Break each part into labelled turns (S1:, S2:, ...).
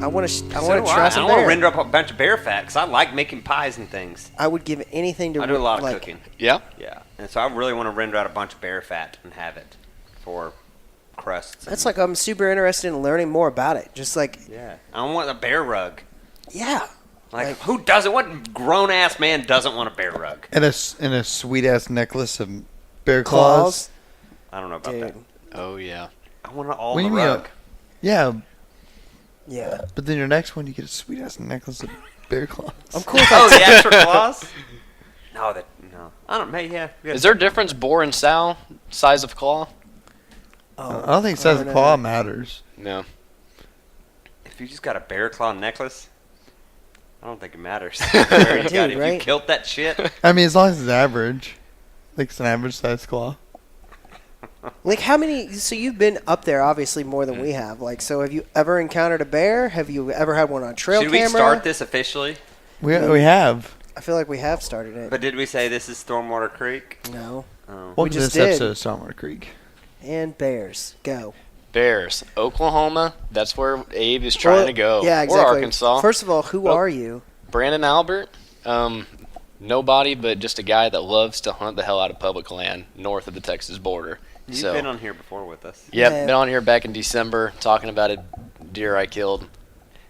S1: I want to try some
S2: I
S1: bear.
S2: don't want to render up a bunch of bear fat because I like making pies and things.
S1: I would give anything to.
S2: I do a lot of cooking.
S3: Yeah?
S2: Yeah. And so I really want to render out a bunch of bear fat and have it for crusts.
S1: That's like I'm super interested in learning more about it. Just like
S2: Yeah. I want a bear rug.
S1: yeah.
S2: Like who doesn't? What grown ass man doesn't want a bear rug?
S4: And a sweet ass necklace of bear claws.
S2: I don't know about that.
S3: Oh, yeah.
S2: I want it all
S4: What
S2: in
S4: do
S2: the
S4: you mean?
S2: rug.
S4: Yeah,
S1: Yeah.
S4: but then your next one, you get a sweet ass necklace of bear claws.
S1: I'm cool with
S2: Oh,
S1: that.
S2: the extra claws? No. I don't. Maybe yeah.
S3: Is there a difference, boar and sow, size of claw?
S1: Oh,
S4: I don't think size of claw matters.
S3: No.
S2: If you just got a bear claw necklace, I don't think it matters. If you
S1: right?
S2: killed that shit.
S4: I mean, as long as it's average. Like it's an average size claw.
S1: Like how many? So you've been up there obviously more than we have. Like, so have you ever encountered a bear? Have you ever had one on trail
S2: Should
S1: camera?
S2: we start this officially?
S4: We have.
S1: I feel like we have started it.
S2: But did we say this is Stormwater Creek?
S1: No.
S2: Oh.
S4: Welcome to
S1: just
S4: this
S1: did.
S4: episode of Stormwater Creek.
S1: And bears go.
S3: Bears. Oklahoma. That's where Abe is trying
S1: Well,
S3: to go.
S1: Yeah, exactly.
S3: Or Arkansas.
S1: First of all, who
S3: Well,
S1: are you?
S3: Brandon Albert. Nobody, but just a guy that loves to hunt the hell out of public land north of the Texas border.
S2: You've
S3: So,
S2: been on here before with us.
S3: yep,
S1: Yeah.
S3: been on here back in December talking about a deer I killed.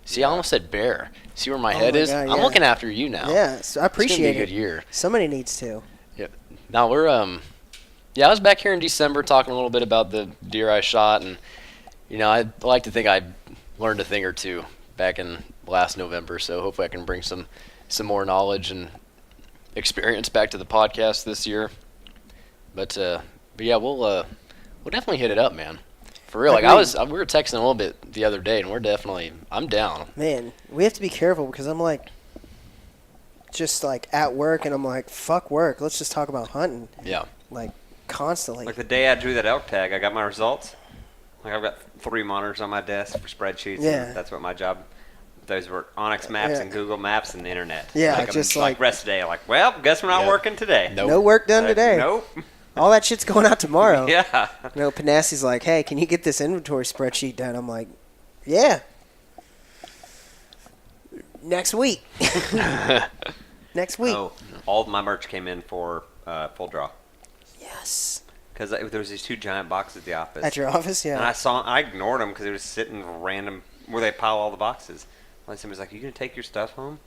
S3: See, I almost said bear. See where my
S1: Oh
S3: head
S1: my
S3: is?
S1: God,
S3: I'm
S1: yeah.
S3: looking after you now.
S1: Yeah, so I
S3: It's gonna be
S1: appreciate
S3: a good
S1: it.
S3: year.
S1: Somebody needs to.
S3: Now we're yeah, I was back here in December talking a little bit about the deer I shot, and I like to think I learned a thing or two back in last November. So hopefully I can bring some more knowledge and experience back to the podcast this year. But yeah, we'll definitely hit it up, man. For real, like we were texting a little bit the other day, and I'm down.
S1: Man, we have to be careful because I'm like, just like at work, and I'm like, fuck work. Let's just talk about hunting.
S3: Yeah.
S1: Like constantly.
S2: Like the day I drew that elk tag, I got my results. Like I've got 3 monitors on my desk for spreadsheets.
S1: Yeah.
S2: And that's what my job. Those were Onyx Maps
S1: Yeah.
S2: and Google Maps and the internet.
S1: Yeah,
S2: like,
S1: just
S2: I'm,
S1: like-
S2: rest of the day. I'm like, well, guess we're not
S3: Yeah.
S2: working today.
S3: Nope.
S1: No work done today.
S2: Nope.
S1: All that shit's going out tomorrow.
S2: Yeah.
S1: Panassi's like, hey, can you get this inventory spreadsheet done? I'm like, yeah. Next week. Next week.
S2: Oh, all my merch came in for full draw.
S1: Yes.
S2: Because there was these 2 giant boxes at the office.
S1: At your office,
S2: And
S1: yeah.
S2: I ignored them because it was sitting random where they pile all the boxes. And somebody's like, "You gonna take your stuff home?"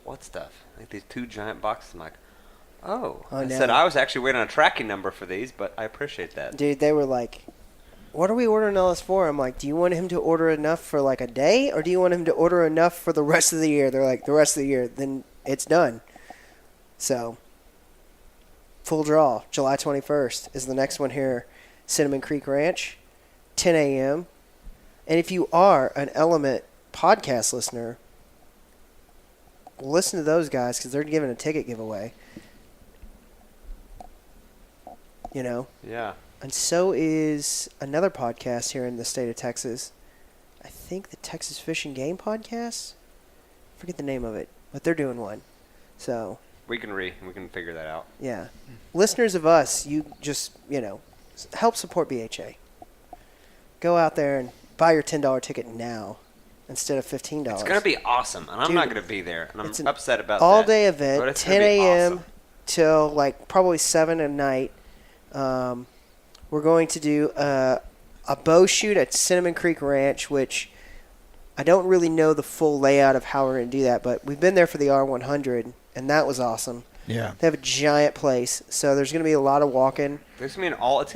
S2: What stuff? Like these 2 giant boxes. I'm like, oh. I
S1: no.
S2: said I was actually waiting on a tracking number for these, but I appreciate that.
S1: Dude, they were like, what are we ordering all this for? I'm like, do you want him to order enough for like a day, or do you want him to order enough for the rest of the year? They're like, the rest of the year. Then it's done. So, full draw, July 21st is the next one here. Cinnamon Creek Ranch, 10 a.m. And if you are an Element podcast listener, listen to those guys because they're giving a ticket giveaway.
S2: Yeah.
S1: And so is another podcast here in the state of Texas. I think the Texas Fish and Game Podcast. Forget the name of it, but they're doing one. So,
S2: We can figure that out.
S1: yeah. Listeners of us, you just, help support BHA. Go out there and buy your $10 ticket now instead of $15.
S2: It's gonna be awesome, and I'm
S1: Dude,
S2: not gonna be there, and
S1: it's
S2: I'm
S1: an
S2: upset about that.
S1: all-day
S2: but
S1: event,
S2: it's gonna
S1: 10
S2: be
S1: a.m.
S2: awesome.
S1: till like probably 7 at night. We're going to do a bow shoot at Cinnamon Creek Ranch, which I don't really know the full layout of how we're going to do that, but we've been there for the R100, and that was awesome.
S4: Yeah.
S1: They have a giant place, so there's going to be a lot of walking.
S2: It's gonna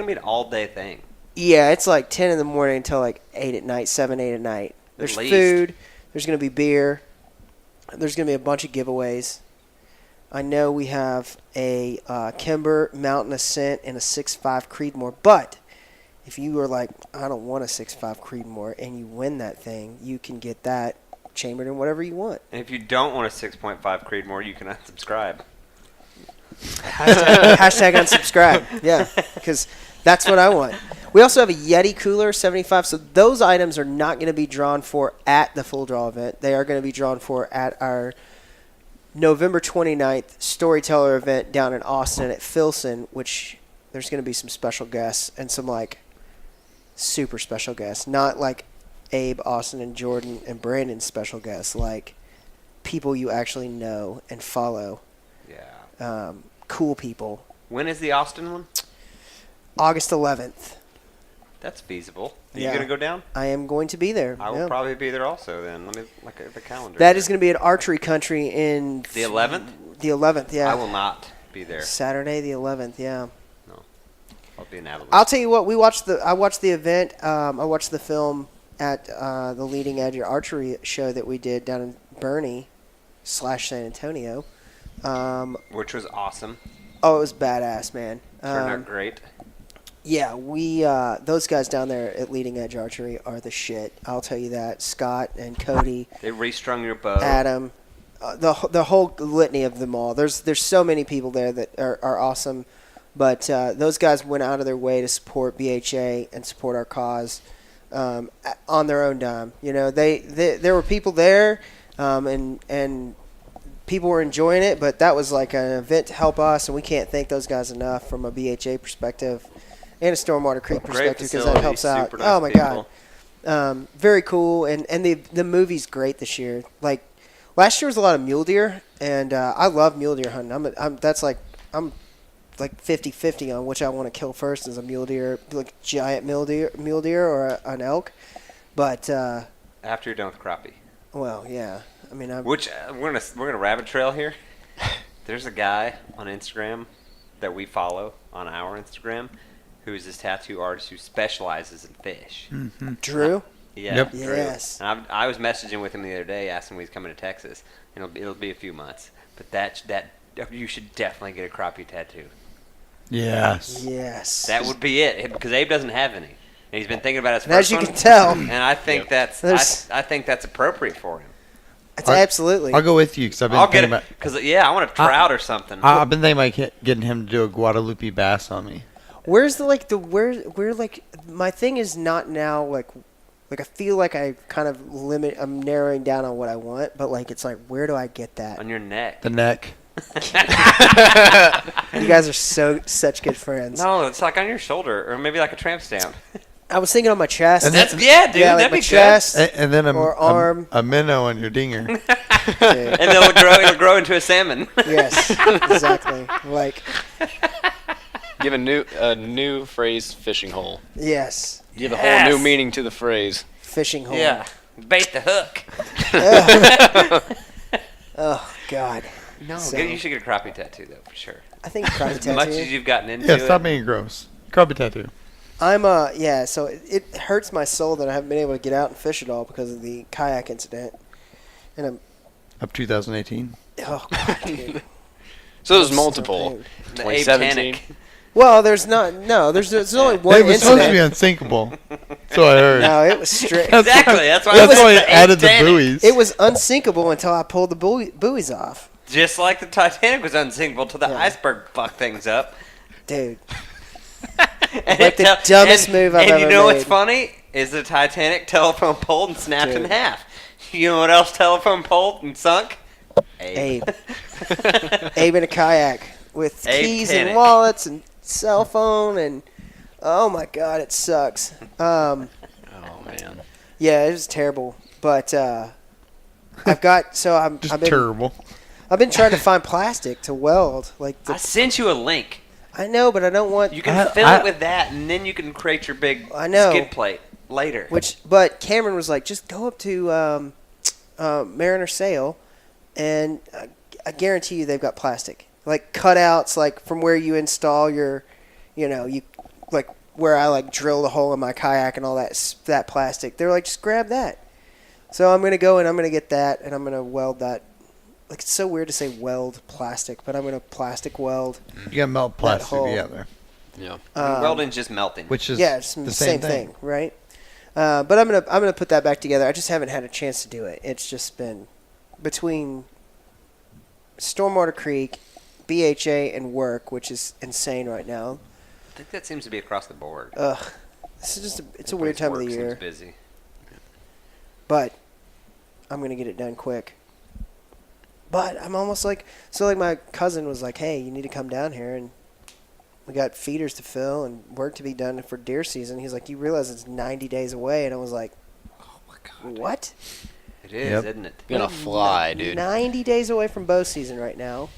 S2: be an all-day thing.
S1: Yeah, it's like 10 in the morning until like 8 at night, 7, 8 at night. There's
S2: least.
S1: food. There's going to be beer. There's going to be a bunch of giveaways. I know we have a Kimber Mountain Ascent and a 6.5 Creedmoor, but if you are like, I don't want a 6.5 Creedmoor, and you win that thing, you can get that chambered in whatever you want.
S2: And if you don't want a 6.5 Creedmoor, you can unsubscribe.
S1: Hashtag unsubscribe. Yeah, because that's what I want. We also have a Yeti cooler, 75. So those items are not going to be drawn for at the full draw event. They are going to be drawn for at our November 29th storyteller event down in Austin at Filson, which there's going to be some special guests and some like super special guests. Not like Abe, Austin, and Jordan and Brandon's special guests, like people you actually know and follow.
S2: Yeah.
S1: Cool people.
S2: When is the Austin one?
S1: August 11th.
S2: That's feasible. Are
S1: Yeah.
S2: you going to go down?
S1: I am going to be there.
S2: I will probably be there also then. Let me look at the calendar.
S1: That is going to be at Archery Country in
S2: The 11th?
S1: The 11th, yeah.
S2: I will not be there.
S1: Saturday the 11th, yeah.
S2: No. I'll be in Abilene.
S1: I'll tell you what. I watched the event. I watched the film at the Leading Edge Archery show that we did down in Bernie / San Antonio.
S2: Which was awesome.
S1: Oh, it was badass, man.
S2: Turned out great.
S1: Yeah, we those guys down there at Leading Edge Archery are the shit. I'll tell you that. Scott and Cody,
S2: They restrung your bow.
S1: Adam, the whole litany of them all. There's so many people there that are awesome, but those guys went out of their way to support BHA and support our cause on their own dime. You know, there were people there, and people were enjoying it, but that was like an event to help us, and we can't thank those guys enough from a BHA perspective and a Stormwater Creek perspective because that helps out.
S2: Super nice
S1: Oh my
S2: people.
S1: God, very cool, and the movie's great this year. Like last year was a lot of mule deer, and I love mule deer hunting. I'm like 50-50 on which I want to kill first, is a mule deer, like giant mule deer or an elk. But
S2: After you're done with crappie.
S1: well, yeah. I mean,
S2: Which we're gonna rabbit trail here. There's a guy on Instagram that we follow on our Instagram who is this tattoo artist who specializes in fish.
S1: Drew.
S2: Yeah.
S4: Yep.
S2: Drew.
S1: Yes.
S2: And I was messaging with him the other day, asking when he's coming to Texas. It'll be a few months, but that you should definitely get a crappie tattoo.
S4: Yes.
S1: Yes.
S2: That would be it, because Abe doesn't have any, and he's been thinking about his
S1: And as
S2: first
S1: you
S2: one.
S1: can tell,
S2: And I think
S1: There's-
S2: I think that's appropriate for him.
S1: it's absolutely.
S4: I'll go with you because I've been
S2: I'll get
S4: thinking
S2: it
S4: about.
S2: because I want a trout or something.
S4: I've been thinking about getting him to do a Guadalupe bass on me.
S1: Where's where my thing is not now like I feel like I kind of I'm narrowing down on what I want, but like it's like where do I get that?
S2: On your neck.
S4: The neck.
S1: You guys are such good friends.
S2: No, it's like on your shoulder, or maybe like a tramp stamp.
S1: I was thinking on my chest.
S4: And
S2: Dude,
S1: like
S2: that'd
S1: my
S2: be
S1: chest.
S4: And then
S1: Or arm.
S4: a minnow on your dinger.
S1: Dude.
S2: good. And then it'll grow into a salmon.
S1: Yes, exactly. Like
S3: Give a new phrase, fishing hole.
S1: yes,
S3: Give a
S2: Yes.
S3: whole new meaning to the phrase.
S1: fishing hole.
S2: Yeah, bait the hook.
S1: Oh God.
S2: No,
S1: So-
S2: you should get a crappie tattoo though, for sure.
S1: I think crappie
S2: As much as
S1: tattoo.
S2: you've gotten into
S4: Yeah,
S2: it.
S4: stop being gross. Crappie tattoo.
S1: I'm yeah. So it hurts my soul that I haven't been able to get out and fish at all because of the kayak incident. And I'm
S4: Up 2018.
S1: oh God, dude.
S3: So there's
S1: I'm so
S3: multiple.
S1: pained.
S2: The
S3: 2017.
S2: Abe-tanic.
S1: Well, there's only one
S4: It was supposed to be
S1: incident.
S4: unsinkable. So I heard.
S1: No, it was straight.
S2: Exactly. That's why
S4: That's
S2: it's
S4: why I
S2: the
S4: added the
S2: Abe-tanic.
S4: buoys.
S1: It was unsinkable until I pulled the buoys off,
S2: Just like the Titanic was unsinkable till the
S1: Yeah.
S2: iceberg fucked things up.
S1: dude.
S2: And
S1: Like the
S2: it
S1: dumbest move I've
S2: And you
S1: ever
S2: know what's
S1: made.
S2: funny? Is the Titanic telephone pole and snapped in
S1: Dude.
S2: half. You know what else telephone pole and sunk?
S1: Abe. Abe in a kayak with
S2: Abe
S1: keys
S2: Tanic.
S1: and wallets and cell phone and oh my God, it sucks.
S3: Oh man.
S1: Yeah, it was terrible. But I've
S4: Just
S1: been
S4: terrible.
S1: I've been trying to find plastic to weld. Like
S2: I sent you a link.
S1: I know, but I don't want
S2: You can fill it with that, and then you can create your big
S1: I know.
S2: skid plate later.
S1: But Cameron was like, just go up to Mariner Sail, and I guarantee you they've got plastic, like cutouts, like from where you install your, you like where I like drilled a hole in my kayak and all that plastic. They're like, just grab that. So I'm gonna go and I'm gonna get that, and I'm gonna weld that. Like it's so weird to say weld plastic, but I'm gonna plastic weld.
S4: You gotta melt plastic
S1: hole.
S4: together,
S3: Yeah.
S2: Welding's just melting.
S4: which is
S1: Yeah, it's
S4: the
S1: the
S4: same
S1: thing, right? But I'm gonna put that back together. I just haven't had a chance to do it. It's just been between Stormwater Creek, BHA, and work, which is insane right now.
S2: I think that seems to be across the board.
S1: Ugh, this is just it's a weird time of the
S2: Everybody's work
S1: year.
S2: seems busy.
S1: But I'm gonna get it done quick. But I'm almost like my cousin was like, hey, you need to come down here, and we got feeders to fill and work to be done for deer season. He's like, you realize it's 90 days away, and I was like, oh What?
S2: It is,
S4: Yep.
S2: isn't it?
S3: You're gonna fly, dude.
S1: 90 days away from bow season right now,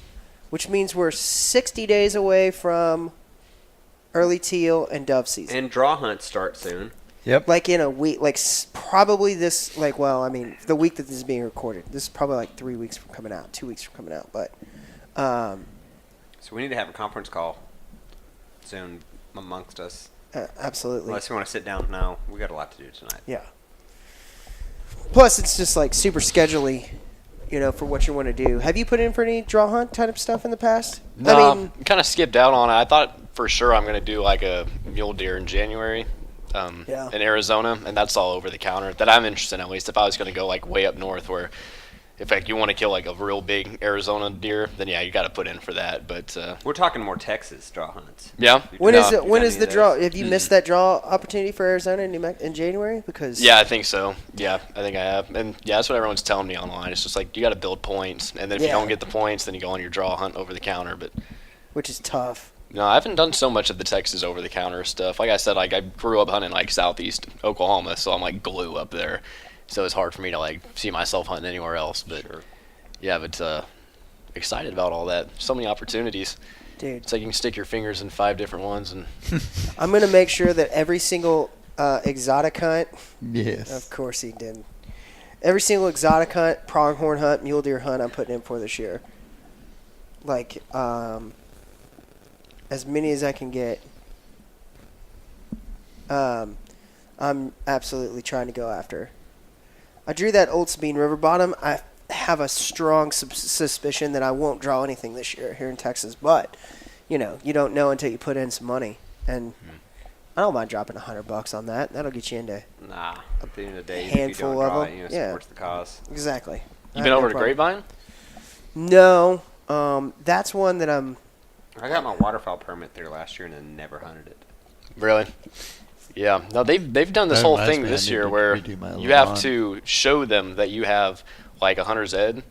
S1: which means we're 60 days away from early teal and dove season.
S2: And draw hunts start soon.
S4: Yep.
S1: Like in a week, like probably this, like, well, I mean, the week that this is being recorded. This is probably like 3 weeks from coming out, 2 weeks from coming out. But,
S2: So we need to have a conference call soon amongst us.
S1: absolutely.
S2: Unless you want to sit down now. We got a lot to do tonight.
S1: Yeah. Plus, it's just like super schedule-y, for what you want to do. Have you put in for any draw hunt type of stuff in the past?
S3: No,
S1: I mean,
S3: kind of skipped out on it. I thought for sure I'm gonna do like a mule deer in January,
S1: Yeah.
S3: in Arizona, and that's all over the counter. That I'm interested in, at least. If I was gonna go like way up north, where if like you want to kill like a real big Arizona deer, then yeah, you got to put in for that. But
S2: We're talking more Texas draw hunts.
S3: yeah,
S1: when
S3: no,
S1: is it?
S2: you
S1: When
S2: done
S1: is
S2: any
S1: the
S2: of
S1: draw?
S2: those?
S1: Have you missed that draw opportunity for Arizona in January? Because
S3: Yeah, I think so. Yeah, I think I have. And yeah, that's what everyone's telling me online. It's just like you got to build points, and then if you
S1: Yeah.
S3: don't get the points, then you go on your draw hunt over the counter. But
S1: which is tough.
S3: no, I haven't done so much of the Texas over the counter stuff. Like I said, like I grew up hunting like southeast Oklahoma, so I'm like glue up there. So it's hard for me to like see myself hunting anywhere else. But yeah, but excited about all that. So many opportunities.
S1: Dude,
S3: It's like you can stick your fingers in 5 different ones, and
S1: I'm gonna make sure that every single exotic hunt.
S4: Yes.
S1: Of course he did. Every single exotic hunt, pronghorn hunt, mule deer hunt, I'm putting in for this year. Like, as many as I can get. I'm absolutely trying to go after. I drew that Old Sabine River bottom. I have a strong suspicion that I won't draw anything this year here in Texas, but you don't know until you put in some money, and I don't mind dropping $100 on that. That'll get you into
S2: Nah. At the end of the day,
S1: Handful
S2: if you don't
S1: of
S2: draw
S1: them.
S2: it,
S1: Yeah.
S2: supports the cause.
S1: exactly.
S3: you been over to Grapevine?
S1: No, that's one that I'm.
S2: I got my waterfowl permit there last year and then never hunted it.
S3: Really? Yeah. No, they've done this
S4: That
S3: whole
S4: reminds
S3: thing
S4: me, I
S3: this
S4: need
S3: year
S4: to
S3: where
S4: redo my
S3: you have
S4: lawn.
S3: to show them that you have like a hunter's ed,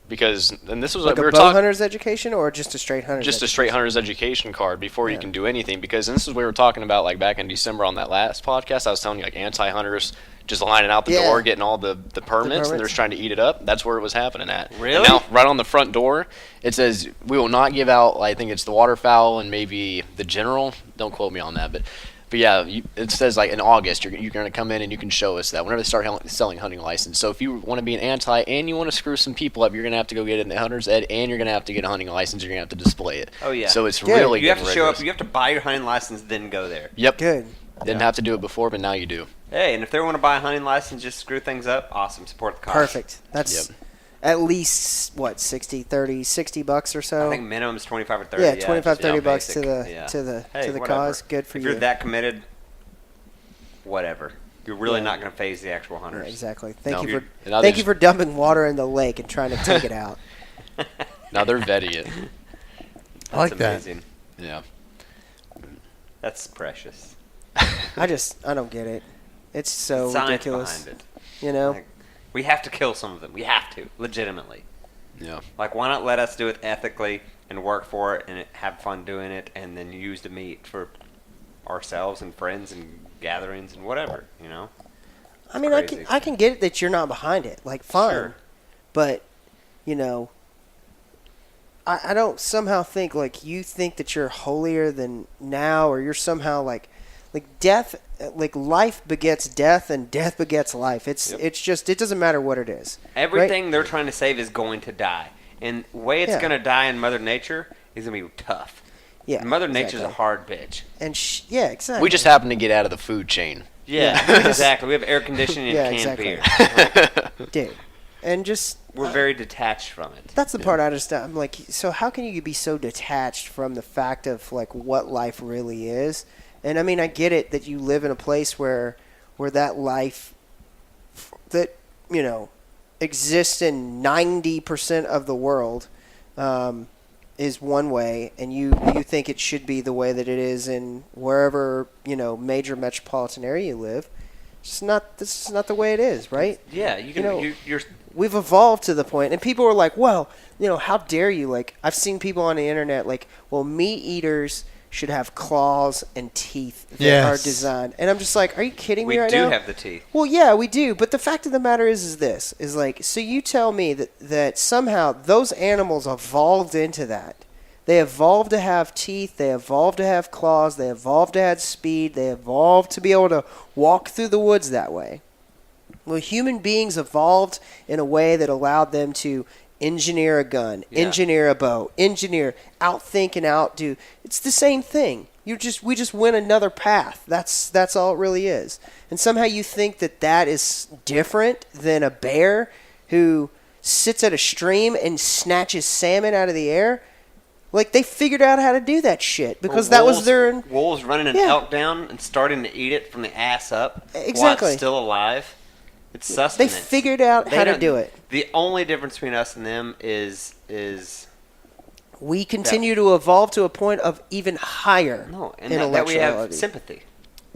S3: because and this was
S1: Like
S3: we
S1: a
S3: were
S1: bow
S3: talking
S1: hunter's education or just a straight hunter's
S3: just a
S1: education?
S3: straight hunter's education card before you
S1: Yeah.
S3: can do anything. Because and this is what we were talking about like back in December on that last podcast. I was telling you like anti-hunters just lining out the
S1: Yeah.
S3: door, getting all the permits, and they're
S1: permits.
S3: just trying to eat it up. That's where it was happening at.
S2: Really?
S3: And now, right on the front door, it says we will not give out. I think it's the waterfowl and maybe the general. Don't quote me on that, but yeah, it says like in August you're going to come in and you can show us that whenever they start selling hunting license. So if you want to be an anti and you want to screw some people up, you're going to have to go get it in the hunter's ed, and you're going to have to get a hunting license. You're going to have to display it.
S2: Oh, yeah.
S3: So it's
S1: Yeah.
S3: really
S2: You have to
S3: getting
S2: show up.
S3: rigorous.
S2: You have to buy your hunting license, then go there.
S3: Yep.
S1: Good.
S3: Didn't have to do it before, but now you do.
S2: Hey, and if they want to buy a hunting license, just screw things up. Awesome. Support the cause.
S1: Perfect. That's at least what, $60 or so.
S2: I think minimum is 25 or 30.
S1: yeah, 25,
S2: just,
S1: $30 bucks to
S2: basic.
S1: the
S2: Yeah.
S1: to the
S2: Hey,
S1: to the
S2: whatever.
S1: cause. Good for
S2: if
S1: you.
S2: you're that committed, whatever. You're really
S1: Yeah.
S2: not going to phase the actual
S1: Yeah,
S2: hunters.
S1: exactly. Thank
S3: No.
S1: you for
S3: And now they
S1: thank you
S3: just-
S1: for dumping water in the lake and trying to take it out.
S3: Now they're vetting it.
S4: I like
S2: That's
S4: that.
S2: amazing.
S3: Yeah.
S2: That's precious.
S1: I don't get it. It's so
S2: Science
S1: ridiculous.
S2: behind it.
S1: You know?
S2: Like, we have to kill some of them. We have to, legitimately.
S3: Yeah.
S2: Like, why not let us do it ethically and work for it and have fun doing it, and then use the meat for ourselves and friends and gatherings and whatever, you know?
S1: I mean,
S2: crazy.
S1: I can get it that you're not behind it. Like, fine.
S2: Sure.
S1: But, I don't somehow think, like, you think that you're holier than now, or you're somehow, like death, like, life begets death, and death begets life. It's just, it doesn't matter what it is.
S2: Everything they're trying to save is going to die. And the way it's
S1: Yeah.
S2: going to die in Mother Nature is going to be tough.
S1: Yeah.
S2: Mother Nature's a
S1: exactly.
S2: hard bitch.
S1: And, yeah, exactly.
S3: We just happen to get out of the food chain.
S2: Yeah, exactly. We have air conditioning and
S1: Yeah,
S2: canned
S1: exactly.
S2: beer.
S1: Dude. And just...
S2: We're very detached from it.
S1: That's the part I'm like, so how can you be so detached from the fact of, like, what life really is? And, I mean, I get it that you live in a place where that life that, exists in 90% of the world is one way, and you think it should be the way that it is in wherever, major metropolitan area you live. This is not the way it is, right?
S2: Yeah, you can. You're
S1: We've evolved to the point, and people are like, well, how dare you? Like, I've seen people on the internet like, well, meat eaters should have claws and teeth that
S4: Yes.
S1: are designed. And I'm just like, are you kidding me
S2: We
S1: right
S2: do
S1: now?
S2: have the teeth.
S1: Well, yeah, we do. But the fact of the matter is this, is like, so you tell me that somehow those animals evolved into that. They evolved to have teeth. They evolved to have claws. They evolved to have speed. They evolved to be able to walk through the woods that way. Well, human beings evolved in a way that allowed them to engineer a gun, engineer a bow, outthink and outdo. It's the same thing. We just went another path. That's all it really is. And somehow you think that is different than a bear who sits at a stream and snatches salmon out of the air. Like, they figured out how to do that shit because that was their...
S2: Wolves running an elk down and starting to eat it from the ass up while
S1: Exactly.
S2: it's still alive. It's
S1: They
S2: sustenance.
S1: figured out how to do it.
S2: The only difference between us and them is
S1: We continue to evolve to a point of even higher
S2: and that we have
S1: intellectuality.
S2: sympathy.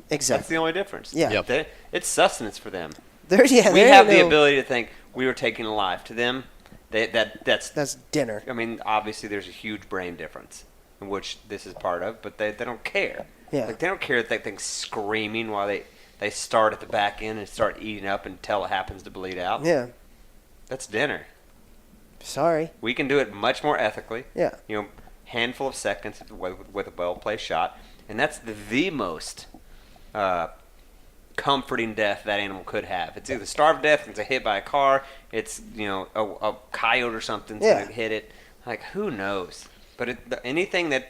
S2: That's
S1: Exactly.
S2: the only difference.
S1: Yeah.
S3: Yep.
S2: It's sustenance for them.
S1: We
S2: We have the
S1: no-
S2: ability to think we were taken alive. To them, that's
S1: dinner.
S2: I mean, obviously, there's a huge brain difference, in which this is part of, but they don't care.
S1: Yeah.
S2: Like, they don't care that that thing's screaming while they start at the back end and start eating up until it happens to bleed out.
S1: Yeah.
S2: That's dinner.
S1: Sorry.
S2: We can do it much more ethically.
S1: Yeah.
S2: Handful of seconds with a well-placed shot, and that's the most comforting death that animal could have. It's either starve to death, it's a hit by a car, it's a coyote or something's
S1: Yeah.
S2: gonna hit it. Like, who knows? But anything that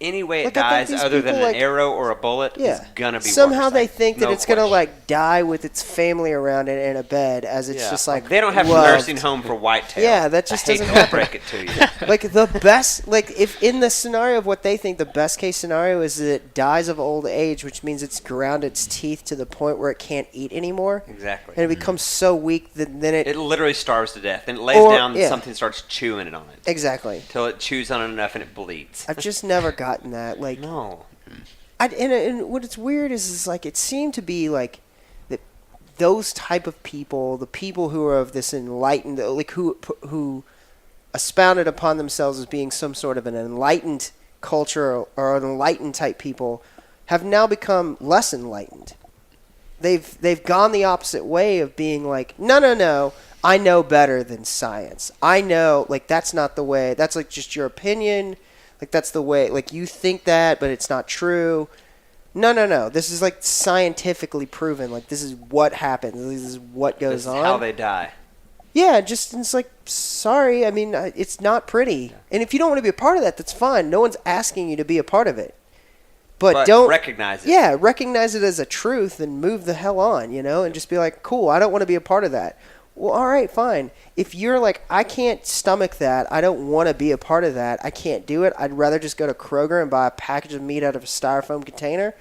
S2: any way it
S1: Like, I think
S2: dies
S1: these
S2: other than
S1: people,
S2: an
S1: like-
S2: arrow or a bullet is
S1: Yeah.
S2: gonna be
S1: Somehow
S2: worse.
S1: they
S2: Like,
S1: think that
S2: no
S1: it's gonna
S2: question.
S1: like die with its family around it in a bed, as it's
S2: Yeah.
S1: just like
S2: they don't have a
S1: loved.
S2: nursing home for whitetail.
S1: Yeah, that just
S2: I hate
S1: doesn't
S2: to
S1: happen.
S2: break it to you.
S1: Like the best, like if in the scenario of what they think the best case scenario is that it dies of old age, which means it's ground its teeth to the point where it can't eat anymore,
S2: Exactly.
S1: and it becomes so weak that then
S2: It literally starves to death, and it lays
S1: Or-
S2: down,
S1: yeah.
S2: and something starts chewing it on it
S1: exactly.
S2: until it chews on it enough and it bleeds.
S1: I've just never gotten that. Like,
S2: No.
S1: and what it's weird is like it seemed to be like that those type of people, the people who are of this enlightened, like who expounded upon themselves as being some sort of an enlightened culture or an enlightened type people, have now become less enlightened. They've gone the opposite way of being like, no, I know better than science. I know, like, that's not the way. That's like just your opinion. Like, that's the way, like, you think that, but it's not true. No. This is, like, scientifically proven. Like, this is what happens. This is what goes
S2: This is
S1: on.
S2: how they die.
S1: Yeah, just, it's like, sorry. I mean, it's not pretty. And if you don't want to be a part of that, that's fine. No one's asking you to be a part of it. But don't
S2: recognize it.
S1: Yeah, recognize it as a truth and move the hell on, and just be like, cool, I don't want to be a part of that. Well, all right, fine. If you're like, I can't stomach that, I don't want to be a part of that, I can't do it, I'd rather just go to Kroger and buy a package of meat out of a styrofoam container,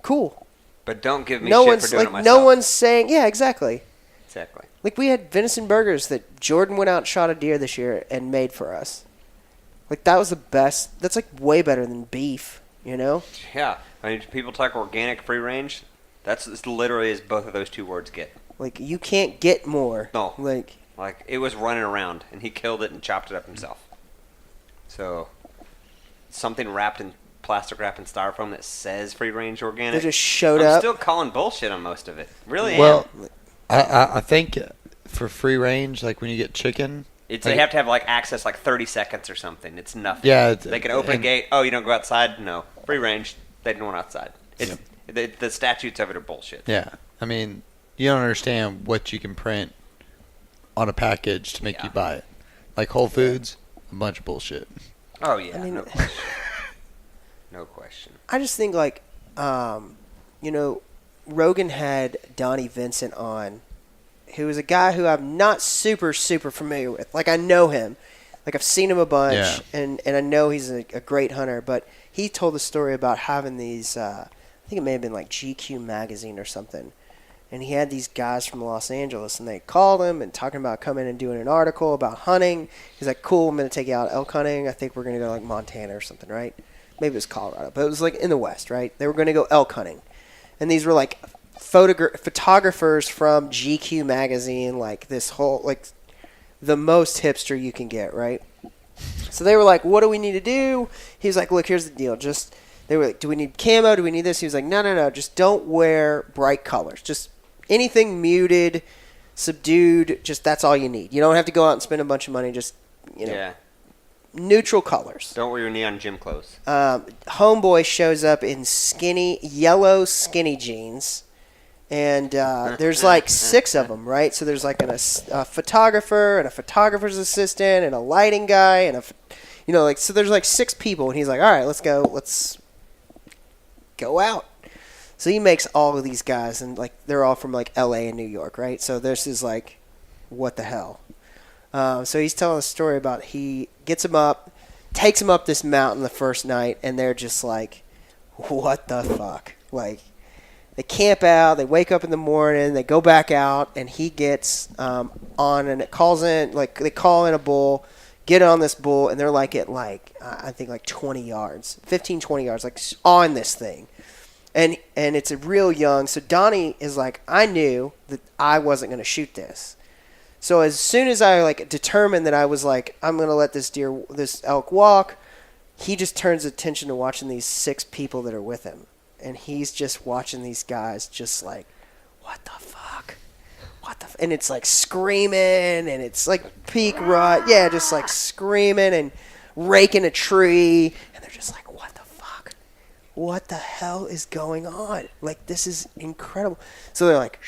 S1: cool.
S2: But don't give me
S1: No
S2: shit
S1: one's
S2: for doing
S1: like,
S2: it myself.
S1: no one's saying, yeah, exactly.
S2: Exactly.
S1: Like, we had venison burgers that Jordan went out and shot a deer this year and made for us. Like, that was the best. That's like way better than beef,
S2: Yeah. I mean, people talk organic, free range. That's as literally as both of those two words get.
S1: Like, you can't get more.
S2: No.
S1: Like,
S2: it was running around, and he killed it and chopped it up himself. So, something wrapped in plastic wrap and styrofoam that says free range organic.
S1: they just showed
S2: I'm
S1: up.
S2: still calling bullshit on most of it. Really
S4: Well,
S2: am.
S4: I think for free range, like when you get chicken,
S2: They have to have access 30 seconds or something. It's nothing.
S4: Yeah,
S2: They can open a gate. Oh, you don't go outside? No. Free range. They don't want outside. The statutes of it are bullshit.
S4: yeah. I mean, you don't understand what you can print on a package to make you buy it. Like Whole Foods, a bunch of bullshit.
S2: Oh yeah.
S1: I mean,
S2: no question. No question.
S1: I just think Rogan had Donnie Vincent on, who is a guy who I'm not super familiar with. Like, I know him, like I've seen him a bunch,
S4: Yeah.
S1: and I know he's a great hunter. But he told the story about having these. I think it may have been like GQ magazine or something. And he had these guys from Los Angeles, and they called him and talking about coming and doing an article about hunting. He's like, cool, I'm going to take you out elk hunting. I think we're going to go Montana or something, right? Maybe it was Colorado, but it was in the West, right? They were going to go elk hunting. And these were photographers from GQ magazine, this whole, the most hipster you can get, right? So they were like, what do we need to do? He was like, look, here's the deal. They were like, do we need camo? Do we need this? He was like, no. Just don't wear bright colors. Just anything muted, subdued. Just that's all you need. You don't have to go out and spend a bunch of money. Just, neutral colors.
S2: Don't wear your neon gym clothes.
S1: Homeboy shows up in yellow skinny jeans. And there's like 6 of them, right? So there's like a photographer and a photographer's assistant and a lighting guy and so there's like 6 people. And he's like, all right, let's go out. So he makes all of these guys, and like they're all from like LA and New York, right? So this is like, what the hell? So he's telling a story about he gets them up, takes them up this mountain the first night, and they're just like, what the fuck? Like, they camp out, they wake up in the morning, they go back out, and he gets on, and it calls in, like, they call in a bull, get on this bull, and they're like at like, I think like 20 yards, 15, 20 yards, like on this thing. And it's a real young, so Donnie is like, I knew that I wasn't going to shoot this. So as soon as I like determined that I was like, I'm going to let this elk walk, he just turns attention to watching these 6 people that are with him. And he's just watching these guys just like, what the fuck? And it's like screaming, and it's like peak rut. Yeah, just like screaming and raking a tree. And they're just like, what the fuck? What the hell is going on? Like, this is incredible. So they're like,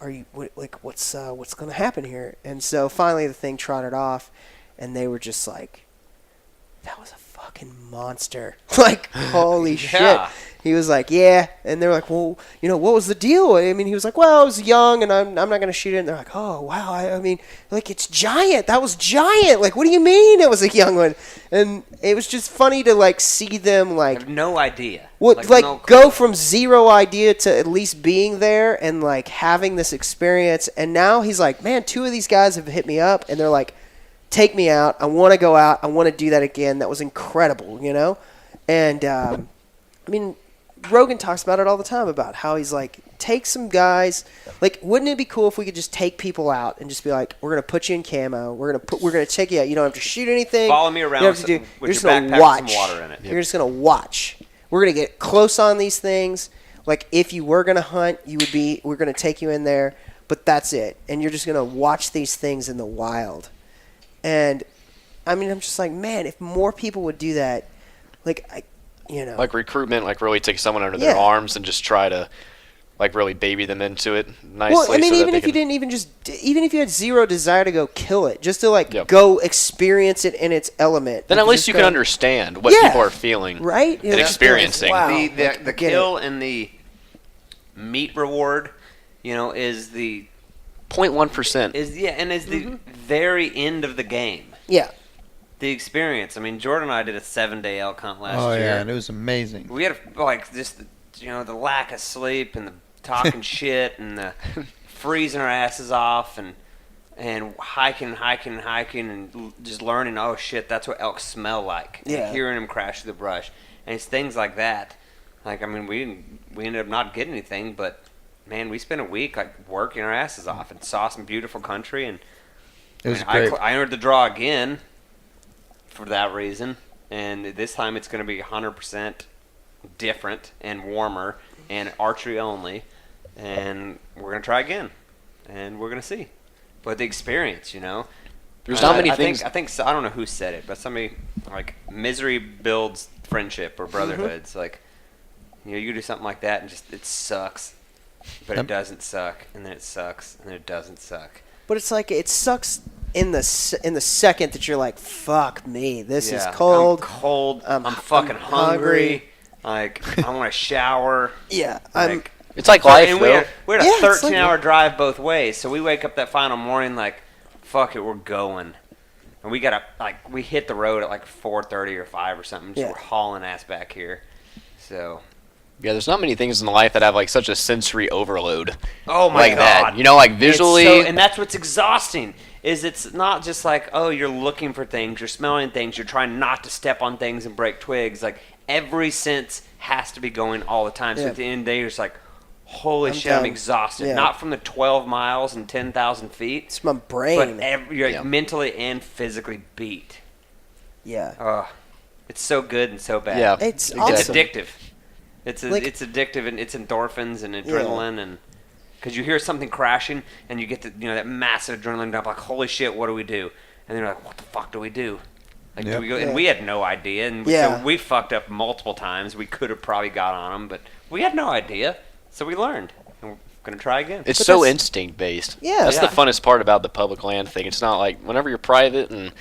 S1: are you, what's going to happen here? And so finally the thing trotted off, and they were just like, that was a fucking monster. Like, holy shit. He was like, yeah. And they're like, well, what was the deal? I mean, he was like, well, I was young, and I'm not going to shoot it. And they're like, oh, wow. I mean, like, it's giant. That was giant. Like, what do you mean it was a young one? And it was just funny to, like, see them, like.
S2: I have no idea.
S1: Go from zero idea to at least being there and, like, having this experience. And now he's like, man, 2 of these guys have hit me up, and they're like, take me out. I want to go out. I want to do that again. That was incredible, And, I mean, Rogan talks about it all the time about how he's like, take some guys. Like, wouldn't it be cool if we could just take people out and just be like, we're gonna put you in camo. We're gonna check you out. You don't have to shoot anything.
S2: Follow me around with your backpack with some water in it.
S1: You're just gonna watch. We're gonna get close on these things. Like, if you were gonna hunt, we're gonna take you in there. But that's it. And you're just gonna watch these things in the wild. And I mean, I'm just like, man, if more people would do that, like,
S3: like recruitment, like really take someone under their arms and just try to, like, really baby them into it nicely.
S1: Well, I mean, even if you had zero desire to go kill it, just to like go experience it in its element.
S3: Then at least you can understand what people are feeling,
S1: right?
S3: And experiencing.
S2: Wow. The kill and the meat reward, is the
S3: 0.1%.
S2: Is the very end of the game.
S1: Yeah.
S2: The experience. I mean, Jordan and I did a 7-day elk hunt last year.
S4: Oh, yeah, and it was amazing.
S2: We had, like, just, the lack of sleep and the talking shit and the freezing our asses off and hiking and just learning, oh, shit, that's what elk smell like.
S1: Yeah.
S2: And hearing them crash through the brush. And it's things like that. Like, I mean, we ended up not getting anything, but, man, we spent a week, like, working our asses off and saw some beautiful country. And
S4: it was great.
S2: I entered the draw again for that reason, and this time it's going to be 100% different and warmer and archery only, and we're going to try again, and we're going to see. But the experience,
S3: there's not many things.
S2: I think I don't know who said it, but somebody, like, misery builds friendship or brotherhoods. Like, you do something like that and just it sucks, but it doesn't suck, and then it sucks, and then it doesn't suck.
S1: But it's like, it sucks in the second that you're like, fuck me, this is cold.
S2: I'm cold. I'm fucking hungry. Like, I want to shower.
S1: Yeah,
S3: it's like life,
S2: and
S3: though.
S2: We had a 13-hour drive both ways, so we wake up that final morning like, fuck it, we're going. And we we hit the road at like 4:30 or 5 or something. So we're hauling ass back here. So.
S3: Yeah, there's not many things in life that have like such a sensory overload.
S2: Oh my
S3: God!
S2: that.
S3: Like visually,
S2: and that's what's exhausting. Is it's not just like, oh, you're looking for things, you're smelling things, you're trying not to step on things and break twigs. Like, every sense has to be going all the time. So at the end of the day, you're just like, holy shit, I'm exhausted. Yeah. Not from the 12 miles and 10,000 feet.
S1: It's my brain.
S2: But you're like mentally and physically beat.
S1: Yeah.
S2: It's so good and so bad.
S3: Yeah,
S1: It's
S2: It's
S1: awesome.
S2: addictive. It's
S1: Like-
S2: it's addictive, and it's endorphins and adrenaline, and because you hear something crashing and you get that massive adrenaline dump, like holy shit, what do we do? And then you're like, what the fuck do we do? Like, do we go?
S1: Yeah.
S2: And we had no idea, and so we fucked up multiple times. We could have probably got on them, but we had no idea, so we learned, and we're gonna try again.
S3: It's
S1: But
S3: so
S1: that's-
S3: instinct based.
S1: Yeah.
S3: That's
S2: Yeah.
S3: the funnest part about the public land thing. It's not like whenever you're private and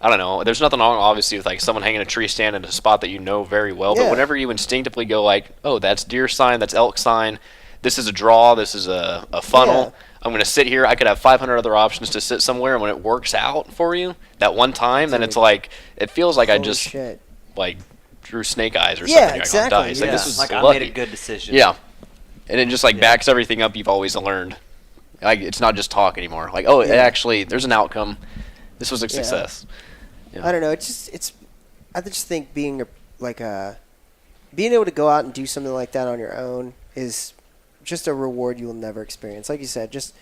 S3: I don't know. There's nothing wrong, obviously, with like someone hanging a tree stand in a spot that you know very well.
S1: Yeah.
S3: But whenever you instinctively go like, oh, that's deer sign, that's elk sign, this is a draw, this is a funnel.
S1: Yeah.
S3: I'm going to sit here. I could have 500 other options to sit somewhere, and when it works out for you that one time, then
S1: Dude.
S3: it's like it feels like I
S1: Holy
S3: just
S1: shit.
S3: like drew snake eyes or
S1: Yeah,
S3: something.
S1: exactly,
S3: Like, dice. Like,
S1: yeah.
S3: this was
S2: like I
S3: lucky.
S2: made a good decision.
S3: Yeah, and it just like backs everything up you've always learned. Like it's not just talk anymore. Like
S1: Yeah.
S3: actually, there's an outcome. This was a success.
S1: I don't know. I just think being being able to go out and do something like that on your own is just a reward you will never experience. Like you said, just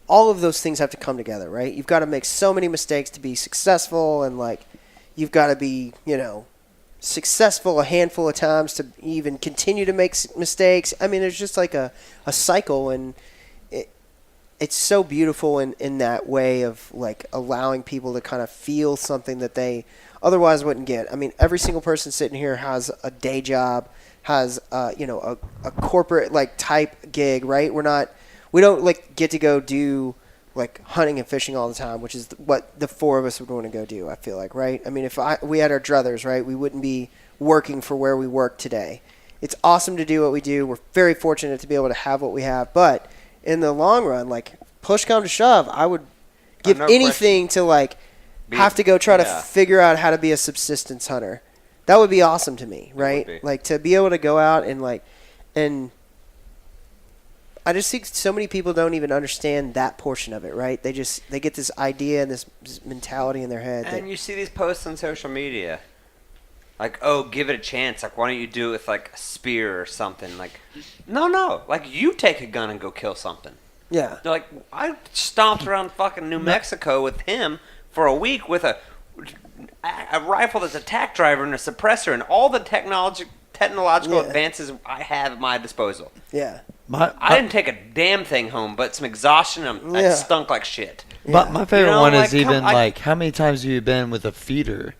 S1: all of those things have to come together, right? You've got to make so many mistakes to be successful, and like you've got to be, successful a handful of times to even continue to make mistakes. I mean, there's just like a cycle, and it's so beautiful in that way of like allowing people to kind of feel something that they otherwise wouldn't get. I mean, every single person sitting here has a day job, has a corporate like type gig, right? We don't like get to go do like hunting and fishing all the time, which is what the four of us would want to go do. I feel like, right? I mean, if we had our druthers, right, we wouldn't be working for where we work today. It's awesome to do what we do. We're very fortunate to be able to have what we have, but in the long run, like push come to shove, I would give
S2: no
S1: anything to like have to go try to figure out how to be a subsistence hunter. That would be awesome to me, right?
S2: be.
S1: Like to be able to go out and I just think so many people don't even understand that portion of it, right? They get this idea and this mentality in their head.
S2: And you see these posts on social media. Like, oh, give it a chance. Like, why don't you do it with, like, a spear or something? Like, no. Like, you take a gun and go kill something.
S1: Yeah.
S2: They're like, I stomped around fucking New Mexico with him for a week with a rifle that's a tack driver and a suppressor and all the technological advances I have at my disposal.
S1: Yeah.
S2: I didn't take a damn thing home, but some exhaustion and I stunk like shit.
S4: But my favorite
S2: You know,
S4: one
S2: like,
S4: is even
S2: come-
S4: like, how many times have you been with a feeder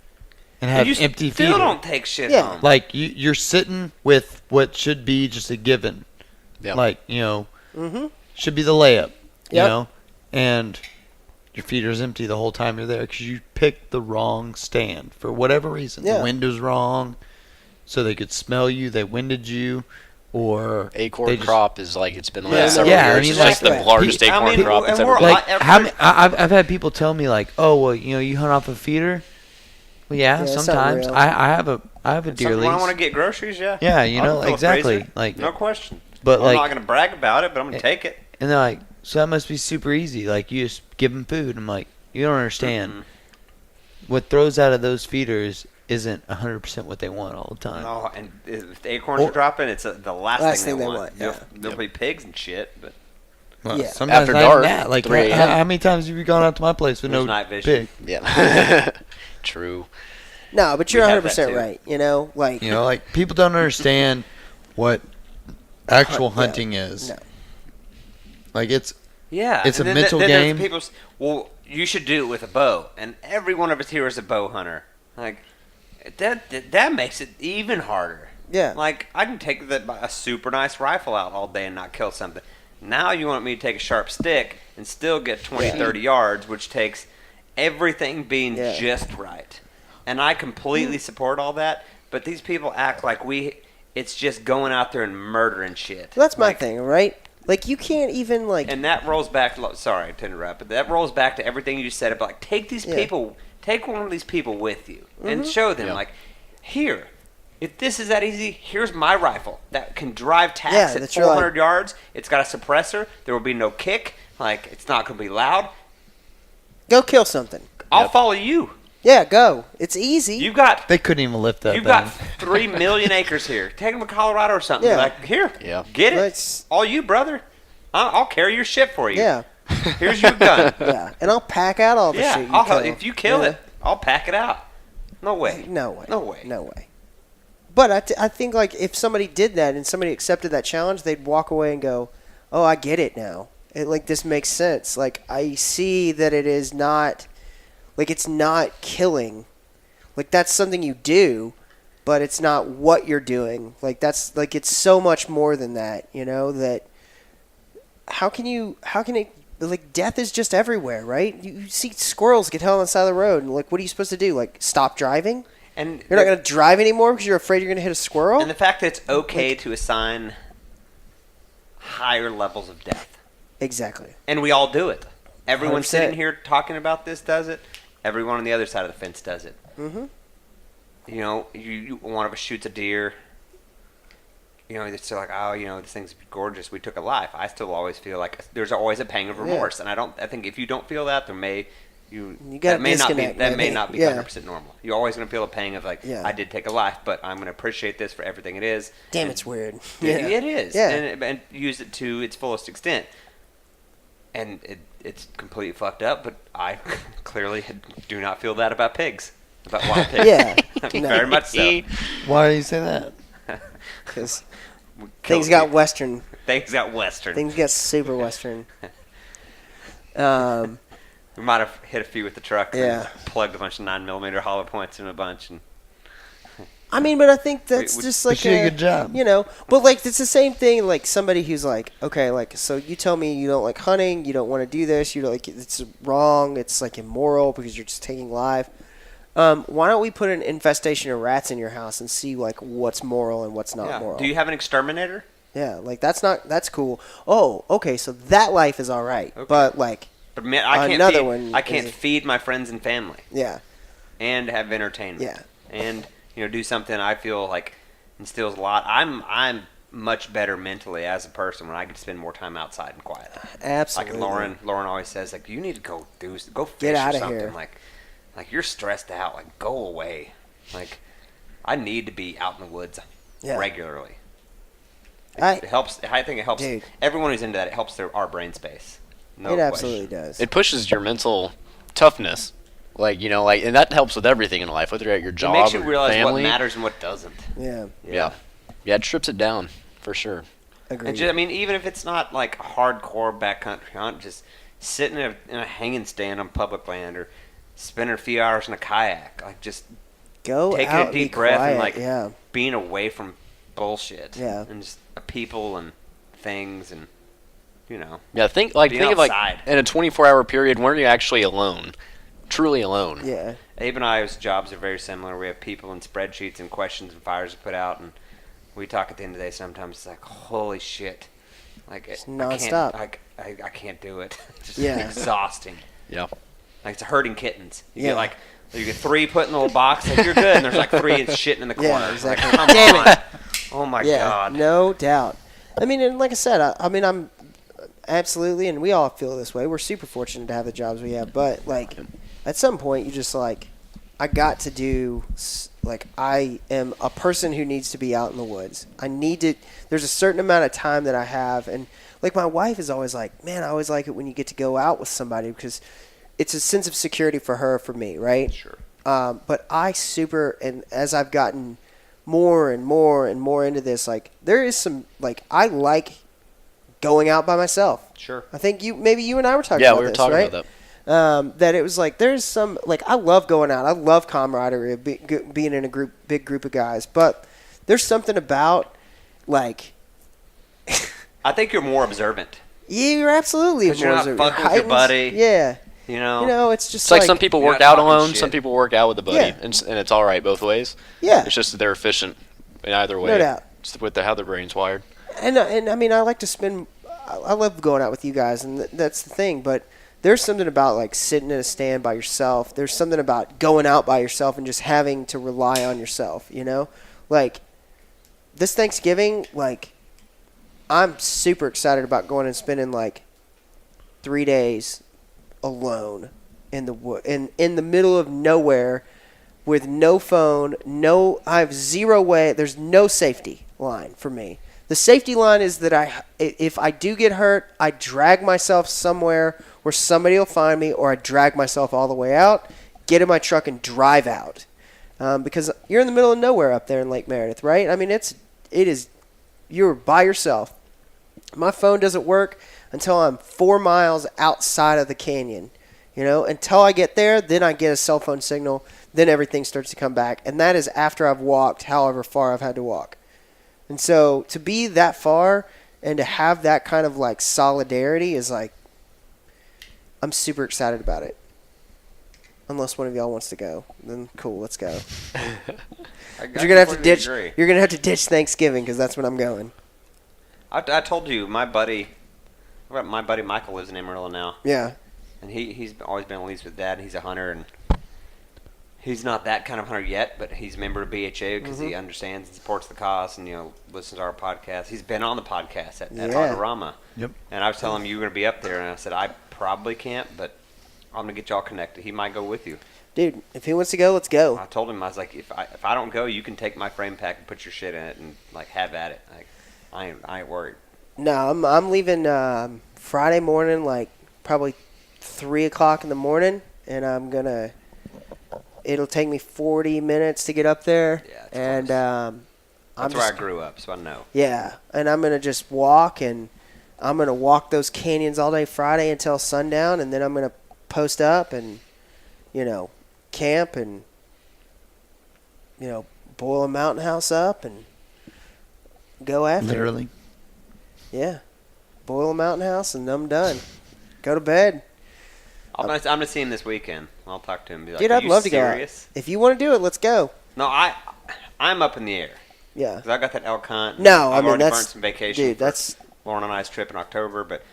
S4: and have
S2: You
S4: empty
S2: still
S4: feeder?
S2: don't take shit
S1: Yeah.
S2: home.
S4: Like you're sitting with what should be just a given.
S3: Yeah.
S4: Like
S1: Mm-hmm.
S4: should be the layup. You
S1: Yep.
S4: know, and your feeder's empty the whole time you're there because you picked the wrong stand for whatever reason.
S1: Yeah.
S4: The wind was wrong, so they could smell you. They winded you, or
S3: Acorn
S4: they just-
S3: crop is like it's been the
S1: Yeah,
S3: last several
S4: yeah, I
S3: years.
S4: mean,
S3: It's just
S1: like-
S3: the largest
S2: I
S3: acorn
S2: mean,
S3: crop that's
S2: and
S3: ever
S2: we're
S3: been.
S2: all-
S4: Like
S2: every-
S4: how many, I've had people tell me like, oh well, you hunt off a feeder. Well, yeah,
S1: Yeah, it's not
S4: sometimes
S1: real.
S4: I have a deer
S2: Something I want to
S4: lease.
S2: get groceries, yeah.
S4: Yeah, you
S2: I'll
S4: know
S2: fill a
S4: exactly.
S2: freezer.
S4: Like,
S2: No question.
S4: but
S2: I'm
S4: like,
S2: not going to brag about it, but I'm going to take it.
S4: and they're like, so that must be super easy. Like you just give them food. I'm like, you don't understand.
S2: Mhm.
S4: What throws out of those feeders isn't 100% what they want all the time.
S2: No, and if the acorns are dropping, it's the last thing they want.
S1: yeah.
S2: There'll be pigs and shit, but
S4: Well,
S1: Yeah.
S4: sometimes
S3: After
S4: not even
S3: dark,
S4: that. Like
S3: 3
S4: how,
S3: a.m.
S4: how many times have you gone out to my place with
S2: There's
S4: no
S2: night vision.
S4: pig?
S3: Yeah. True.
S1: No, but you're
S2: We have
S1: 100%
S2: that, too.
S1: right. You know, like
S4: You know, like people don't understand what actual
S1: Hunt, yeah.
S4: hunting is.
S1: No.
S4: Like it's
S2: yeah,
S4: It's
S2: and
S4: a
S2: then
S4: mental
S2: there's
S4: game.
S2: People, well, you should do it with a bow, and every one of us here is a bow hunter. Like that makes it even harder.
S1: Yeah.
S2: Like I can take a super nice rifle out all day and not kill something. Now you want me to take a sharp stick and still get 20, 30 yards, which takes everything being just right. And I completely support all that, but these people act like it's just going out there and murdering shit.
S1: Well, that's my
S2: Like,
S1: thing, right? Like you can't even like
S2: and that rolls back to, sorry to interrupt, but that rolls back to everything you said about like take these people, take one of these people with you and show them like, here, if this is that easy, here's my rifle that can drive tacks at
S1: that's your, like-
S2: 400 yards. It's got a suppressor. There will be no kick. Like it's not going to be loud.
S1: go kill something.
S2: I'll follow you.
S1: Yeah, go. It's easy.
S2: You got
S4: they couldn't even lift that.
S2: you
S4: thing.
S2: got 3 million acres here. Take them to Colorado or something.
S1: Yeah.
S2: Like here, get it.
S1: Let's-
S2: All you, brother. I'll carry your shit for you.
S1: yeah,
S2: Here's your gun.
S1: yeah, and I'll pack out all the shit you
S2: I'll
S1: kill.
S2: if you kill
S1: Yeah.
S2: it, I'll pack it out. No way.
S1: Like, no way.
S2: No way.
S1: No way. But I think like if somebody did that and somebody accepted that challenge, they'd walk away and go, "Oh, I get it now. Like this makes sense. Like I see that it is not, like it's not killing. Like that's something you do, but it's not what you're doing. Like that's like it's so much more than that. You know that. How can it? Like death is just everywhere, right? You see squirrels get held on the side of the road, and like, what are you supposed to do? Like, stop driving?
S2: And
S1: you're not going to drive anymore because you're afraid you're going to hit a squirrel?
S2: And the fact that it's okay to assign higher levels of death.
S1: Exactly.
S2: And we all do it. Everyone
S1: 100%.
S2: sitting here talking about this does it. Everyone on the other side of the fence does it.
S1: Mm-hmm.
S2: You know, one of us shoots a deer. You know, it's like, oh, you know, this thing's gorgeous. We took a life. I still always feel like there's always a pang of remorse, and I think if you don't feel that, there may
S1: that may
S2: not be 100% normal. You're always going to feel a pang of like, I did take a life, but I'm going to appreciate this for everything it is.
S1: Damn, it's weird.
S2: It is.
S1: Yeah.
S2: And use it to its fullest extent. And it's completely fucked up, but I clearly do not feel that about pigs. About wild pigs.
S1: Yeah.
S2: Very much so.
S4: Why do you say that?
S1: Because things got Western.
S2: Things got Western.
S1: Things got super Western.
S2: We might have hit a few with the truck.
S1: Yeah.
S2: And plugged a bunch of 9mm hollow points in a bunch. And
S1: I mean, but I think that's just like
S4: you did a good job.
S1: You know, but like it's the same thing. Like somebody who's like, okay, like so you tell me you don't like hunting, you don't want to do this, you don't like it's wrong, it's like immoral because you're just taking life. Why don't we put an infestation of rats in your house and see like what's moral and what's not moral?
S2: Do you have an exterminator?
S1: Yeah, like that's cool. Oh, okay, so that life is all right,
S2: Okay.
S1: but like
S2: But man, I can't feed my friends and family.
S1: Yeah.
S2: And have entertainment.
S1: Yeah.
S2: And do something I feel like instills a lot. I'm much better mentally as a person when I get to spend more time outside and quiet.
S1: Absolutely.
S2: Like Lauren always says, like, you need to go fish
S1: Get out
S2: or
S1: of
S2: something.
S1: here.
S2: Like you're stressed out. Like go away. Like I need to be out in the woods regularly. It helps. I think it helps.
S1: Dude.
S2: Everyone who's into that, it helps our brain space. No
S1: it
S2: question.
S1: absolutely does.
S3: It pushes your mental toughness. Like, and that helps with everything in life, whether you're at your job
S2: It makes you
S3: or
S2: realize
S3: family.
S2: what matters and what doesn't.
S1: Yeah.
S3: Yeah, it strips it down for sure.
S1: Agreed.
S2: I mean, even if it's not like a hardcore backcountry hunt, just sitting in a hanging stand on public land or spending a few hours in a kayak, like just
S1: go
S2: taking
S1: out
S2: a deep
S1: be
S2: breath
S1: quiet,
S2: and like
S1: yeah.
S2: being away from bullshit.
S1: Yeah.
S2: And just people and things and
S3: Yeah, think
S2: being
S3: of like
S2: outside.
S3: in a 24-hour period when you're actually alone, truly alone.
S1: Yeah.
S2: Abe and I's jobs are very similar. We have people and spreadsheets and questions and fires to put out, and we talk at the end of the day. Sometimes it's like, holy shit, like
S1: It's
S2: I
S1: nonstop.
S2: can't, I can't do it. It's just
S1: Yeah.
S2: exhausting.
S3: Yeah.
S2: Like it's herding kittens. You
S1: Yeah.
S2: get 3 put in a little box, like you're good, and there's like 3 shitting in the corner.
S1: Yeah, exactly.
S2: Like, come
S1: Damn
S2: on.
S1: it.
S2: Oh my
S1: Yeah,
S2: god.
S1: no doubt. I mean, and like I said, I mean, I'm absolutely, and we all feel this way. We're super fortunate to have the jobs we have, but like, at some point, you just like, I got to do, like, I am a person who needs to be out in the woods. I need to. There's a certain amount of time that I have, and like my wife is always like, man, I always like it when you get to go out with somebody because it's a sense of security for her, for me, right?
S2: Sure.
S1: But and as I've gotten more and more and more into this, like there is some, like I like going out by myself.
S2: Sure.
S1: I think maybe you and I were talking
S3: Yeah,
S1: about
S3: we were
S1: this,
S3: talking
S1: right?
S3: about that.
S1: That it was like there's some, like I love going out. I love camaraderie, being in a big group of guys. But there's something about like
S2: I think you're more observant.
S1: you're absolutely
S2: 'Cause you're not
S1: more
S2: fucking with your buddy.
S1: Yeah,
S2: You know.
S1: you know, it's just
S3: It's like some people
S2: You're
S3: work
S2: not
S3: out
S2: talking
S3: alone,
S2: shit.
S3: some people work out with a buddy,
S1: Yeah.
S3: and it's all right both ways.
S1: Yeah,
S3: It's just that they're efficient in either way.
S1: No doubt.
S3: It's with how their brain's wired.
S1: and I mean, I like to spend. I love going out with you guys, and that's the thing. But there's something about like sitting in a stand by yourself. There's something about going out by yourself and just having to rely on yourself. You know, like this Thanksgiving, like I'm super excited about going and spending like 3 days alone in the wood, in the middle of nowhere, with no phone, I have zero way. There's no safety line for me. The safety line is that if I do get hurt, I drag myself somewhere where somebody will find me, or I drag myself all the way out, get in my truck and drive out. because you're in the middle of nowhere up there in Lake Meredith, right? I mean, you're by yourself. My phone doesn't work until I'm 4 miles outside of the canyon. Until I get there, then I get a cell phone signal. Then everything starts to come back. And that is after I've walked however far I've had to walk. And so to be that far and to have that kind of like solidarity is like, I'm super excited about it. Unless one of y'all wants to go, then cool, let's go. But you're gonna have to ditch. You're gonna have to ditch Thanksgiving because that's when I'm going.
S2: I told you, my buddy Michael lives in Amarillo now.
S1: Yeah.
S2: And he's always been at least with Dad. He's a hunter, and he's not that kind of hunter yet, but he's a member of BHA because he understands and supports the cause and, listens to our podcast. He's been on the podcast at Hagarama.
S4: Yep.
S2: And I was telling him you were going to be up there, and I said, I probably can't, but I'm going to get y'all connected. He might go with you.
S1: Dude, if he wants to go, let's go.
S2: I told him, I was like, if I don't go, you can take my frame pack and put your shit in it and, like, have at it. Like, I ain't worried.
S1: No, I'm leaving Friday morning, like, probably 3 o'clock in the morning, and it'll take me 40 minutes to get up there.
S2: Yeah,
S1: and
S2: that's where I grew up, so I know.
S1: Yeah, and I'm going to just walk, and I'm going to walk those canyons all day Friday until sundown, and then I'm going to post up and, camp and, boil a mountain house up and go after
S4: Literally.
S1: it. Yeah. Boil a mountain house, and I'm done. Go to bed.
S2: I'm gonna see him this weekend. I'll talk to him. And be like,
S1: Dude,
S2: Are
S1: I'd
S2: you
S1: love to go
S2: serious?
S1: out. If you want to do it, let's go.
S2: No, I'm up in the air.
S1: Yeah.
S2: Because I got that elk hunt.
S1: No,
S2: I've already
S1: that's
S2: burned some vacation.
S1: Dude, that's
S2: Lauren and I's trip in October. But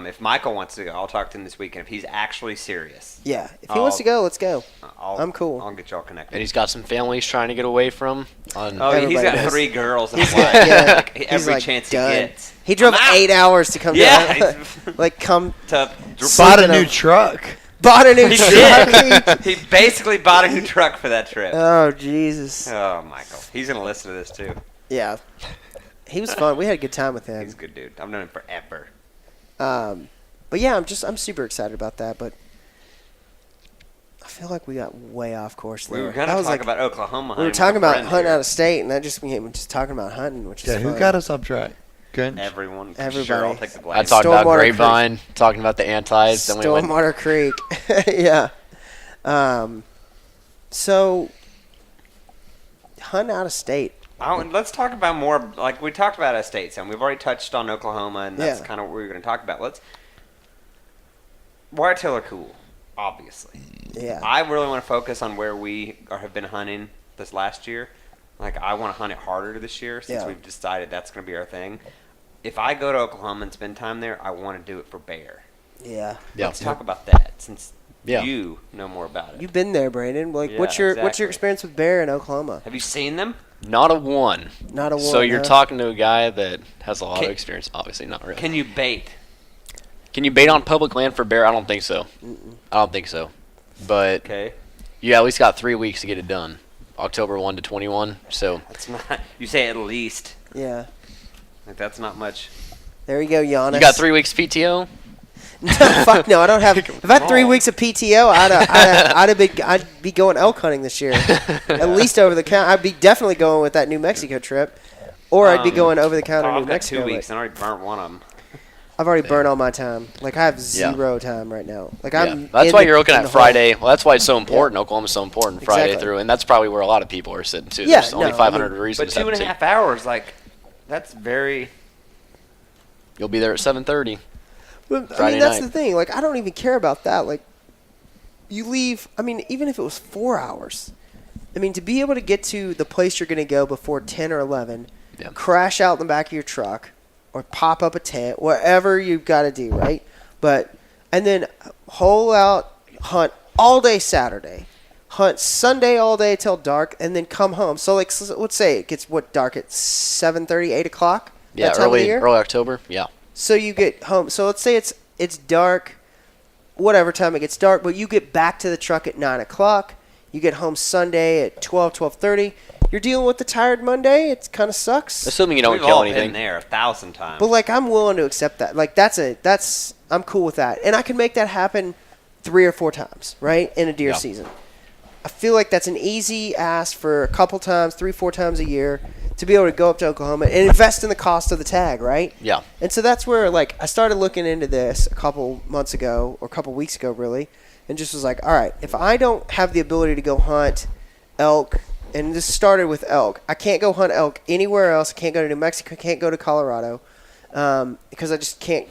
S2: if Michael wants to go, I'll talk to him this weekend. If he's actually serious,
S1: yeah. If he wants to go, let's go. I'm cool.
S2: I'll get y'all connected.
S3: And he's got some families trying to get away from.
S2: He's got
S1: Everybody
S2: 3 girls and a
S1: He's
S2: wife.
S1: got- yeah.
S2: Like,
S1: He's
S2: every
S1: like
S2: chance
S1: done.
S2: he gets.
S1: He drove
S2: I'm out.
S1: 8 hours to come
S2: Yeah.
S1: down. Like, come.
S2: To
S4: Bought a new truck.
S1: Bought a new
S2: He
S1: truck.
S2: did. He basically bought a new truck for that trip.
S1: Oh, Jesus.
S2: Oh, Michael. He's going to listen to this, too.
S1: Yeah. He was fun. We had a good time with him.
S2: He's a good dude. I've known him forever.
S1: But yeah, I'm super excited about that, but I feel like we got way off course there.
S2: We were going to talk about Oklahoma.
S1: We were talking about hunting out of state, and that just became just talking about hunting, which is
S4: Yeah, who
S1: fun.
S4: got us off track? Good.
S2: Everyone.
S1: Everybody.
S2: Sure, I'll take the blame.
S3: I talked about
S1: Stormwater
S3: Grapevine, talking about the antis. Then we went.
S1: Stormwater Creek. Yeah. So, hunt out of state.
S2: Let's talk about more, like we talked about out of state, and we've already touched on Oklahoma, and that's
S1: Yeah.
S2: kind of what we were going to talk about. Whitetail are cool, obviously.
S1: Yeah.
S2: I really want to focus on where we have been hunting this last year. Like, I want to hunt it harder this year since
S1: Yeah.
S2: we've decided that's going to be our thing. If I go to Oklahoma and spend time there, I want to do it for bear.
S1: Yeah.
S3: Yeah.
S2: Let's talk about that since
S3: Yeah.
S2: you know more about it.
S1: You've been there, Brandon. Like,
S2: Yeah,
S1: what's your
S2: exactly.
S1: experience with bear in Oklahoma?
S2: Have you seen them?
S3: Not a one.
S1: Not a one.
S3: So you're
S1: huh?
S3: talking to a guy that has a lot
S2: Can-
S3: of experience. Obviously, not really.
S2: Can you bait?
S3: Can you bait on public land for bear? I don't think so. I don't think so. But
S2: Okay.
S3: you at least got 3 weeks to get it done. October 1 to 21. So
S2: That's not. You say at least.
S1: Yeah.
S2: Like, that's not much.
S1: There you go, Giannis.
S3: you got 3 weeks PTO.
S1: Fuck no, I don't have. If I had 3 weeks of PTO, I'd be going elk hunting this year. At least over the counter. I'd be definitely going with that New Mexico trip, or I'd be going over the counter to
S2: I've
S1: New
S2: got
S1: Mexico.
S2: 2 weeks
S1: but
S2: and I already burnt one of them.
S1: I've already burned all my time. Like, I have
S3: Yeah.
S1: zero time right now. Like,
S3: Yeah.
S1: I'm.
S3: That's
S1: in
S3: why
S1: the-
S3: you're looking
S1: in
S3: at
S1: the hole.
S3: Friday. Well, that's why it's so important. Oklahoma's so important Friday
S1: Exactly.
S3: through, and that's probably where a lot of people are sitting too.
S1: Yeah,
S3: There's only
S1: no,
S3: 500
S1: I mean-
S3: reasons.
S2: But 2.5 hours, like, that's very.
S3: You'll be there at 7:30.
S1: But, I
S3: Friday
S1: mean, that's
S3: night.
S1: the thing. Like, I don't even care about that. Like, you leave. I mean, even if it was 4 hours. I mean, to be able to get to the place you're going to go before 10 or 11,
S3: Yeah.
S1: crash out in the back of your truck, or pop up a tent, whatever you've got to do, right? But, and then hole out, hunt all day Saturday, hunt Sunday all day till dark, and then come home. So, like, let's say it gets dark at 7:30, 8 o'clock.
S3: Yeah,
S1: that time of the
S3: early
S1: year?
S3: October. Yeah.
S1: So you get home. So let's say it's dark, whatever time it gets dark, but you get back to the truck at 9 o'clock. You get home Sunday at 12:30. You're dealing with the tired Monday. It kind of sucks.
S3: Assuming you don't
S2: We've
S3: kill
S2: all
S3: anything.
S2: been there 1,000 times.
S1: But like, I'm willing to accept that. Like, I'm cool with that, and I can make that happen 3 or 4 times, right, in a deer
S3: Yeah.
S1: season. I feel like that's an easy ask for a couple times, 3-4 times a year, to be able to go up to Oklahoma and invest in the cost of the tag, right?
S3: Yeah.
S1: And so that's where, like, I started looking into this a couple months ago, or a couple weeks ago, really, and just was like, all right, if I don't have the ability to go hunt elk, and this started with elk, I can't go hunt elk anywhere else. I can't go to New Mexico, can't go to Colorado, because I just can't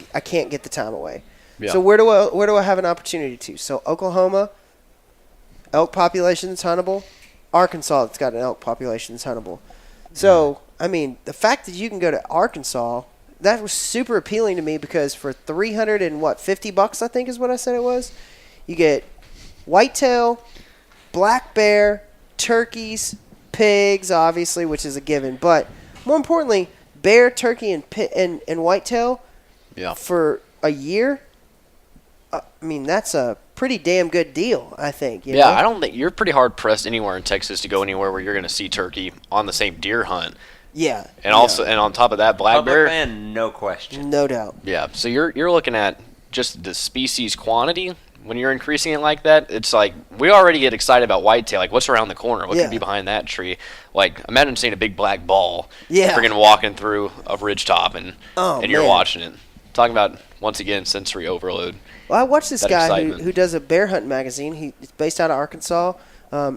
S1: get the time away.
S3: Yeah.
S1: So where do I have an opportunity to? So Oklahoma, elk population that's huntable. Arkansas, that's got an elk population that's huntable. So, I mean, the fact that you can go to Arkansas, that was super appealing to me because for $350, I think is what I said it was, you get whitetail, black bear, turkeys, pigs, obviously, which is a given. But more importantly, bear, turkey, and whitetail for a year. I mean, that's a pretty damn good deal, I think. You know?
S3: I don't think you're pretty hard pressed anywhere in Texas to go anywhere where you're going to see turkey on the same deer hunt.
S1: Yeah.
S3: And also, and on top of that, black
S2: Public
S3: bear.
S2: land, no question.
S1: No doubt.
S3: Yeah. So you're looking at just the species quantity. When you're increasing it like that, it's like we already get excited about whitetail. Like, what's around the corner? What could be behind that tree? Like, imagine seeing a big black ball.
S1: Yeah.
S3: Freaking walking through a ridgetop and you're
S1: man.
S3: watching it. Talking about, once again, sensory overload.
S1: Well, I watched this
S3: That
S1: guy
S3: excitement.
S1: who does a bear hunting magazine. He's based out of Arkansas.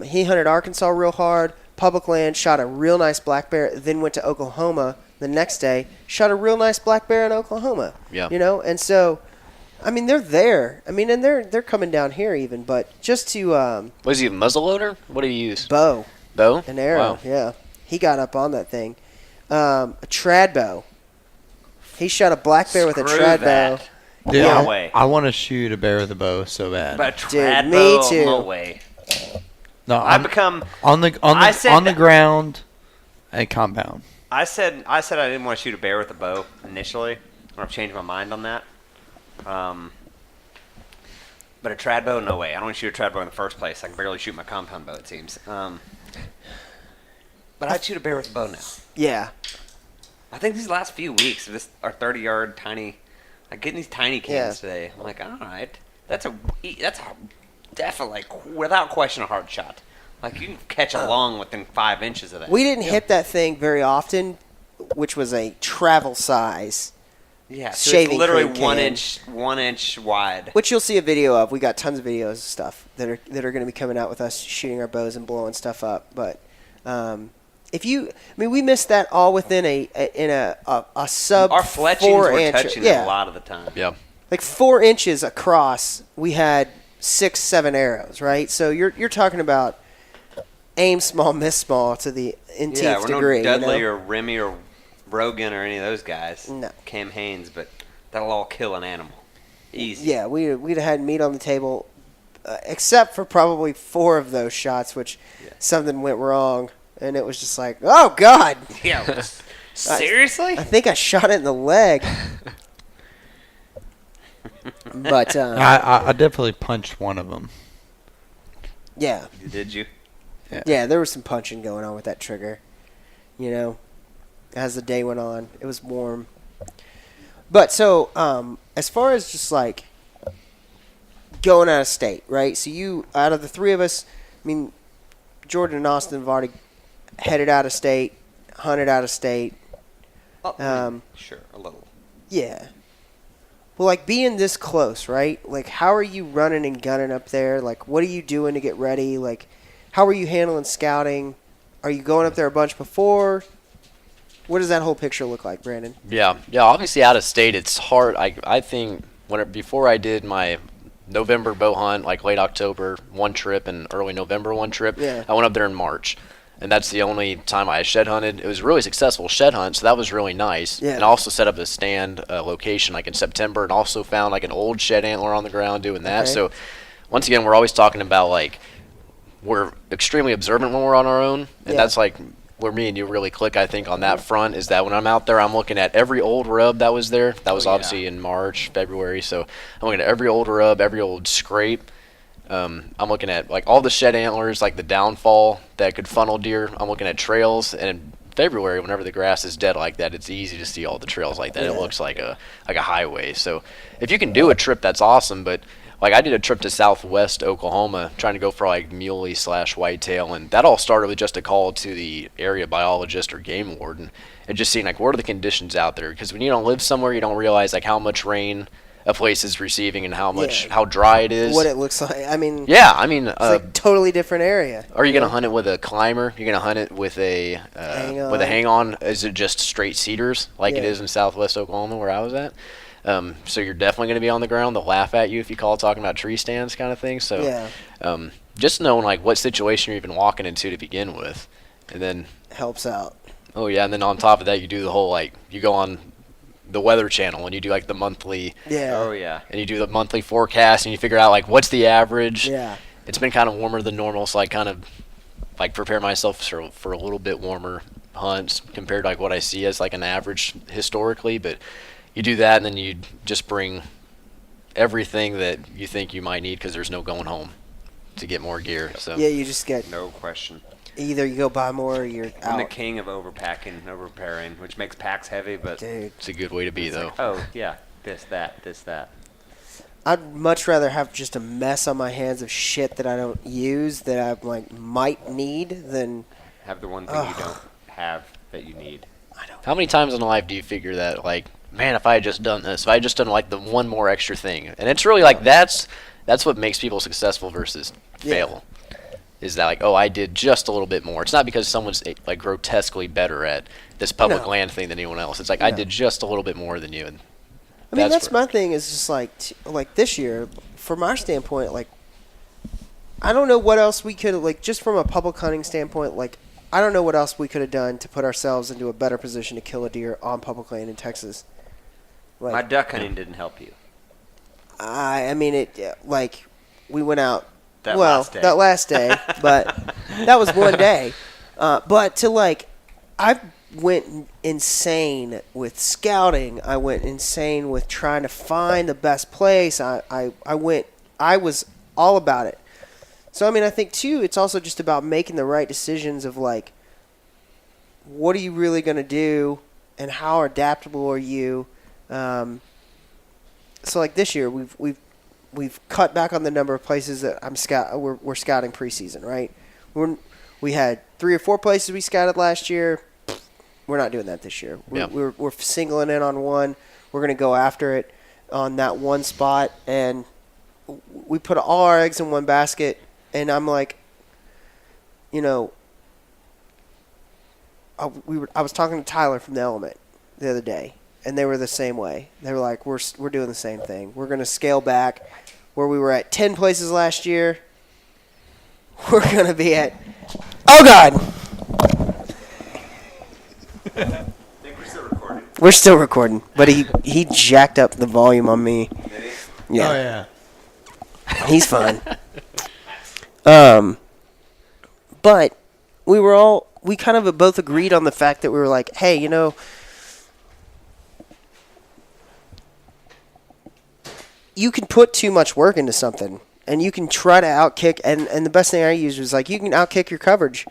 S1: He hunted Arkansas real hard, public land, shot a real nice black bear, then went to Oklahoma the next day, shot a real nice black bear in Oklahoma.
S3: Yeah.
S1: You know, and so, I mean, they're there. I mean, and they're coming down here even, but just to
S3: Was he a muzzleloader? What did he use?
S1: bow,
S3: Bow?
S1: an arrow,
S3: Wow.
S1: yeah. He got up on that thing. A trad bow. He shot a black bear with a
S2: Screw
S1: trad
S2: that.
S1: bow.
S4: Dude,
S1: Yeah.
S2: No way.
S4: I want to shoot a bear with a bow so bad.
S2: But a
S1: Dude,
S2: trad
S1: me
S2: bow,
S1: too.
S2: no way.
S4: No,
S2: I
S4: I'm
S2: become.
S4: on the
S2: I said
S4: on the
S2: that-
S4: ground and compound.
S2: I said I didn't want to shoot a bear with a bow initially. I've changed my mind on that. But a trad bow, no way. I don't want to shoot a trad bow in the first place. I can barely shoot my compound bow, it seems. But I'd shoot a bear with a bow now.
S1: Yeah.
S2: I think these last few weeks, our 30-yard tiny, like getting these tiny cans today. I'm like, all right, that's a definitely without question a hard shot. Like you can catch a long within 5 inches of that.
S1: We didn't hit that thing very often, which was a travel size,
S2: yeah, so
S1: shaving
S2: it's literally
S1: cream
S2: 1
S1: can.
S2: inch, 1 inch wide.
S1: which you'll see a video of. We got tons of videos of stuff that are going to be coming out with us shooting our bows and blowing stuff up. But we missed that all within a sub
S2: Our fletchings
S1: 4
S2: were
S1: inch.
S2: touching it a lot of the time.
S3: Yeah.
S1: Like 4 inches across, we had 6-7 arrows, right? So you're talking about aim small, miss small to the nth
S2: Yeah, we're
S1: degree.
S2: no Dudley
S1: you know?
S2: or Remy or Rogan or any of those guys.
S1: No.
S2: Cam Haynes, but that'll all kill an animal. Easy.
S1: Yeah, we'd have had meat on the table, except for probably 4 of those shots, which something went wrong, and it was just like, oh God!
S2: Yeah. Seriously?
S1: I think I shot it in the leg. But
S4: I definitely punched one of them.
S1: yeah,
S2: Did you?
S1: yeah, there was some punching going on with that trigger. You know, as the day went on, it was warm. But so, as far as just like going out of state, right? So you, out of the 3 of us, I mean, Jordan and Austin have already headed out of state, hunted out of state.
S2: Sure, a little.
S1: Yeah. Well, like being this close, right? Like, how are you running and gunning up there? Like, what are you doing to get ready? Like, how are you handling scouting? Are you going up there a bunch before? What does that whole picture look like, Brandon?
S3: Yeah. Obviously, out of state, it's hard. I think before I did my November bow hunt, like late October one trip and early November one trip,
S1: Yeah.
S3: I went up there in March, and that's the only time I shed hunted. It was a really successful shed hunt, so that was really nice.
S1: Yeah.
S3: And I also set up a stand location like in September, and also found like an old shed antler on the ground doing that.
S1: Okay.
S3: So once again, we're always talking about like we're extremely observant when we're on our own, and
S1: Yeah.
S3: that's like where me and you really click, I think, on that front, is that when I'm out there, I'm looking at every old rub that was there. That was obviously in March, February. So I'm looking at every old rub, every old scrape. I'm looking at like all the shed antlers, like the downfall that could funnel deer. I'm looking at trails, and in February, whenever the grass is dead like that, it's easy to see all the trails like that.
S1: Yeah.
S3: It looks like a highway. So if you can do a trip, that's awesome. But like I did a trip to Southwest Oklahoma trying to go for like muley/whitetail, and that all started with just a call to the area biologist or game warden and just seeing like what are the conditions out there, because when you don't live somewhere you don't realize like how much rain a place is receiving and how dry it is,
S1: what it looks like. I mean,
S3: it's
S1: like totally different area.
S3: Are you gonna hunt it with a climber? You're gonna hunt it with a hang on? Is it just straight cedars like it is in Southwest Oklahoma where I was at? So you're definitely gonna be on the ground. They'll laugh at you if you call talking about tree stands kind of thing. So just knowing like what situation you're even walking into to begin with, and then
S1: helps out.
S3: Oh yeah, and then on top of that you do the whole like you go on the Weather Channel and you do like the monthly and you do the monthly forecast and you figure out like what's the average. It's been kind of warmer than normal, so I kind of like prepare myself for a little bit warmer hunts compared to like what I see as like an average historically. But you do that and then you just bring everything that you think you might need because there's no going home to get more gear. So
S1: you just get
S2: no question.
S1: Either you go buy more or you're out.
S2: I'm the king of overpacking, overpreparing, which makes packs heavy, but
S3: it's a good way to be, though.
S2: Like, this, that.
S1: I'd much rather have just a mess on my hands of shit that I don't use that I like might need than
S2: have the one thing you don't have that you need.
S3: How many times in life do you figure that, like, man, if I had just done this, if I had just done like the one more extra thing, and it's really like that's what makes people successful versus fail. Is that like, oh, I did just a little bit more. It's not because someone's like grotesquely better at this public land thing than anyone else. It's like I did just a little bit more than you. And
S1: I mean, that's my thing. Is just like this year, from our standpoint, like I don't know what else we could like just from a public hunting standpoint. Like I don't know what else we could have done to put ourselves into a better position to kill a deer on public land in Texas.
S2: Like, my duck hunting didn't help you.
S1: I mean, it like we went out.
S2: That
S1: last day, but that was one day. But to like, I went insane with scouting. I went insane with trying to find the best place. I was all about it. So I mean, I think too, it's also just about making the right decisions of like, what are you really going to do, and how adaptable are you? So like this year, we've cut back on the number of places that we're scouting preseason, right? We had 3 or 4 places we scouted last year. We're not doing that this year. We're singling in on one. We're going to go after it on that one spot, and we put all our eggs in one basket. And I'm like, you know, I was talking to Tyler from The Element the other day, and they were the same way. They were like, we're doing the same thing. We're going to scale back. Where we were at 10 places last year, we're going to be at... Oh, God!
S2: I think we're still recording.
S1: We're still recording, but he jacked up the volume on me.
S2: Did he?
S1: Yeah.
S4: Oh, yeah.
S1: He's fine. But we kind of both agreed on the fact that we were like, hey, you know... You can put too much work into something, and you can try to outkick. And the best thing I used was like you can outkick your coverage,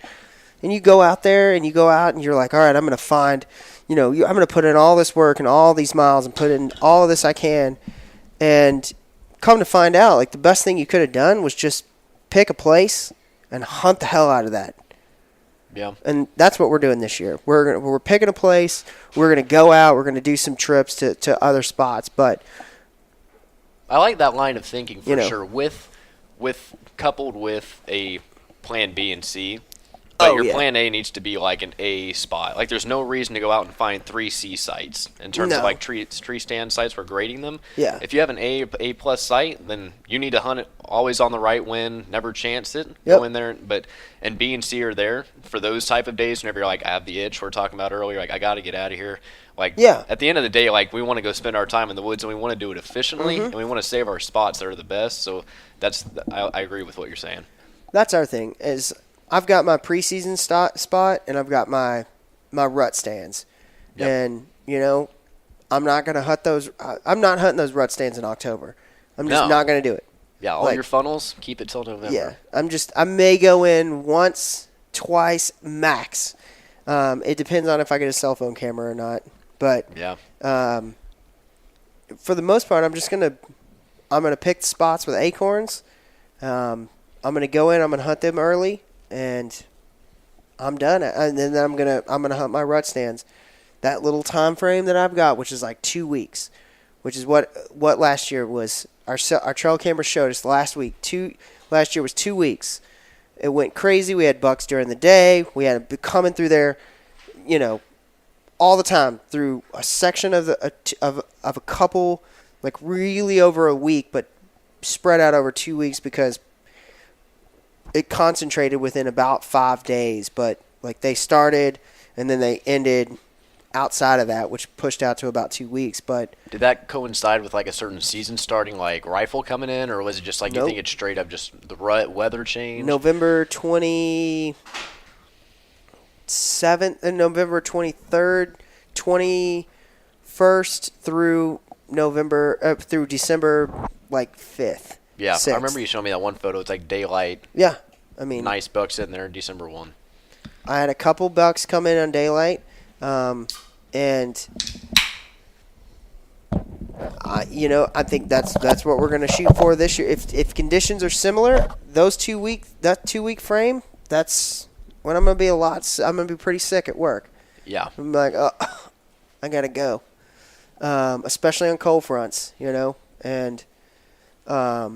S1: and you go out there and you go out and you're like, all right, I'm going to find, I'm going to put in all this work and all these miles and put in all of this I can, and come to find out, like the best thing you could have done was just pick a place and hunt the hell out of that.
S3: Yeah.
S1: And that's what we're doing this year. We're picking a place. We're going to go out. We're going to do some trips to other spots, but.
S3: I like that line of thinking for sure. With coupled with a plan B and C, but your plan A needs to be like an A spot. Like there's no reason to go out and find 3 C sites in terms of like tree stand sites. We're grading them.
S1: Yeah.
S3: If you have an A plus site, then you need to hunt it always on the right wind, never chance it.
S1: Yep.
S3: Go in there, and B and C are there for those type of days. Whenever you're like, I have the itch. We're talking about earlier. Like I got to get out of here. Like at the end of the day, like we want to go spend our time in the woods and we want to do it efficiently and we want to save our spots that are the best. So I agree with what you're saying.
S1: That's our thing. Is I've got my preseason spot and I've got my rut stands, and I'm not gonna hunt those. I'm not hunting those rut stands in October. I'm just not gonna do it.
S3: Yeah, all your funnels, keep it till November.
S1: Yeah, I may go in once, twice max. It depends on if I get a cell phone camera or not. But for the most part, I'm I'm gonna pick the spots with acorns. I'm gonna go in. I'm gonna hunt them early, and I'm done. And then I'm gonna hunt my rut stands. That little time frame that I've got, which is like 2 weeks, which is what last year was. Our trail camera showed us last year was 2 weeks. It went crazy. We had bucks during the day. We had them coming through there, all the time through a section of a couple, like really over a week, but spread out over 2 weeks because it concentrated within about 5 days. But like they started and then they ended outside of that, which pushed out to about 2 weeks. But
S3: did that coincide with like a certain season starting, like rifle coming in, or was it just like you think it's straight up just the weather change?
S1: November 27th and November 23rd, 21st through through December like 5th.
S3: Yeah,
S1: 6th.
S3: I remember you showing me that one photo. It's like daylight.
S1: Yeah, I mean,
S3: nice bucks in there, December 1.
S1: I had a couple bucks come in on daylight. And I think that's what we're going to shoot for this year. If conditions are similar, that 2 week frame, that's when I'm going to be pretty sick at work.
S3: Yeah.
S1: I'm like, oh, I got to go. Especially on cold fronts, and
S3: I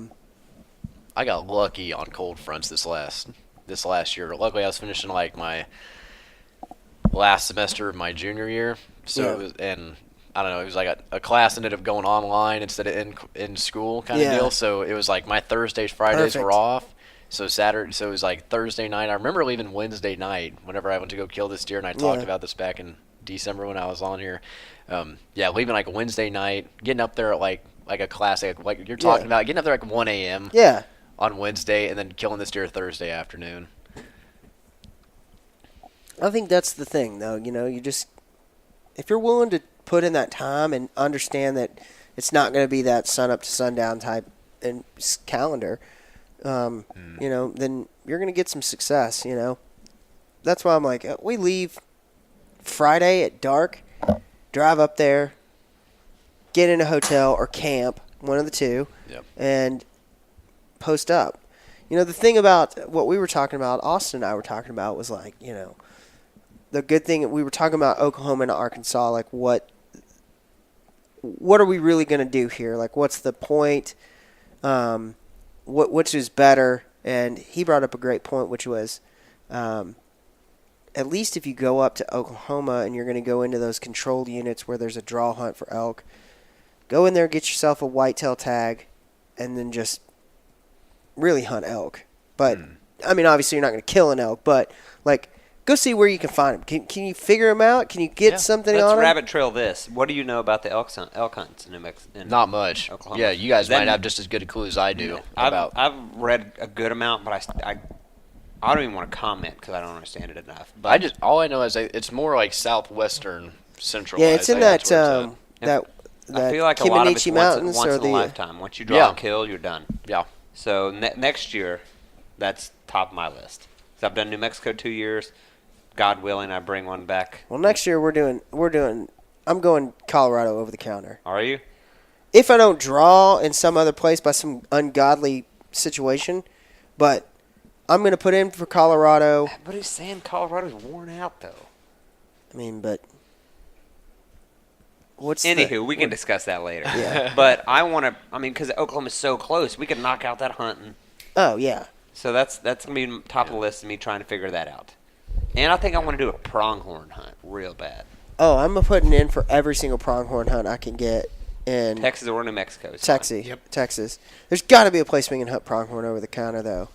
S3: got lucky on cold fronts this last year. Luckily, I was finishing like my last semester of my junior year, so it was, and I don't know, it was like a class ended up going online instead of in school kind of deal. So it was like my Thursdays, Fridays were off. So it was like Thursday night. I remember leaving Wednesday night whenever I went to go kill this deer, and I talked about this back in December when I was on here. Leaving like a Wednesday night, getting up there at like a classic, like you're talking about, getting up there like 1 a.m. On Wednesday, and then killing this deer Thursday afternoon.
S1: I think that's the thing, though. You just, if you're willing to put in that time and understand that it's not going to be that sun up to sundown type and calendar, then you're going to get some success. That's why I'm like, we leave Friday at dark, drive up there, get in a hotel or camp, one of the two, and post up. The thing about what we were talking about, Austin and I were talking about, was like, the good thing, we were talking about Oklahoma and Arkansas, like what are we really going to do here? Like, what's the point? Which is better? And he brought up a great point, which was, at least if you go up to Oklahoma and you're going to go into those controlled units where there's a draw hunt for elk, go in there, get yourself a whitetail tag, and then just really hunt elk. But, I mean, obviously you're not going to kill an elk, but, like, go see where you can find them. Can you figure them out? Can you get something on them?
S2: Let's rabbit trail this. What do you know about the elk hunts in New Mexico?
S3: Not much.
S2: Oklahoma?
S3: Yeah, you guys might have just as good a clue as I do.
S2: I've read a good amount, but I don't even want to comment because I don't understand it enough. But
S3: all I know is it's more like southwestern central.
S1: Yeah, it's in that
S2: I feel like a lot of it's
S1: Mountains
S2: once in a lifetime. Once you draw a kill, you're done.
S3: Yeah.
S2: So next year, that's top of my list. So I've done New Mexico 2 years. God willing, I bring one back.
S1: Well, next year I'm going Colorado over the counter.
S2: Are you?
S1: If I don't draw in some other place by some ungodly situation, but I'm going to put in for Colorado.
S2: But he's saying Colorado's worn out, though.
S1: I mean, but
S2: we can discuss that later.
S1: Yeah.
S2: But I want to. I mean, because Oklahoma's so close, we could knock out that hunting.
S1: Oh yeah.
S2: So that's going to be top of the list of me trying to figure that out. And I think I want to do a pronghorn hunt real bad.
S1: Oh, I'm putting in for every single pronghorn hunt I can get in
S2: Texas or New Mexico.
S1: Texas. There's got to be a place we can hunt pronghorn over the counter, though.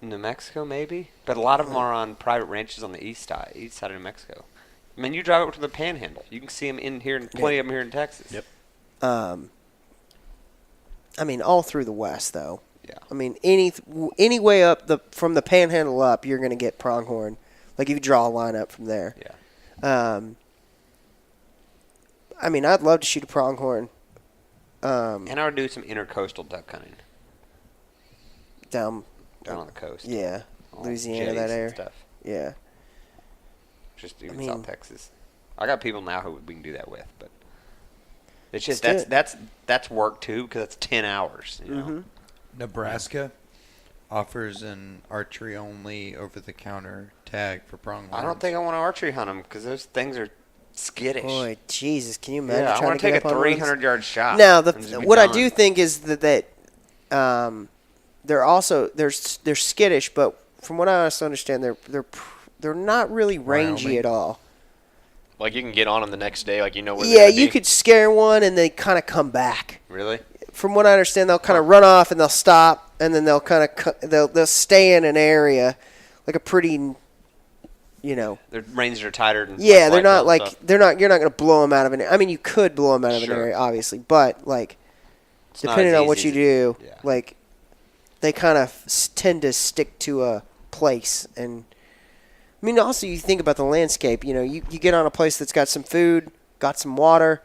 S2: New Mexico, maybe, but a lot of them are on private ranches on the east side of New Mexico. I mean, you drive over to the Panhandle, you can see them in here, and plenty of them here in Texas.
S3: Yep.
S1: I mean, all through the West, though.
S2: Yeah.
S1: I mean, any way up from the Panhandle up, you're going to get pronghorn. Like if you draw a line up from there.
S2: Yeah.
S1: I mean, I'd love to shoot a pronghorn.
S2: And I would do some intercoastal duck hunting.
S1: Down
S2: on the coast.
S1: Yeah. Louisiana, that area.
S2: Stuff.
S1: Yeah.
S2: Just even South Texas. I got people now who we can do that with, but It's just
S1: Let's do
S2: that's work too because it's 10 hours. You know?
S1: Mm-hmm.
S4: Nebraska offers an archery only over the counter tag for pronghorns.
S2: I don't think I want to archery hunt them because those things are skittish.
S1: Boy, Jesus, can you imagine
S2: yeah, I
S1: trying
S2: want
S1: to
S2: to
S1: get
S2: take
S1: up
S2: a
S1: on ones?
S2: 300-yard shot.
S1: Now,
S2: and just be
S1: what I
S2: done.
S1: do think is that they're also they're skittish, but from what I also understand, they're not really rangy
S4: Wyoming.
S1: at all.
S3: Like you can get on them the next day, like you know where
S1: Yeah,
S3: they're gonna
S1: you
S3: be.
S1: could scare one and they kind of come back.
S2: Really?
S1: From what I understand, they'll kind of run off and they'll stop, and then they'll kind of they'll stay in an area, like a pretty,
S2: Their ranges are tighter than
S1: yeah, they're not
S2: white-tailed
S1: like
S2: stuff.
S1: they're not. You're not going to blow them out of an. I mean, you could blow them out of an
S2: Sure.
S1: area, obviously, but like
S2: It's not
S1: depending
S2: as
S1: on what
S2: easy
S1: you do,
S2: yeah.
S1: like they kind of tend to stick to a place. And I mean, also you think about the landscape. You get on a place that's got some food, got some water.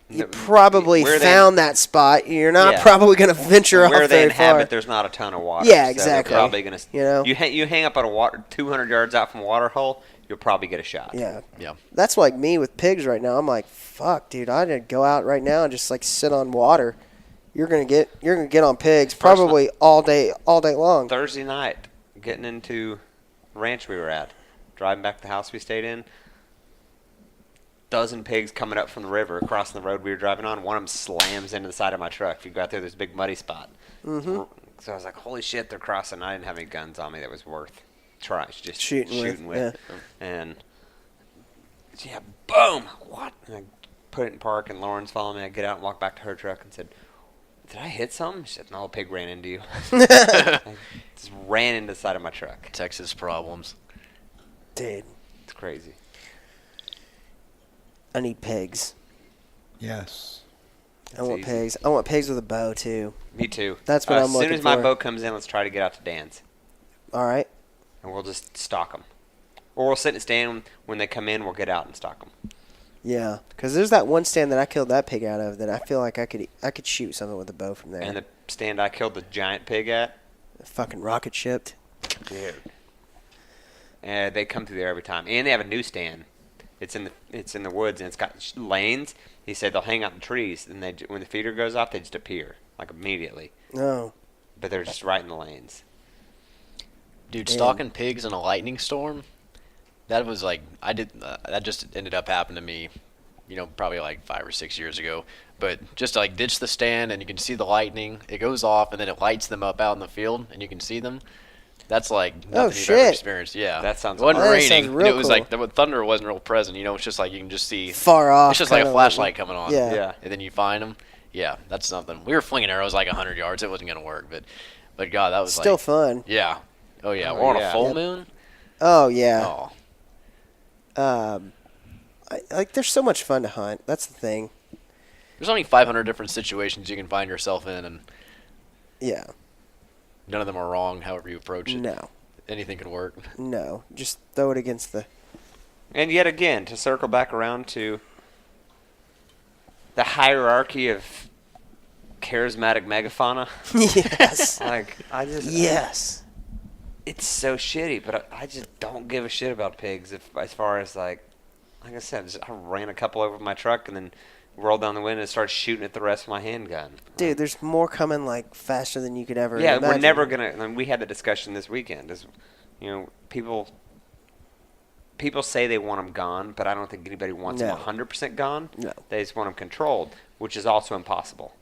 S1: You probably
S2: Where they-
S1: found that spot. You're not
S2: Yeah.
S1: probably going to venture off
S2: where they
S1: very
S2: inhabit,
S1: far.
S2: there's not a ton of water.
S1: Yeah,
S2: so
S1: exactly.
S2: they're probably gonna.
S1: You
S2: hang up at a 200 yards out from a water hole, you'll probably get a shot.
S1: Yeah.
S3: Yeah.
S1: That's like me with pigs right now. I'm like, fuck, dude, I did go out right now and just like sit on water. You're gonna get on pigs probably all day long.
S2: Thursday night, getting into the ranch we were at, driving back to the house we stayed in. Dozen pigs coming up from the river, crossing the road we were driving on. One of them slams into the side of my truck. If you go out there, there's a big muddy spot.
S1: Mm-hmm.
S2: So I was like, holy shit, they're crossing. I didn't have any guns on me that was worth just
S1: Shooting with,
S2: And yeah, boom, what? And I put it in park, and Lauren's following me. I get out and walk back to her truck and said, did I hit something? She said, no, a pig ran into you. I just ran into the side of my truck.
S3: Texas problems.
S1: Dude,
S2: It's crazy.
S1: I need pigs.
S4: Yes.
S1: I want
S2: easy.
S1: pigs. I want pigs with a bow too.
S2: Me too.
S1: That's what I'm
S2: As
S1: looking
S2: soon as my
S1: for.
S2: boat comes in, let's try to get out to Dan's.
S1: All right.
S2: And we'll just stalk them. Or we'll sit in a stand when they come in, we'll get out and stalk them.
S1: Yeah, because there's that one stand that I killed that pig out of that I feel like I could shoot something with a bow from there.
S2: And the stand I killed the giant pig at,
S1: Fucking rocket shipped.
S2: dude. And they come through there every time. And they have a new stand. It's in the woods, and it's got lanes. He said they'll hang out in trees, and when the feeder goes off, they just appear, like immediately.
S1: No.
S2: But they're just right in the lanes.
S3: Dude,
S1: Damn.
S3: stalking pigs in a lightning storm. That was like that just ended up happening to me, probably like 5 or 6 years ago. But just like ditch the stand and you can see the lightning. It goes off and then it lights them up out in the field and you can see them. That's like nothing you've
S1: shit.
S3: ever experienced. Yeah,
S2: That sounds
S3: It wasn't
S1: awesome. That
S3: raining.
S1: sounds
S3: And
S1: real
S3: it was
S1: cool.
S3: like the thunder wasn't real present. It's just like you can just see
S1: Far off.
S3: It's just like a
S1: kinda
S3: flashlight coming on.
S1: Yeah.
S2: Yeah.
S3: And then you find them. Yeah, that's something. We were flinging arrows like 100 yards. It wasn't gonna work, but God, that was
S1: Still
S3: like
S1: fun.
S3: yeah. Oh yeah,
S2: Oh,
S3: we're on
S2: yeah.
S3: a full
S1: Yep.
S3: moon.
S1: Oh yeah.
S3: Oh.
S1: There's so much fun to hunt. That's the thing.
S3: There's only 500 different situations you can find yourself in, and
S1: Yeah.
S3: none of them are wrong. However you approach it,
S1: No.
S3: anything could work.
S1: No. Just throw it against the.
S2: And yet again, to circle back around to the hierarchy of charismatic megafauna.
S1: Yes.
S2: Like,
S1: Yes.
S2: it's so shitty, but I just don't give a shit about pigs as far as like I said, I ran a couple over my truck and then rolled down the window and started shooting at the rest of my handgun.
S1: Dude, there's more coming like faster than you could ever.
S2: Yeah,
S1: imagine.
S2: we're never gonna. I mean, we had the discussion this weekend. People say they want them gone, but I don't think anybody wants
S1: No.
S2: them 100% gone.
S1: No.
S2: They just want them controlled, which is also impossible.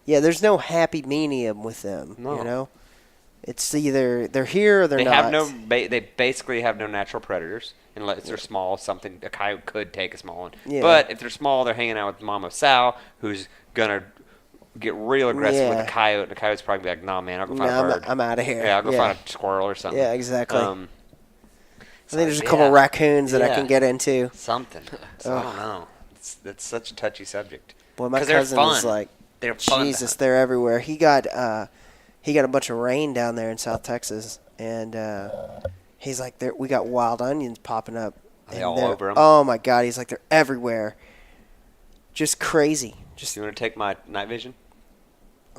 S1: Yeah, there's no happy medium with them.
S2: No.
S1: You know, it's either they're here or they're
S2: They
S1: not.
S2: have no. They basically have no natural predators unless they're small. Something a coyote could take a small one.
S1: Yeah.
S2: But if they're small, they're hanging out with Mama Sow, who's gonna get real aggressive with
S1: Yeah.
S2: a coyote. And the coyote's probably like, "Nah, man, I'll go
S1: Nah,
S2: find a bird.
S1: I'm out of here.
S2: Yeah, I'll go find a squirrel or something."
S1: Yeah, exactly. I think there's a
S2: yeah.
S1: couple raccoons that I
S2: Yeah.
S1: can get into.
S2: Something. So I don't know. It's such a touchy subject.
S1: Boy, my
S2: 'Cause they're
S1: cousin
S2: fun.
S1: is like,
S2: They're fun. to
S1: Jesus,
S2: hunt.
S1: they're everywhere. He got a bunch of rain down there in South Texas, and he's like, we got wild onions popping up.
S2: Are they
S1: and
S2: all
S1: they're-
S2: over 'em?
S1: Oh my God, he's like, they're everywhere. Just crazy. Just,
S2: Do you want to take my night vision?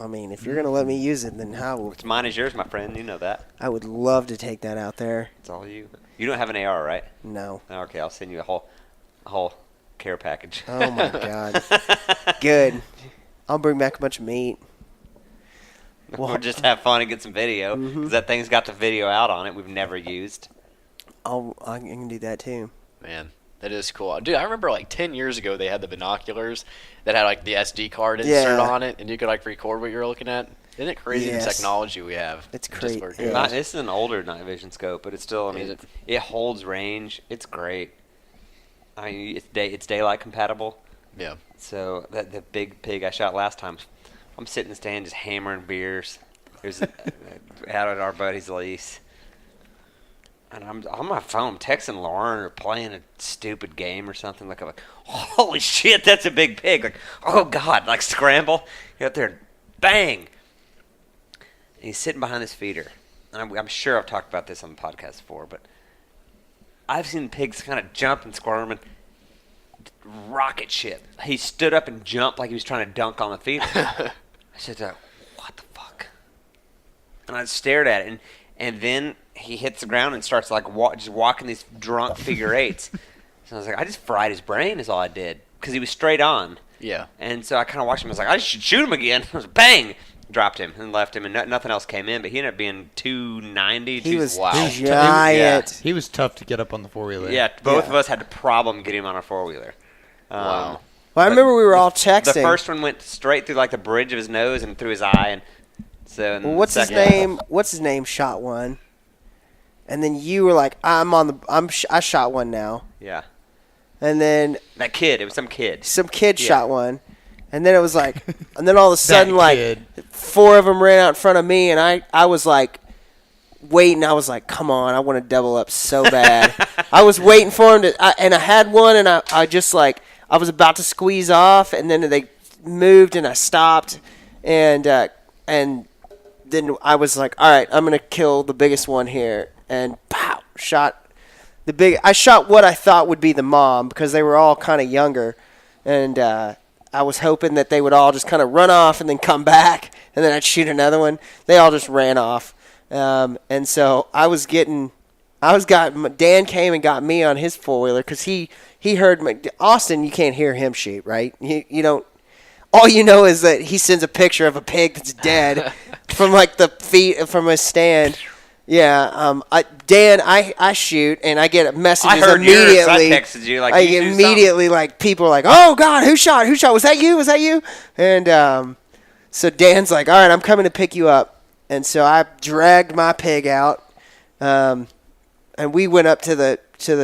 S1: I mean, if you're gonna let me use it, then how?
S2: It's mine is yours, my friend. You know that.
S1: I would love to take that out there.
S2: It's all you. You don't have an AR, right?
S1: No.
S2: Okay, I'll send you a whole care package.
S1: Oh my god. Good. I'll bring back a bunch of meat.
S2: We'll just have fun and get some video. Because that thing's got the video out on it we've never used.
S1: I can do that too.
S3: Man, that is cool. Dude, I remember like 10 years ago they had the binoculars that had like the SD card insert on it, and you could like record what you were looking at. Isn't it crazy the technology we have?
S1: It's crazy.
S2: Yeah. This is an older night vision scope, but it's still, I mean, it holds range. It's great. I mean, it's daylight compatible.
S3: Yeah.
S2: So the big pig I shot last time, I'm sitting in the stand just hammering beers. There's out at our buddy's lease. And I'm on my phone texting Lauren or playing a stupid game or something. I'm like, holy shit, that's a big pig. Like, oh God, like scramble. Get out there and bang. And he's sitting behind this feeder. And I'm sure I've talked about this on the podcast before, but I've seen pigs kind of jump and squirm and rocket ship. He stood up and jumped like he was trying to dunk on the feeder. I said, what the fuck? And I stared at it, and then he hits the ground and starts like just walking these drunk figure eights. So I was like, I just fried his brain is all I did, because he was straight on.
S3: Yeah.
S2: And so I kind of watched him. I was like, I should shoot him again. I was bang, dropped him and left him, and nothing else came in. But he ended up being 290.
S1: He was
S3: wow.
S1: giant.
S4: He was tough to get up on the 4-wheeler.
S2: Yeah, both of us had a problem getting him on our 4-wheeler.
S3: Wow.
S1: Well, I remember we were all texting.
S2: The first one went straight through like the bridge of his nose and through his eye, and so.
S1: Well, what's his name? What's his name? Shot one, and then you were like, I shot one now.
S2: Yeah.
S1: And then
S2: That kid, it was some kid.
S1: some kid shot one, and then it was like, and then all of a sudden like
S4: kid.
S1: 4 of them ran out in front of me, and I was like waiting. I was like, come on, I want to double up so bad. I was waiting for him to, and I had one, and I just like. I was about to squeeze off, and then they moved, and I stopped, and then I was like, all right, I'm gonna kill the biggest one here, and pow, shot the big. I shot what I thought would be the mom, because they were all kind of younger, and I was hoping that they would all just kind of run off and then come back, and then I'd shoot another one. They all just ran off, and so Dan came and got me on his 4-wheeler, because he heard Austin. You can't hear him shoot, right? You don't. All you know is that he sends a picture of a pig that's dead from like the feet from his stand. Yeah, Dan, I shoot and I get messages
S2: I heard
S1: immediately.
S2: Yours. I texted you like
S1: I get immediately like people are like, oh God, who shot? Who shot? Was that you? Was that you? And so Dan's like, all right, I'm coming to pick you up. And so I dragged my pig out, and we went up to the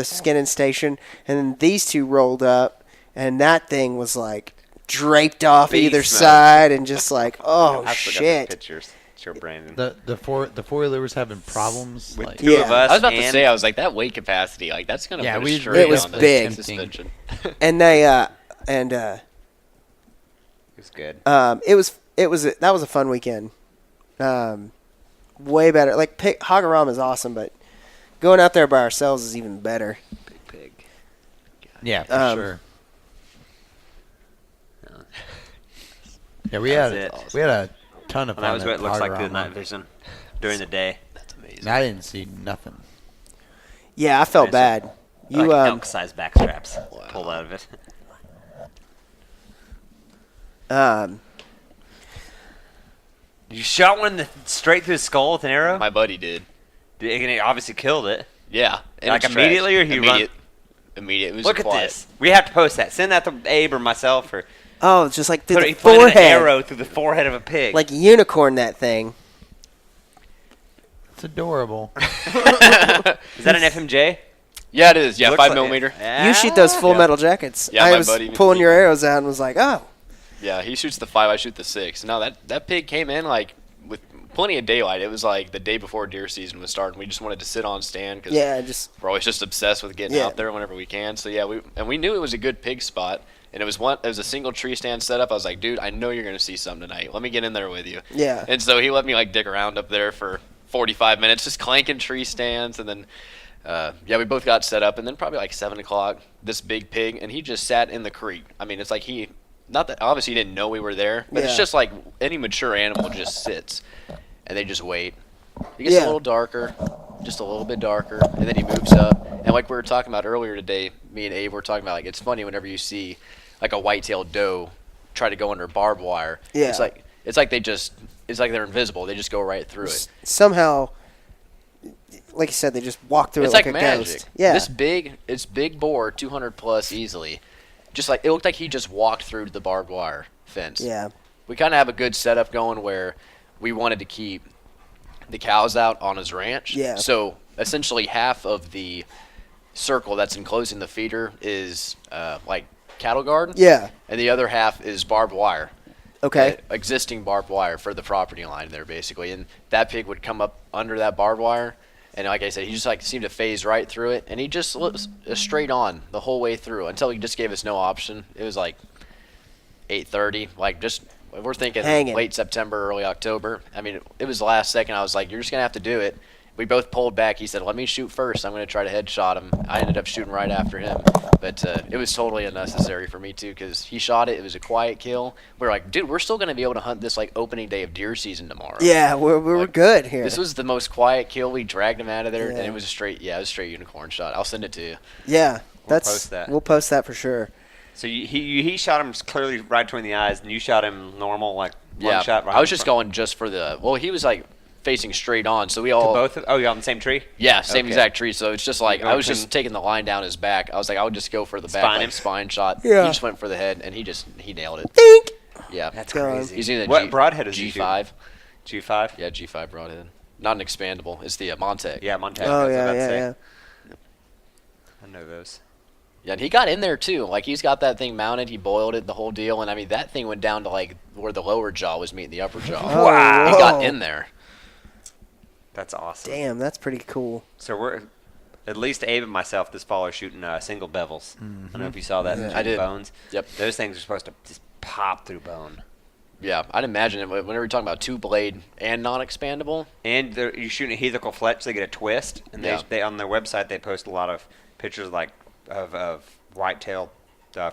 S1: skinning station, and then these two rolled up, and that thing was like draped off either side, and just like, oh shit.
S2: Pictures. Sure, Brandon.
S4: The 4-wheeler was having problems
S2: with
S4: like,
S2: 2 of us.
S3: I was about to say, I was like, that weight capacity, like that's gonna put it straight
S1: it was
S3: on
S1: big.
S3: the suspension.
S1: And they
S2: it was good.
S1: That was a fun weekend. Way better. Like Hagarama is awesome, but going out there by ourselves is even better.
S2: Big pig.
S4: yeah, for sure. Yeah, we had a ton of fun.
S2: That was what it looks like
S4: Hagarama.
S2: through the night vision during the day.
S3: That's amazing.
S4: And I didn't see nothing.
S1: Yeah, I felt bad. You
S2: like elk-sized back straps pulled out of it. You shot one straight through the skull with an arrow?
S3: My buddy did.
S2: And he obviously killed it.
S3: Yeah.
S2: Like immediately, or he
S3: immediate? Immediate. It was
S2: Look at
S3: quiet.
S2: this. We have to post that. Send that to Abe or myself, or
S1: Oh, it's just like through the
S2: he put an
S1: forehead.
S2: arrow through the forehead of a pig.
S1: Like unicorn that thing.
S4: It's adorable.
S2: Is that an FMJ?
S3: Yeah, it is. Yeah,
S2: Looks
S3: 5
S2: like
S3: millimeter.
S2: it. Yeah.
S1: You shoot those full metal jackets.
S3: Yeah,
S1: I
S3: my
S1: was
S3: buddy-
S1: pulling your arrows out and was like, oh.
S3: Yeah, he shoots the 5, I shoot the 6. No, that pig came in like with plenty of daylight. It was like the day before deer season was starting. We just wanted to sit on stand because we're always just obsessed with getting out there whenever we can. So yeah, we knew it was a good pig spot, and it was a single tree stand setup. I was like, dude, I know you're gonna see some tonight. Let me get in there with you.
S1: Yeah.
S3: And so he let me like dick around up there for 45 minutes, just clanking tree stands, and then. We both got set up, and then probably like 7 o'clock, this big pig, and he just sat in the creek. I mean, it's like not that obviously he didn't know we were there, but it's just like any mature animal just sits, and they just wait. It gets a little darker, just a little bit darker, and then he moves up, And like we were talking about earlier today, me and Abe were talking about, like, it's funny whenever you see like a white-tailed doe try to go under barbed wire.
S1: Yeah.
S3: It's like they're invisible. They just go right through it.
S1: Somehow, like you said, they just walk through
S3: It's
S1: it like
S3: like
S1: a
S3: magic.
S1: ghost. Yeah.
S3: It's big bore, 200 plus easily. Just like it looked like he just walked through the barbed wire fence.
S1: Yeah.
S3: We kind of have a good setup going where we wanted to keep the cows out on his ranch.
S1: Yeah.
S3: So essentially half of the circle that's enclosing the feeder is like cattle guard.
S1: Yeah.
S3: And the other half is barbed wire.
S1: Okay.
S3: Existing barbed wire for the property line there, basically. And that pig would come up under that barbed wire. And like I said, he just like seemed to phase right through it. And he just looked straight on the whole way through until he just gave us no option. It was like 8:30. Like just, we're thinking
S1: Hanging.
S3: late September, early October. I mean, it was the last second. I was like, you're just going to have to do it. We both pulled back. He said, let me shoot first. I'm going to try to headshot him. I ended up shooting right after him. But it was totally unnecessary for me, too, because he shot it. It was a quiet kill. We were like, dude, we're still going to be able to hunt this, like, opening day of deer season tomorrow.
S1: Yeah, we're
S3: Like,
S1: good here.
S3: This was the most quiet kill. We dragged him out of there,
S1: Yeah.
S3: and it was a straight unicorn shot. I'll send it to you.
S1: Yeah,
S2: post that.
S1: We'll post that for sure.
S2: So he shot him clearly right between the eyes, and you shot him normal, like one
S3: Yeah,
S2: shot. Right
S3: I was
S2: in
S3: just
S2: front.
S3: going just for the. Well, he was like facing straight on, so we
S2: To
S3: all.
S2: both. Oh, you're on the same tree.
S3: Yeah, same
S2: Okay.
S3: exact tree. So it's just like
S2: You're
S3: I was
S2: going
S3: just taking the line down his back. I was like, I would just go for the back
S2: Spine
S3: like,
S2: him?
S3: spine shot.
S1: Yeah.
S3: He just went for the head, and he nailed it.
S1: Think.
S3: Yeah,
S2: That's
S1: Go on.
S2: crazy.
S3: he's in the
S2: What broadhead is he
S3: G5.
S2: shooting? G5.
S3: Yeah, G5 broadhead. Not an expandable. It's the Montec.
S2: Yeah, Montana.
S1: Oh
S2: that's what I
S1: yeah,
S2: was about to
S1: yeah,
S2: say.
S1: yeah.
S2: I know those.
S3: Yeah, and he got in there too. Like he's got that thing mounted. He boiled it, the whole deal, and I mean that thing went down to like where the lower jaw was meeting the upper jaw.
S1: Oh,
S2: Wow.
S3: He got
S1: whoa.
S3: in there.
S2: That's awesome.
S1: Damn, that's pretty cool.
S2: So we're at least Abe and myself this fall are shooting single bevels. I don't know if you saw that.
S1: Yeah.
S3: I did.
S2: Bones.
S3: Yep.
S2: Those things are supposed to just pop through bone.
S3: Yeah, I'd imagine it. Whenever you're talking about two blade and non-expandable.
S2: And you're shooting a helical fletch, they get a twist, and
S3: Yeah.
S2: they on their website they post a lot of pictures like of white-tailed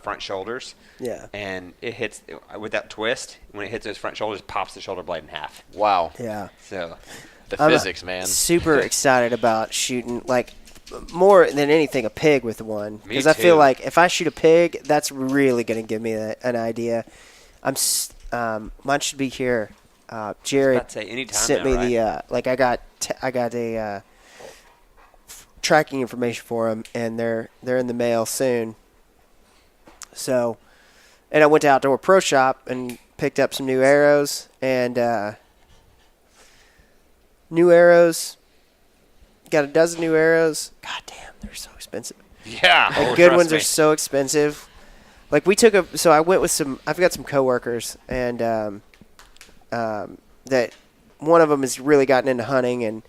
S2: front shoulders,
S1: Yeah.
S2: and it hits with that twist. When it hits those front shoulders, it pops the shoulder blade in half.
S3: Wow,
S1: Yeah.
S2: So
S3: the
S1: I'm
S3: physics, man.
S1: Super excited about shooting, like, more than anything, a pig with one.
S2: Me
S1: Because I feel
S2: too.
S1: like if I shoot a pig, that's really going to give me an idea. Mine should be here. Jared
S2: about to say anytime
S1: sent
S2: now,
S1: me
S2: right?
S1: the I got a tracking information for them, and they're in the mail soon. So, and I went to Outdoor Pro Shop and picked up some new arrows, and new arrows. Got a dozen new arrows. God damn, they're so expensive.
S2: yeah,
S1: Like good ones are so expensive. Like we took so I went with some. I've got some coworkers, and that one of them has really gotten into hunting and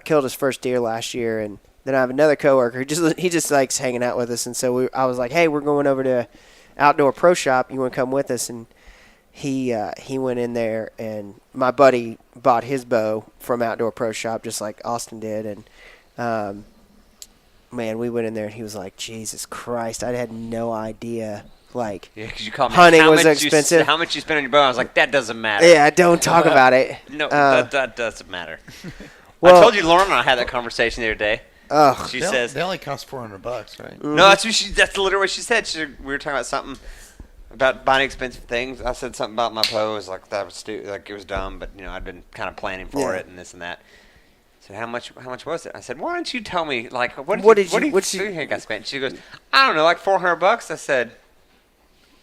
S1: killed his first deer last year, and then I have another coworker who he just likes hanging out with us, and so I was like, hey, we're going over to Outdoor Pro Shop. You want to come with us? And he went in there, and my buddy bought his bow from Outdoor Pro Shop just like Austin did, and man, we went in there, and he was like, Jesus Christ, I had no idea. Like,
S2: Yeah, because you called me.
S1: hunting
S2: how
S1: was
S2: much
S1: expensive.
S2: how much you spend on your bow? I was like, that doesn't matter.
S1: yeah, don't talk about it.
S2: No,
S1: Uh,
S2: that doesn't matter.
S1: well-
S2: I told you, Lauren and I had that conversation the other day.
S1: Ugh.
S2: She
S4: They
S2: says,
S4: they only cost $400, right?
S2: no, that's literally what she said. We were talking about something about buying expensive things. I said something about my bow. It was like that was stupid, like it was dumb, but I'd been kind of planning for
S1: Yeah.
S2: it and this and that. So how much was it? I said, why don't you tell me? Like, what
S1: What
S2: do
S1: did you-
S2: you think I spent? She goes, I don't know, like $400. I said,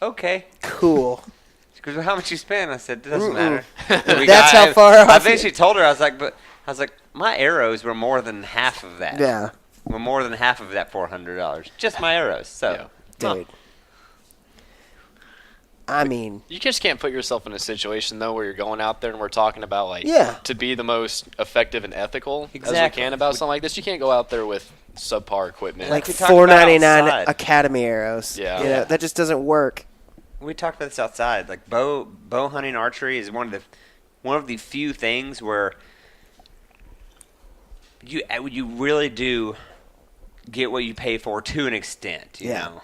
S2: okay.
S1: Cool.
S2: She goes, well, how much you spend? I said, it doesn't
S1: Mm-mm.
S2: matter.
S1: That's how far off
S2: I
S1: you-
S2: eventually told her, I was like, my arrows were more than half of that.
S1: Yeah,
S2: Were more than half of that $400. Just my arrows. So,
S3: Yeah.
S1: dude. I mean,
S3: You just can't put yourself in a situation though where you're going out there and we're talking about like
S1: Yeah.
S3: to be the most effective and ethical as we
S2: Exactly.
S3: can about something like this. You can't go out there with subpar equipment.
S1: like
S2: we talked about
S1: $4.99
S2: outside.
S1: Academy arrows.
S3: Yeah.
S1: You know, that just doesn't work.
S2: we talked about this outside. Like bow hunting, archery is one of the few things where you really do get what you pay for to an extent. You
S1: Yeah.
S2: know,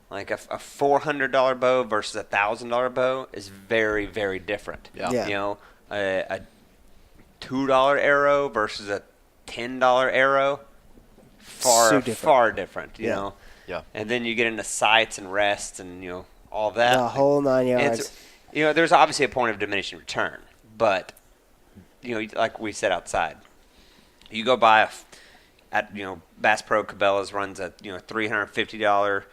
S2: like a $400 bow versus a $1,000 bow is very, very different.
S3: Yeah.
S1: Yeah.
S2: You know, a $2 arrow versus a $10 arrow.
S1: So different.
S2: far different, you
S1: Yeah.
S2: know.
S3: Yeah.
S2: And then you get into sights and rests and, you know, all that.
S1: The whole 9
S2: And
S1: yards.
S2: you know, there's obviously a point of diminishing return, but, you know, like we said outside, you go buy Bass Pro Cabela's runs a, you know, $350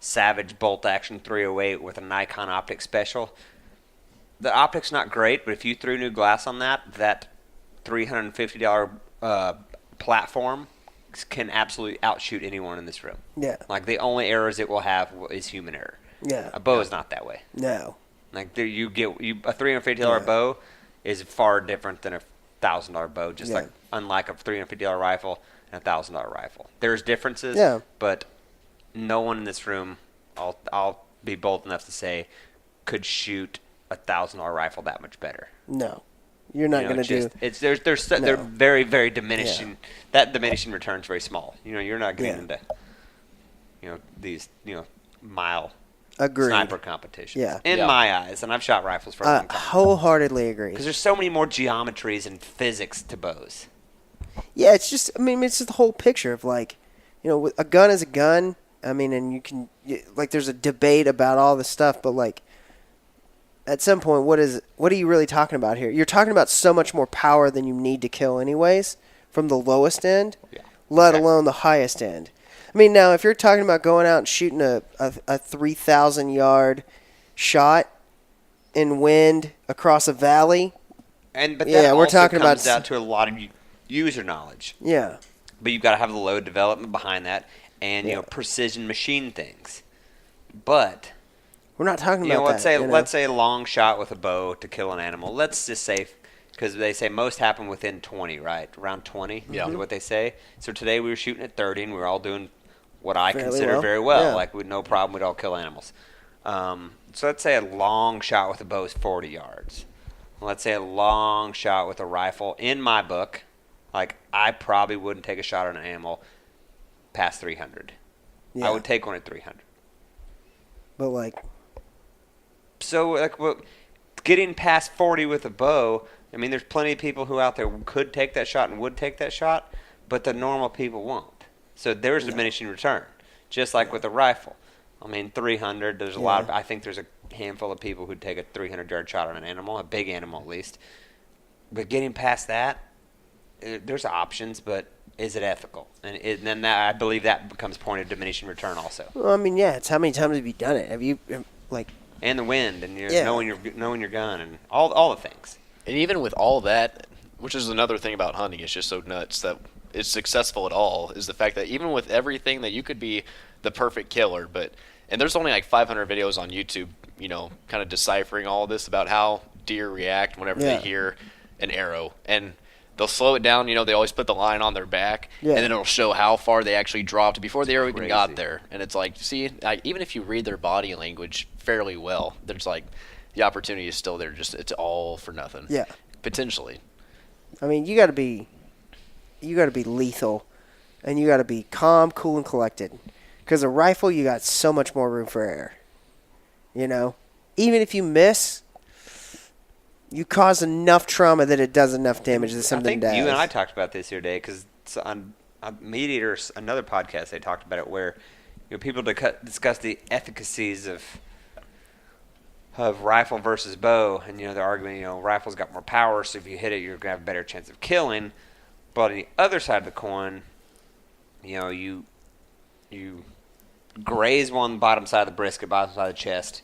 S2: Savage bolt action 308 with a Nikon optic special. The optic's not great, but if you threw new glass on that $350 platform can absolutely outshoot anyone in this room.
S1: Yeah.
S2: Like, the only errors it will have is human error.
S1: Yeah.
S2: A bow is not that way.
S1: No.
S2: Like, a $350 bow is far different than a $1,000 bow. Just like unlike a $350 rifle and a $1,000 rifle, there's differences.
S1: Yeah.
S2: But no one in this room, I'll be bold enough to say, could shoot a $1,000 rifle that much better.
S1: No. You're not going to do.
S2: It's they're very, very diminishing.
S1: Yeah.
S2: That diminishing return is very small. You know, you're not getting into, you know, these, you know, mile
S1: Agreed.
S2: sniper competitions.
S1: Yeah.
S2: In
S3: Yeah.
S2: my eyes, and I've shot rifles for a long time.
S1: Wholeheartedly agree.
S2: Because there's so many more geometries and physics to bows.
S1: Yeah, it's just. I mean, it's just the whole picture of like, you know, a gun is a gun. I mean, and you can like, there's a debate about all this stuff, but like, at some point, what are you really talking about here? You're talking about so much more power than you need to kill, anyways, from the lowest end, let alone the highest end. I mean, now if you're talking about going out and shooting a 3,000-yard shot in wind across a valley,
S2: But that
S1: we're
S2: also
S1: talking about
S2: comes down to a lot of user knowledge.
S1: yeah,
S2: But you've got to have the load development behind that, and you know, precision machine things. But
S1: we're not talking about
S2: let's say a long shot with a bow to kill an animal. Let's just say, because they say most happen within 20, right? Around 20 is what they say. So today we were shooting at 30, and we were all doing what I consider very well.
S1: Yeah.
S2: Like, with no problem, we'd all kill animals. So let's say a long shot with a bow is 40 yards. Let's say a long shot with a rifle, in my book, like, I probably wouldn't take a shot on an animal past 300.
S1: Yeah.
S2: I would take one at 300.
S1: But like,
S2: So, like, getting past 40 with a bow, I mean, there's plenty of people who out there could take that shot and would take that shot, but the normal people won't. So there's diminishing return, just like with a rifle. I mean, 300, there's a lot of, I think there's a handful of people who'd take a 300-yard shot on an animal, a big animal at least. But getting past that, there's options, but is it ethical? And then that, I believe that becomes point of diminishing return also.
S1: well, I mean, it's how many times have you done it? Have you like?
S2: And the wind, and knowing your gun, and all the things.
S3: And even with all that, which is another thing about hunting, it's just so nuts that it's successful at all, is the fact that even with everything that you could be the perfect killer, and there's only like 500 videos on YouTube, you know, kind of deciphering all of this about how deer react whenever they hear an arrow. And they'll slow it down, you know, they always put the line on their back, and then it'll show how far they actually dropped before the arrow even got there. And it's like, see, even if you read their body language fairly well, there's like, the opportunity is still there. Just, it's all for nothing.
S1: Yeah.
S3: Potentially.
S1: I mean, you got to be lethal, and you got to be calm, cool, and collected. Because a rifle, you got so much more room for error. You know, even if you miss, you cause enough trauma that it does enough damage that something dies.
S2: You and I talked about this the other day, because on Meat Eaters, another podcast, they talked about it, where, you know, people discuss the efficacies of rifle versus bow, and, you know, they're arguing, you know, rifle's got more power, so if you hit it, you're gonna have a better chance of killing. But on the other side of the coin, you know, you graze one bottom side of the brisket, bottom side of the chest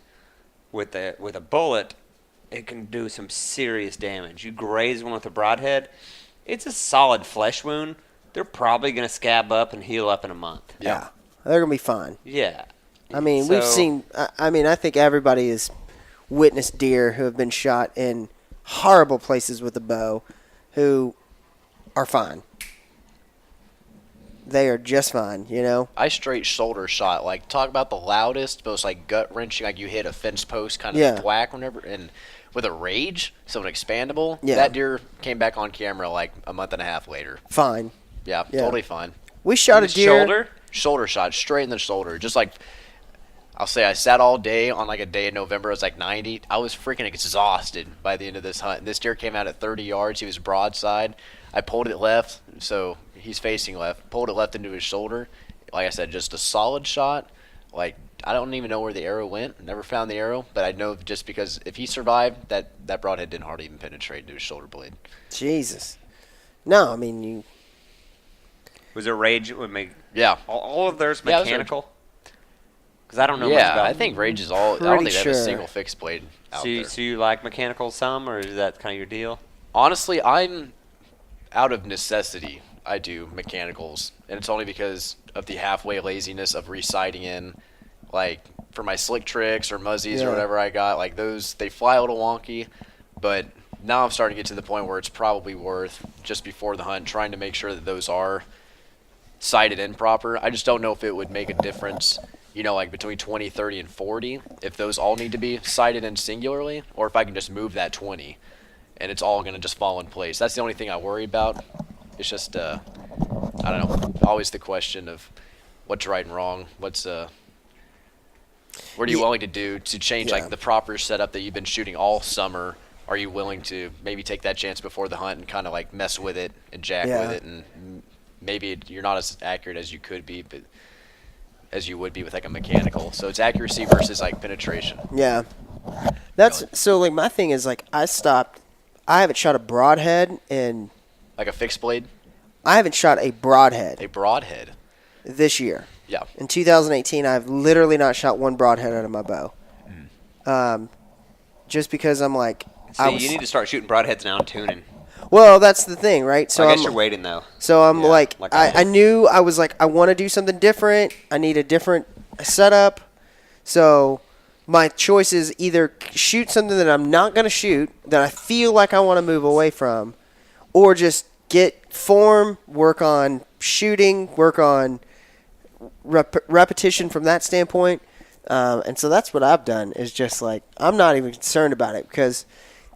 S2: with a bullet, it can do some serious damage. You graze one with a broadhead, it's a solid flesh wound. They're probably going to scab up and heal up in a month.
S1: Yeah. They're going to be fine.
S2: Yeah.
S1: I mean, we've seen, I think everybody has witnessed deer who have been shot in horrible places with a bow who are fine. They are just fine, you know?
S3: I straight shoulder shot. Like, talk about the loudest, most, like, gut-wrenching, like you hit a fence post kind of whack whenever, and with a rage, so an expandable, that deer came back on camera, like, a month and a half later.
S1: Fine.
S3: Yeah, totally fine.
S1: We shot a deer.
S3: Shoulder shot, straight in the shoulder. Just like, I'll say I sat all day on, like, a day in November. It was, like, 90. I was freaking exhausted by the end of this hunt. This deer came out at 30 yards. He was broadside. I pulled it left, so he's facing left, pulled it left into his shoulder. Like I said, just a solid shot. Like, I don't even know where the arrow went. Never found the arrow, but I know just because if he survived, that broadhead didn't hardly even penetrate into his shoulder blade.
S1: Jesus. No, I mean, you.
S2: Was it Rage? Would make
S3: Yeah.
S2: all of theirs
S3: Yeah, it was
S2: mechanical? Because I don't know much
S3: Yeah,
S2: about
S3: I think Rage is all. I don't
S1: Pretty
S3: think they have a
S1: sure.
S3: single fixed blade out there.
S2: So you like mechanical some, or is that kind of your deal?
S3: Honestly, I'm out of necessity. I do mechanicals, and it's only because of the halfway laziness of resighting in, like for my slick tricks or muzzies
S1: Yeah.
S3: or whatever I got. Like those, they fly a little wonky, but now I'm starting to get to the point where it's probably worth just before the hunt trying to make sure that those are sighted in proper. I just don't know if it would make a difference, you know, like between 20, 30, and 40, if those all need to be sighted in singularly, or if I can just move that 20 and it's all going to just fall in place. That's the only thing I worry about. It's just, I don't know, always the question of what's right and wrong. What are you
S1: Yeah.
S3: willing to do to change
S1: Yeah.
S3: like the proper setup that you've been shooting all summer? Are you willing to maybe take that chance before the hunt and kind of like mess with it and jack
S1: Yeah.
S3: with it, and maybe you're not as accurate as you could be, but as you would be with like a mechanical. So it's accuracy versus like penetration.
S1: Yeah. That's so. Like my thing is like I stopped. I haven't shot a broadhead in.
S3: Like a fixed blade,
S1: I haven't shot a broadhead
S3: a broadhead.
S1: this year.
S3: Yeah.
S1: In 2018, I've literally not shot one broadhead out of my bow. Just because I'm like,
S2: See, you need to start shooting broadheads now and tuning.
S1: well, that's the thing, right? So
S2: I guess
S1: I'm,
S2: you're waiting though.
S1: So I'm
S2: Yeah,
S1: like
S2: I
S1: I knew I was like, I want to do something different. I need a different setup. So my choice is either shoot something that I'm not going to shoot, that I feel like I want to move away from, or just get form, work on shooting, work on repetition from that standpoint. And so that's what I've done, is just like, I'm not even concerned about it, because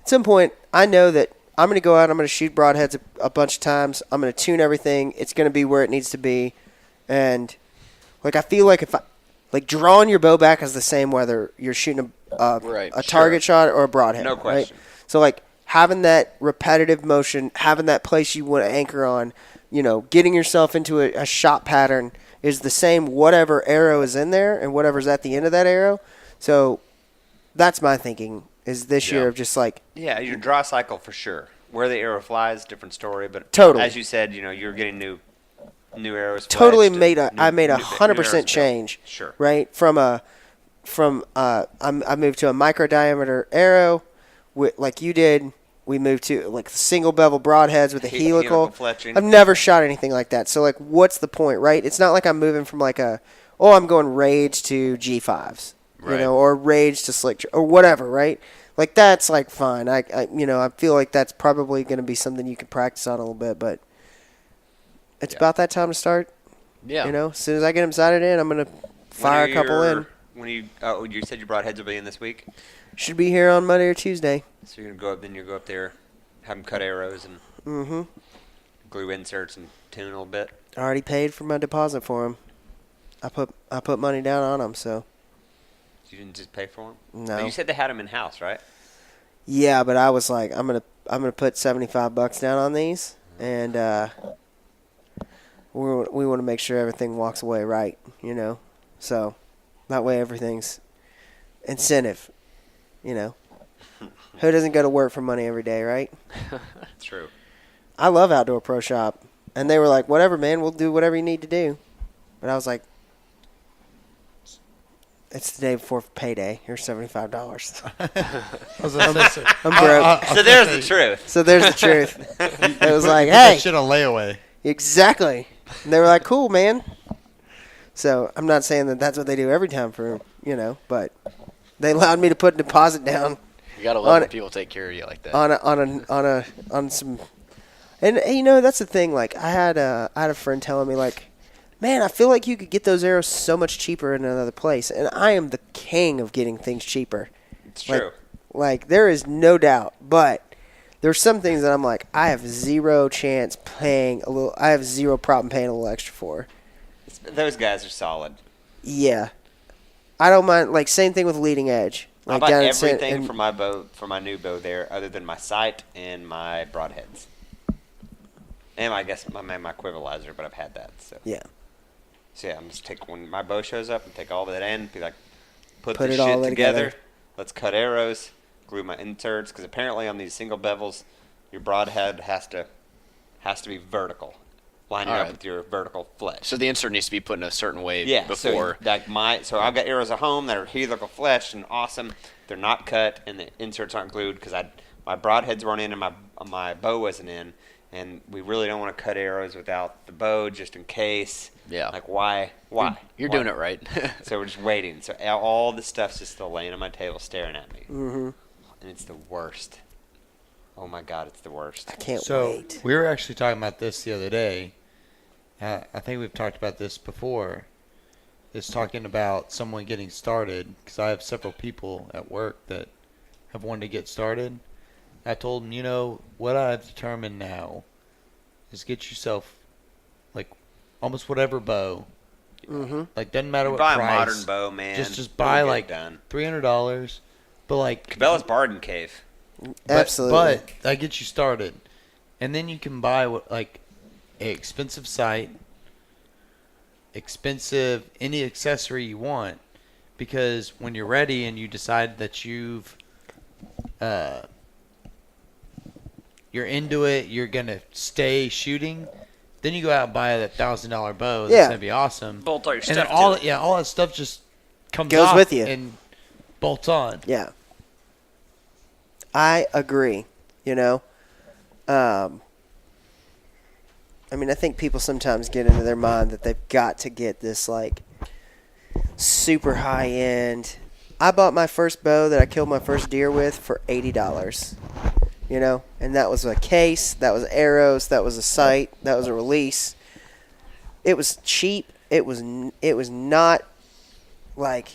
S1: at some point I know that I'm going to go out, I'm going to shoot broadheads a bunch of times, I'm going to tune everything, it's going to be where it needs to be. And like, I feel like if I, like, drawing your bow back is the same whether you're shooting a target shot or a broadhead.
S2: No question.
S1: Right? So like, having that repetitive motion, having that place you want to anchor on, you know, getting yourself into a shot pattern is the same whatever arrow is in there and whatever's at the end of that arrow. So that's my thinking, is this year of just like,
S2: Yeah, your draw cycle for sure. Where the arrow flies, different story. But
S1: Totally.
S2: as you said, you know, you're getting new arrows.
S1: totally
S2: fletched
S1: made
S2: and
S1: I made
S2: new
S1: 100%
S2: arrows
S1: change.
S2: built. Sure.
S1: Right? I moved to a micro diameter arrow, like you did. We moved to like single bevel broadheads with a helical.
S2: fletching.
S1: I've never shot anything like that. So like, what's the point, right? It's not like I'm moving from like I'm going Rage to G5s, you
S3: Right.
S1: know, or Rage to Slick or whatever, right? Like, that's like fine. I feel like that's probably going to be something you can practice on a little bit, but it's about that time to start.
S3: Yeah.
S1: You know, as soon as I get them sighted in, I'm going to fire a couple in.
S2: When you said your broadheads will be in this week,
S1: Should be here on Monday or Tuesday.
S2: so you're gonna go up. Then you go up there, have them cut arrows and glue inserts and tune a little bit.
S1: I already paid for my deposit for them. I put money down on them, so.
S2: You didn't just pay for them.
S1: No.
S2: But you said they had them in house, right?
S1: Yeah, but I was like, I'm gonna put $75 down on these, and we want to make sure everything walks away right, you know. So that way everything's incentive, you know. Who doesn't go to work for money every day, right?
S2: True.
S1: I love Outdoor Pro Shop, and they were like, whatever, man, we'll do whatever you need to do. But I was like, it's the day before payday. Here's $75. I'm broke.
S2: So there's the truth.
S1: So there's the truth. It was like,
S4: Put that
S1: hey,
S4: shit on layaway.
S1: exactly. And they were like, cool, man. So I'm not saying that that's what they do every time for, you know, but they allowed me to put a deposit down
S3: You gotta love when people take care of you like that.
S1: on some, and you know, that's the thing. Like, I had a friend telling me, like, man, I feel like you could get those arrows so much cheaper in another place, and I am the king of getting things cheaper.
S2: It's true.
S1: Like, there is no doubt, but there's some things that I'm like, I have zero chance paying a little. I have zero problem paying a little extra for.
S2: Those guys are solid.
S1: Yeah, I don't mind. Like, same thing with leading edge.
S2: I
S1: Like,
S2: bought
S1: down in San-
S2: everything
S1: in-
S2: for my bow, for my new bow there, other than my sight and my broadheads. And I guess my equivalizer, but I've had that. So
S1: Yeah.
S2: So yeah, I'm just take when my bow shows up and take all of that in, be like, put
S1: Put
S2: this
S1: it all
S2: shit together.
S1: together.
S2: Let's cut arrows, glue my inserts, because apparently on these single bevels, your broadhead has to be vertical, lining
S3: All
S2: up
S3: right.
S2: with your vertical fletch.
S3: So the insert needs to be put in a certain way
S2: Yeah,
S3: before.
S2: so I've got arrows at home that are helical fletched and awesome. They're not cut and the inserts aren't glued because my broadheads weren't in and my bow wasn't in, and we really don't want to cut arrows without the bow just in case.
S3: Yeah.
S2: Like why?
S3: You're
S2: Why?
S3: doing it right.
S2: So we're just waiting. So all the stuff's just still laying on my table staring at me,
S1: Mm-hmm.
S2: and it's the worst. Oh my God, it's the worst.
S1: I can't
S4: So
S1: wait.
S4: we were actually talking about this the other day. I think we've talked about this before. It's talking about someone getting started because I have several people at work that have wanted to get started. I told them, what I've determined now is get yourself like almost whatever bow.
S1: Mm-hmm.
S4: Like doesn't matter what
S2: Buy
S4: price.
S2: a modern bow, man.
S4: Just buy
S2: It'll get
S4: like
S2: it done.
S4: $300. But like
S2: Cabela's Barden Cave.
S1: Absolutely.
S4: But that gets you started, and then you can buy an expensive sight, any accessory you want, because when you're ready and you decide that you're into it, you're gonna stay shooting. Then you go out and buy that $1,000 bow. That's
S1: Yeah.
S4: gonna be awesome.
S2: Bolt all your
S4: And
S2: stuff
S4: then
S2: to it.
S4: all that stuff just comes
S1: Goes
S4: off
S1: with you.
S4: and bolts on.
S1: Yeah. I agree. I think people sometimes get into their mind that they've got to get this like super high end. I bought my first bow that I killed my first deer with for $80. And that was a case, that was arrows, that was a sight, that was a release. It was cheap. It was not like,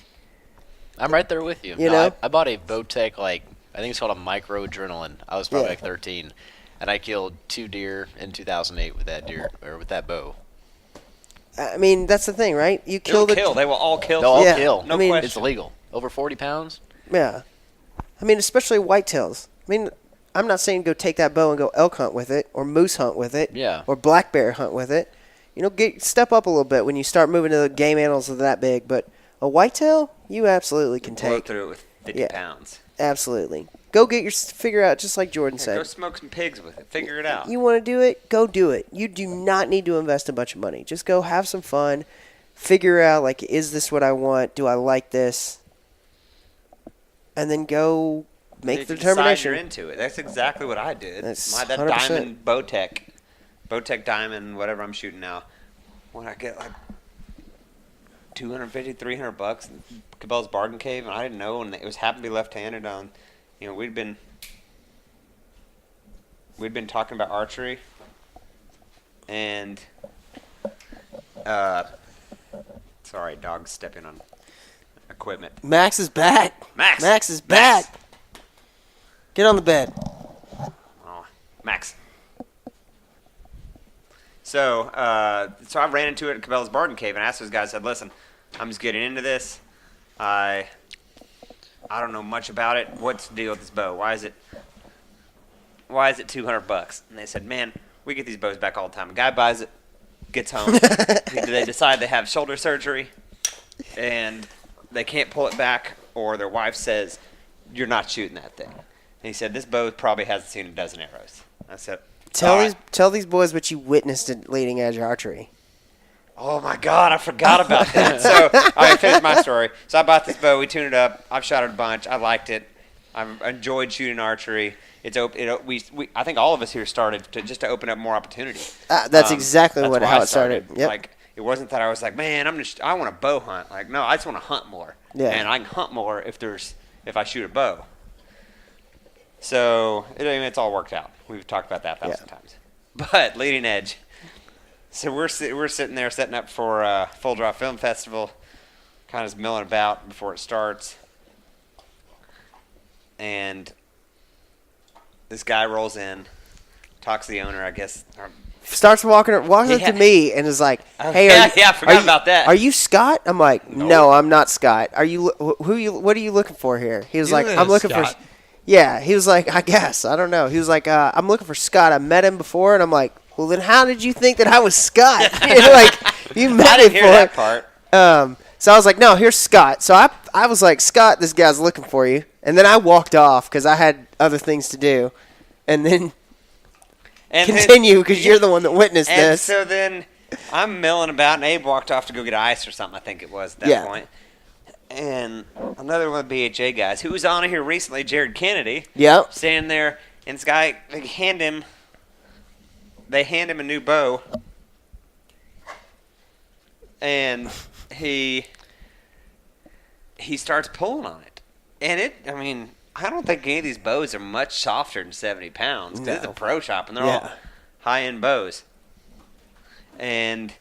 S3: I'm right there with you.
S1: You know?
S3: I bought a Bowtech, I think it's called a Micro Adrenaline. I was probably
S1: Yeah.
S3: like 13, and I killed 2 deer in 2008 with that bow.
S1: that's the thing, right? You
S2: They will
S1: kill
S2: kill. They will all kill.
S3: They'll all
S1: Yeah.
S3: kill.
S2: No
S1: question.
S3: It's illegal. Over 40 pounds.
S1: Yeah. Especially whitetails. I'm not saying go take that bow and go elk hunt with it or moose hunt with it.
S3: Yeah.
S1: Or black bear hunt with it. Step up a little bit when you start moving to the game animals that are that big. But a whitetail, you absolutely can
S2: Blow
S1: take.
S2: through it with 50
S1: Yeah.
S2: pounds.
S1: Absolutely. Go figure out, just like Jordan
S2: Go
S1: said.
S2: smoke some pigs with it. Figure it out.
S1: You want to do it? Go do it. You do not need to invest a bunch of money. Just go have some fun. Figure out, is this what I want? Do I like this? And then go make
S2: If
S1: the
S2: you decide
S1: determination.
S2: you're into it. That's exactly what I did.
S1: That's
S2: That
S1: 100%.
S2: diamond Bowtech diamond, whatever I'm shooting now. When I get $250, $300, Cabela's Bargain Cave, and I didn't know, and it was happened to be left-handed. We'd been talking about archery, and sorry, dog's stepping on equipment.
S1: Max is back.
S2: Max
S1: is back. Get on the bed.
S2: Oh, Max. So I ran into it at Cabela's Barden Cave and asked those guys. I said, "Listen, I'm just getting into this. I don't know much about it. What's the deal with this bow? Why is it $200?" And they said, "Man, we get these bows back all the time. A guy buys it, gets home. They decide they have shoulder surgery, and they can't pull it back, or their wife says, 'You're not shooting that thing.'" And he said, "This bow probably hasn't seen a dozen arrows." I said,
S1: Tell these boys what you witnessed at leading edge archery.
S2: "Oh my God, I forgot about that." So I finished my story. So I bought this bow. We tuned it up. I've shot it a bunch. I liked it. I've enjoyed shooting archery. It's open. I think all of us here started to open up more opportunity.
S1: That's exactly
S2: That's why
S1: how
S2: I
S1: it started. Yep.
S2: It wasn't that I was like, man, I want to bow hunt. No, I just want to hunt more.
S1: Yeah.
S2: And I can hunt more if I shoot a bow. So it's all worked out. We've talked about that 1,000 times. But leading edge. So we're sitting there setting up for Full Draw Film Festival, kind of milling about before it starts, and this guy rolls in, talks to the owner, I guess.
S1: Starts walking up to me and is like, "Hey,
S2: I forgot about that.
S1: Are you Scott?" I'm like, "No, I'm not Scott. Are you? What are you looking for here?" He was like, "I'm looking for." Yeah, he was like, "I guess I don't know." He was like, "I'm looking for Scott. I met him before," and I'm like, Well, then how did you think that I was Scott? Like, you met
S2: I
S1: me
S2: didn't hear
S1: for
S2: that
S1: it.
S2: part.
S1: So I was like, no, here's Scott. So I was like, Scott, this guy's looking for you. And then I walked off because I had other things to do. And then continue because you're the one that witnessed
S2: And
S1: this.
S2: so then I'm milling about, and Abe walked off to go get ice or something, I think it was at that point. And another one of the BHA guys, who was on here recently, Jared Kennedy,
S1: Yep.
S2: standing there, and this guy, they hand him a new bow, and he starts pulling on it. And I don't think any of these bows are much softer than 70 pounds. 'Cause it's a pro shop, and they're all high-end bows. And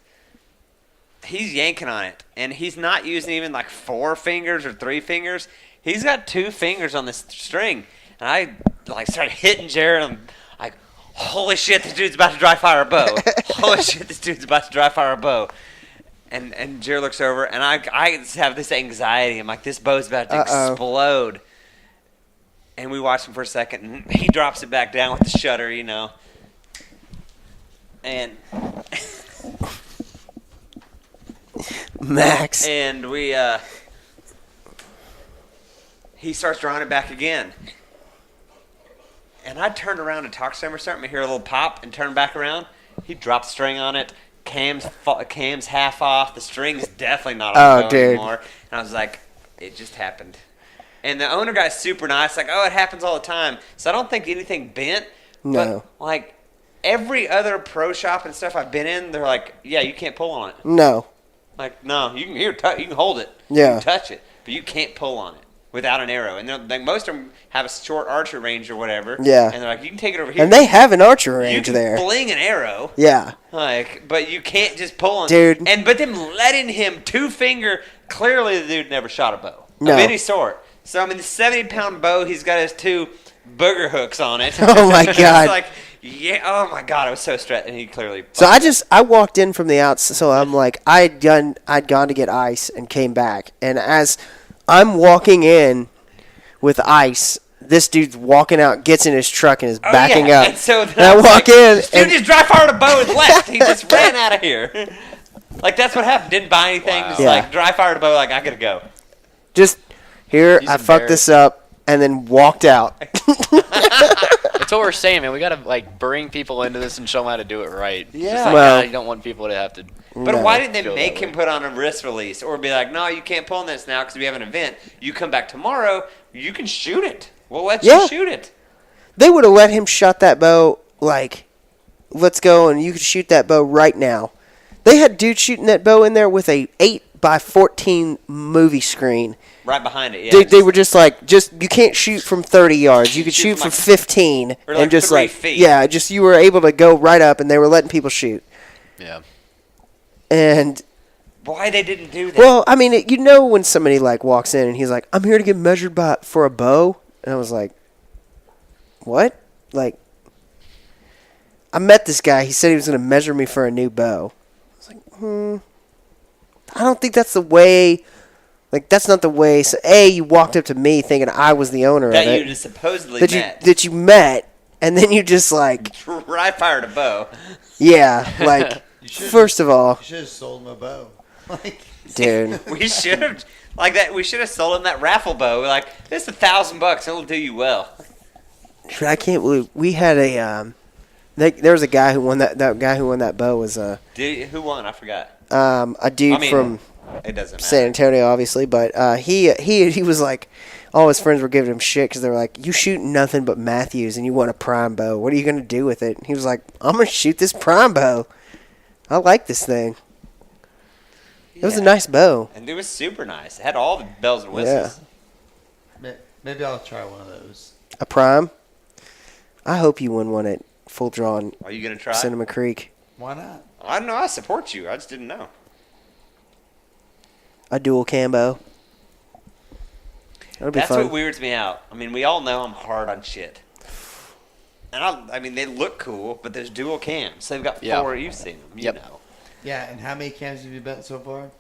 S2: he's yanking on it, and he's not using even like 4 fingers or 3 fingers. He's got 2 fingers on this string, and I like started hitting Jared. I'm like, "Holy shit, this dude's about to dry fire a bow! Holy shit, this dude's about to dry fire a bow!" And Jared looks over, and I just have this anxiety. I'm like, "This bow's about to explode." And we watch him for a second, and he drops it back down with the shutter, and.
S1: Max.
S2: And he starts drawing it back again. And I turned around to talk to him or something. I hear a little pop and turn back around. He dropped the string on it. Cam's half off. The string's definitely not on the bow anymore. And I was like, it just happened. And the owner guy's super nice. Like, oh, it happens all the time. So I don't think anything bent.
S1: No.
S2: But, like, every other pro shop and stuff I've been in, they're like, yeah, you can't pull on it.
S1: No.
S2: Like, no, you can hold it.
S1: Yeah.
S2: You can touch it, but you can't pull on it without an arrow. And like most of them have a short archer range or whatever.
S1: Yeah.
S2: And they're like, you can take it over here.
S1: And they have an archer range
S2: you can
S1: there.
S2: fling an arrow.
S1: Yeah.
S2: Like, but you can't just pull on
S1: Dude.
S2: it. But them letting him 2-finger, clearly the dude never shot a bow.
S1: No.
S2: Of any sort. So, the 70-pound bow, he's got his 2 booger hooks on it.
S1: Oh, my God.
S2: It's like, yeah, oh, my God, I was so stressed. And he clearly...
S1: So I walked in from the outside. So I'm like, I'd gone to get ice and came back. And as I'm walking in with ice, this dude's walking out, gets in his truck, and is backing up.
S2: And so then
S1: and I walk in.
S2: This dude just dry fired a bow and left. He just ran out of here. Like, that's what happened. Didn't buy anything.
S3: Wow.
S2: Just,
S1: Yeah.
S2: like, dry fired a bow. Like, I gotta go.
S1: Just here,
S3: He's
S1: I fucked this up, and then walked out.
S3: That's what we're saying, man. We gotta like bring people into this and show them how to do it right. It's
S2: Yeah.
S3: just like,
S1: Well-
S3: you don't want people to have to.
S2: But
S1: No.
S2: why didn't they
S3: Feel
S2: make
S3: that
S2: him
S3: way.
S2: put on a wrist release or be like, no, you can't pull on this now because we have an event. You come back tomorrow, you can shoot it. We'll let
S1: Yeah.
S2: you shoot it.
S1: They would have let him shot that bow, like, let's go, and you could shoot that bow right now. They had dudes shooting that bow in there with a 8x14 movie screen.
S2: Right behind it, yeah.
S1: They were just like, you can't shoot from 30 yards. You could
S2: Shoot
S1: shoot
S2: from,
S1: from
S2: like,
S1: 15.
S2: or like
S1: and just
S2: 3
S1: like,
S2: feet.
S1: yeah, just you were able to go right up, and they were letting people shoot.
S3: Yeah.
S1: And,
S2: Why they didn't do that?
S1: well, I mean, when somebody, like, walks in and he's like, I'm here to get measured for a bow. And I was like, what? Like, I met this guy. He said he was going to measure me for a new bow. I was like, I don't think that's the way. Like, that's not the way. So, you walked up to me thinking I was the owner
S2: that
S1: of
S2: you
S1: it.
S2: just supposedly
S1: That
S2: met.
S1: you met, and then you just, like,
S2: Right fired a bow.
S1: yeah, like, first of all,
S4: You should have sold him a bow. Like,
S1: dude.
S2: We should have, like that. We should have sold him that raffle bow. Like, this is $1,000. It'll do you well.
S1: I can't believe we had a. There was a guy who won that. That guy who won that bow was
S2: Who won? I forgot.
S1: a dude from
S2: It doesn't matter.
S1: San Antonio, obviously, but he was like, all his friends were giving him shit because they were like, "You shoot nothing but Matthews, and you want a prime bow. What are you gonna do with it?" And he was like, "I'm gonna shoot this prime bow. I like this thing. It was a nice bow."
S2: And it was super nice. It had all the bells and whistles.
S4: maybe I'll try one of those.
S1: A prime. I hope you win one at Full Draw in
S2: Are you gonna try?
S1: Cinema Creek.
S4: Why not?
S2: I don't know. I support you. I just didn't know.
S1: A dual cambo. That'll be
S2: That's
S1: fun.
S2: what weirds me out. I mean, we all know I'm hard on shit. And I mean, they look cool, but there's dual cams. They've got 4.
S3: Yeah.
S2: You've seen them. You
S3: Yep.
S2: know.
S4: Yeah, and how many cams have you bet so far?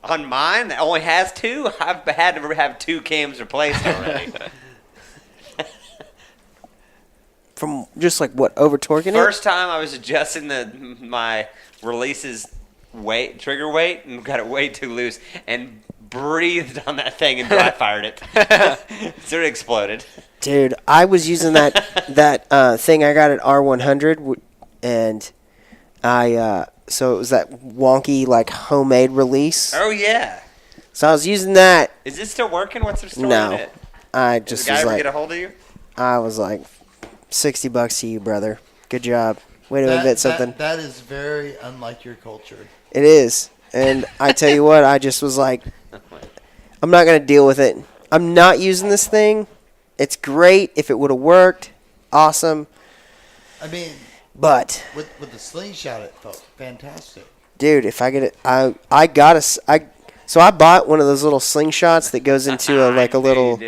S2: On mine, that only has 2. I've had to have 2 cams replaced already.
S1: from just like what over torquing
S2: First time I was adjusting my release's trigger weight, and got it way too loose, and breathed on that thing and dry fired it. So it exploded.
S1: Dude, I was using that thing I got at R100, and so it was that wonky like homemade release.
S2: Oh yeah.
S1: So I was using that.
S2: Is it still working? What's the story
S1: No.
S2: in it?
S1: I
S2: Did
S1: just
S2: the guy
S1: was
S2: ever
S1: like,
S2: get a hold of you?
S1: I was like, $60 to you, brother. Good job. Way to invent something.
S4: That is very unlike your culture.
S1: It is. And I tell you what, I just was like, I'm not going to deal with it. I'm not using this thing. It's great. If it would have worked, awesome.
S4: I mean,
S1: But
S4: with the slingshot, it felt fantastic.
S1: dude, if I get it, so I bought one of those little slingshots that goes into a little,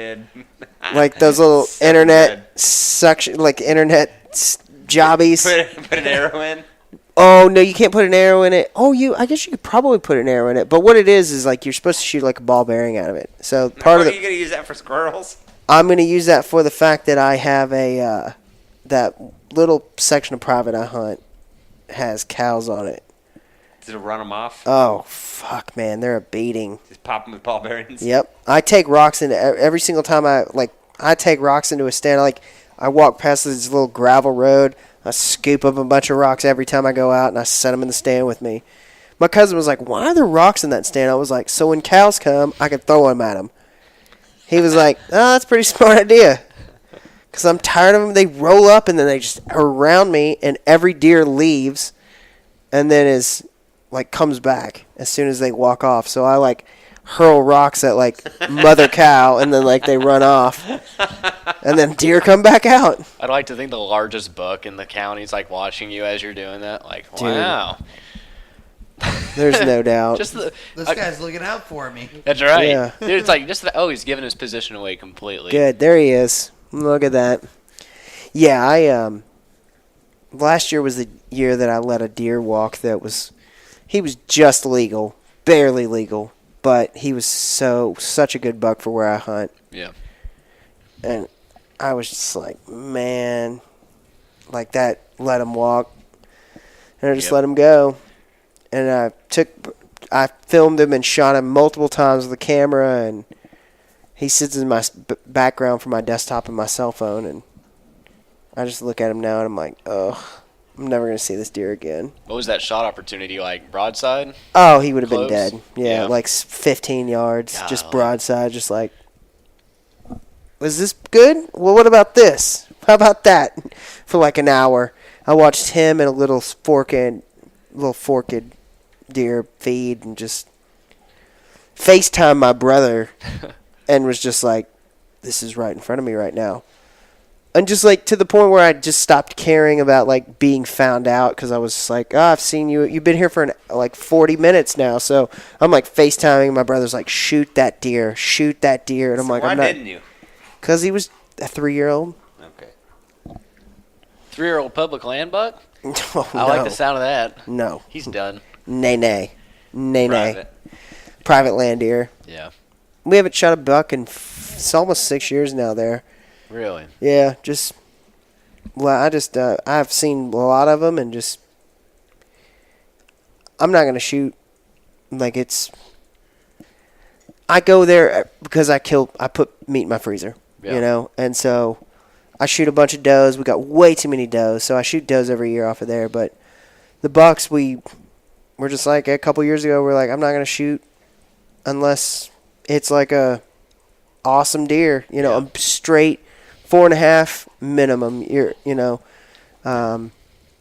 S1: like those little
S2: So
S1: internet suction, like internet jobbies.
S2: Put an arrow in.
S1: Oh no, you can't put an arrow in it. I guess you could probably put an arrow in it. But what it is like you're supposed to shoot like a ball bearing out of it. So
S2: Are you gonna use that for squirrels?
S1: I'm gonna use that for the fact that I have a that little section of private I hunt has cows on it.
S2: Did it run them off?
S1: Oh fuck, man, they're a beating.
S2: Just pop them with ball bearings.
S1: Yep, I take rocks into every single time I take rocks into a stand. I walk past this little gravel road. I scoop up a bunch of rocks every time I go out, and I set them in the stand with me. My cousin was like, "Why are there rocks in that stand?" I was like, "So when cows come, I can throw them at them." He was like, "Oh, that's a pretty smart idea." Because I'm tired of them. They roll up, and then they just are around me, and every deer leaves, and then comes back as soon as they walk off. So I hurl rocks at mother cow, and then they run off, and then deer come back out.
S3: I'd like to think the largest buck in the county's watching you as you're doing that.
S1: Dude.
S3: Wow.
S1: There's no doubt.
S4: This guy's looking out for me.
S3: That's right.
S1: Yeah.
S3: Dude, it's he's giving his position away completely.
S1: Good, there he is. Look at that. Yeah, I last year was the year that I let a deer walk. He was just legal, barely legal, but he was such a good buck for where I hunt.
S3: Yeah.
S1: And I was just like, man, that, let him walk. And I just let him go. And I filmed him and shot him multiple times with the camera, and he sits in my background for my desktop and my cell phone, and I just look at him now, and I'm like, oh, I'm never going to see this deer again.
S3: What was that shot opportunity like? Broadside?
S1: Oh, he would have been
S3: Close?
S1: dead. Yeah, 15 yards, just broadside, just was this good? Well, what about this? How about that? For an hour. I watched him and a little forked deer feed and just FaceTime my brother and was just like, this is right in front of me right now. And just to the point where I just stopped caring about being found out, because I was just like, oh, I've seen you. You've been here for 40 minutes now. So I'm FaceTiming. My brother's like, shoot that deer. And I'm like,
S2: why
S1: I'm not.
S2: didn't you?
S1: Because he was a 3-year-old.
S2: Okay.
S3: 3-year-old public land buck?
S1: Oh,
S3: I like the sound of that.
S1: No.
S3: He's done.
S1: Nay.
S2: Private.
S1: Private land deer.
S3: Yeah.
S1: We haven't shot a buck in it's almost 6 years now there.
S3: Really?
S1: Yeah, I've seen a lot of them, and I'm not going to shoot. I go there because I put meat in my freezer, and so I shoot a bunch of does. We got way too many does, so I shoot does every year off of there. But the bucks, we're just a couple years ago, we're I'm not going to shoot unless it's a awesome deer, a straight 4.5 minimum.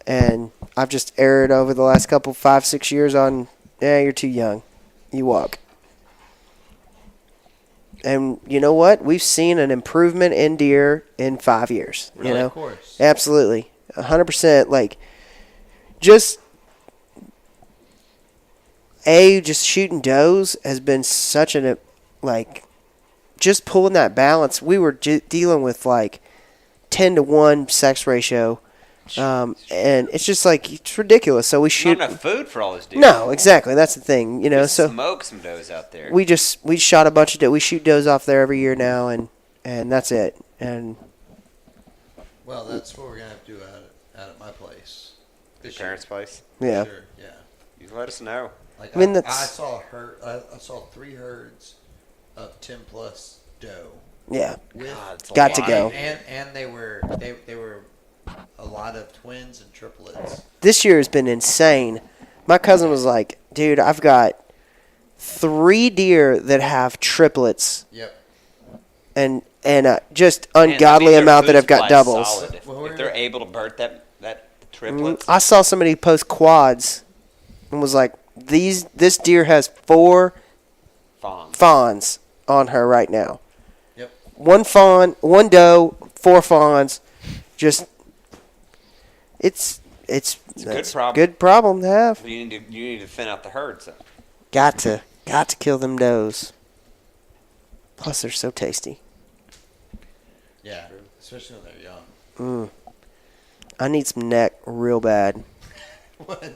S1: And I've just erred over the last 5-6 years on, you're too young, you walk. And you know what? We've seen an improvement in deer in 5 years.
S4: Really? Of course.
S1: Absolutely, 100%. Just shooting does has been such an just pulling that balance. We were dealing with 10-to-1 sex ratio, and it's just it's ridiculous. So we shoot
S2: not enough food for all this deer.
S1: No, exactly. That's the thing. So
S2: smoke some does out there.
S1: we shot a bunch of does. We shoot does off there every year now, and that's it. And
S4: Well, that's what we're gonna have to do out at my place.
S2: Your parents' place?
S1: Yeah.
S4: Sure, yeah.
S2: You let us know.
S4: Like
S1: I mean,
S4: I
S1: that's-
S4: saw a herd. I saw 3 herds of 10+ doe.
S1: Yeah.
S4: With,
S2: it's a
S1: Got to
S2: lot.
S1: go.
S4: And they were a lot of twins and triplets.
S1: This year has been insane. My cousin was like, dude, I've got 3 deer that have triplets
S4: Yep.
S1: and just
S2: Man, that
S1: ungodly
S2: means their
S1: amount that
S2: food
S1: have got
S2: supply's
S1: doubles.
S2: solid. If they're able to birth that triplets.
S1: I saw somebody post quads and was like, this deer has 4
S2: Fawns.
S1: fawns on her right now.
S4: Yep.
S1: 1 fawn, 1 doe, 4 fawns. Just it's
S2: a good problem.
S1: Good problem to have.
S2: You need to thin out the herd. So.
S1: Got to kill them does. Plus, they're so tasty.
S4: Yeah, especially when they're young.
S1: I need some neck real bad.
S4: What?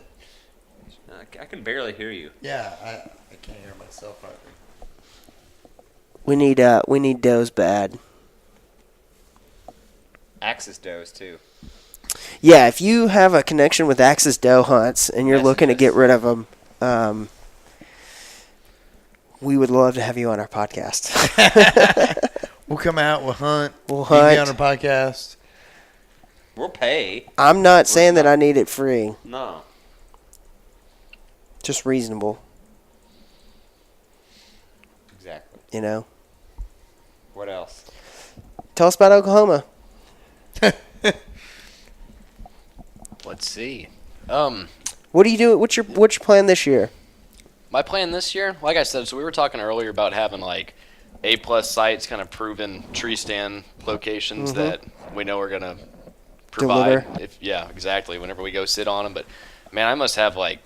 S2: I can barely hear you.
S4: Yeah, I can't hear myself either.
S1: We need does bad.
S2: Axis does too.
S1: Yeah, if you have a connection with Axis Doe Hunts and you're
S2: Yes,
S1: looking to
S2: yes.
S1: get rid of them, we would love to have you on our podcast.
S4: We'll come out. We'll hunt.
S1: We'll
S4: You can be on
S1: hunt.
S4: our podcast.
S2: We'll pay.
S1: I'm not saying that I need it free.
S2: No.
S1: Just reasonable,
S2: Exactly.
S1: you know.
S2: What else?
S1: Tell us about Oklahoma.
S3: Let's see.
S1: What do you do? What's your plan this year?
S3: My plan this year, like I said, so we were talking earlier about having like A+ sites, kind of proven tree stand locations that we know are gonna provide.
S1: Deliver.
S3: Yeah, exactly. Whenever we go sit on them, but man, I must have like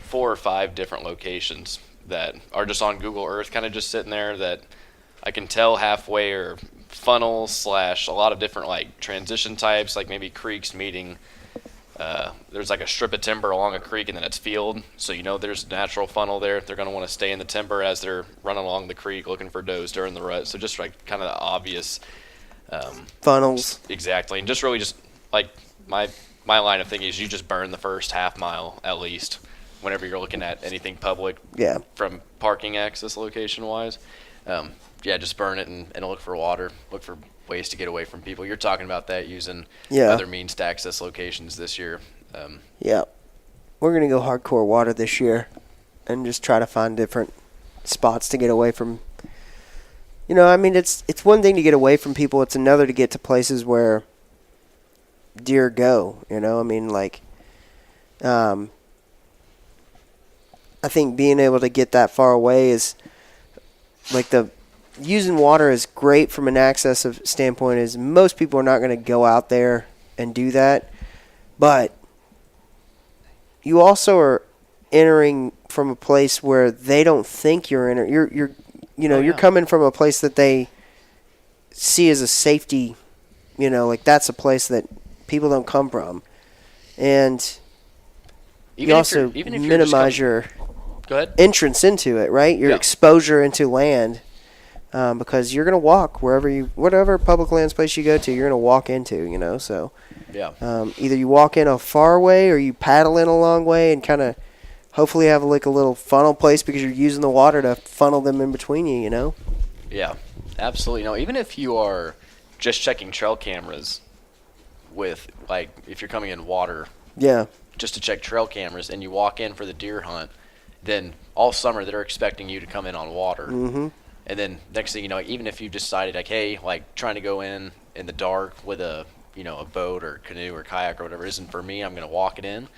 S3: 4 or 5 different locations that are just on Google Earth, kind of just sitting there that I can tell halfway or funnels / a lot of different like transition types, like maybe creeks meeting. There's like a strip of timber along a creek and then it's field, so you know there's a natural funnel there. They're going to want to stay in the timber as they're running along the creek looking for does during the rut. So just like kind of the obvious
S1: Funnels.
S3: exactly, and just really just like my line of thinking is you just burn the first half mile at least whenever you're looking at anything public
S1: Yeah.
S3: from parking access location wise. Yeah, just burn it and look for water, look for ways to get away from people. You're talking about that using
S1: Yeah.
S3: other means to access locations this year.
S1: Yeah. We're going to go hardcore water this year and just try to find different spots to get away from. You know, I mean, it's one thing to get away from people. It's another to get to places where deer go, you know? I mean, like, I think being able to get that far away is, like, using water is great from an access standpoint. Is most people are not going to go out there and do that, but you also are entering from a place where they don't think you're entering. You're coming from a place that they see as a safety. You know, like that's a place that people don't come from, and you also minimize your
S3: Go ahead.
S1: entrance into it, right? Your
S3: Yeah.
S1: exposure into land. Because you're gonna walk whatever public lands place you go to, you're gonna walk into, you know. So
S3: Yeah.
S1: either you walk in a far way or you paddle in a long way and kind of hopefully have like a little funnel place because you're using the water to funnel them in between you, you know.
S3: Yeah, absolutely. No, even if you are just checking trail cameras with, like, if you're coming in water
S1: Yeah.
S3: just to check trail cameras and you walk in for the deer hunt, then all summer they're expecting you to come in on water.
S1: Mm-hmm.
S3: And then next thing you know, even if you decided, like, hey, like trying to go in the dark with a boat or canoe or kayak or whatever isn't for me, I'm going to walk it in.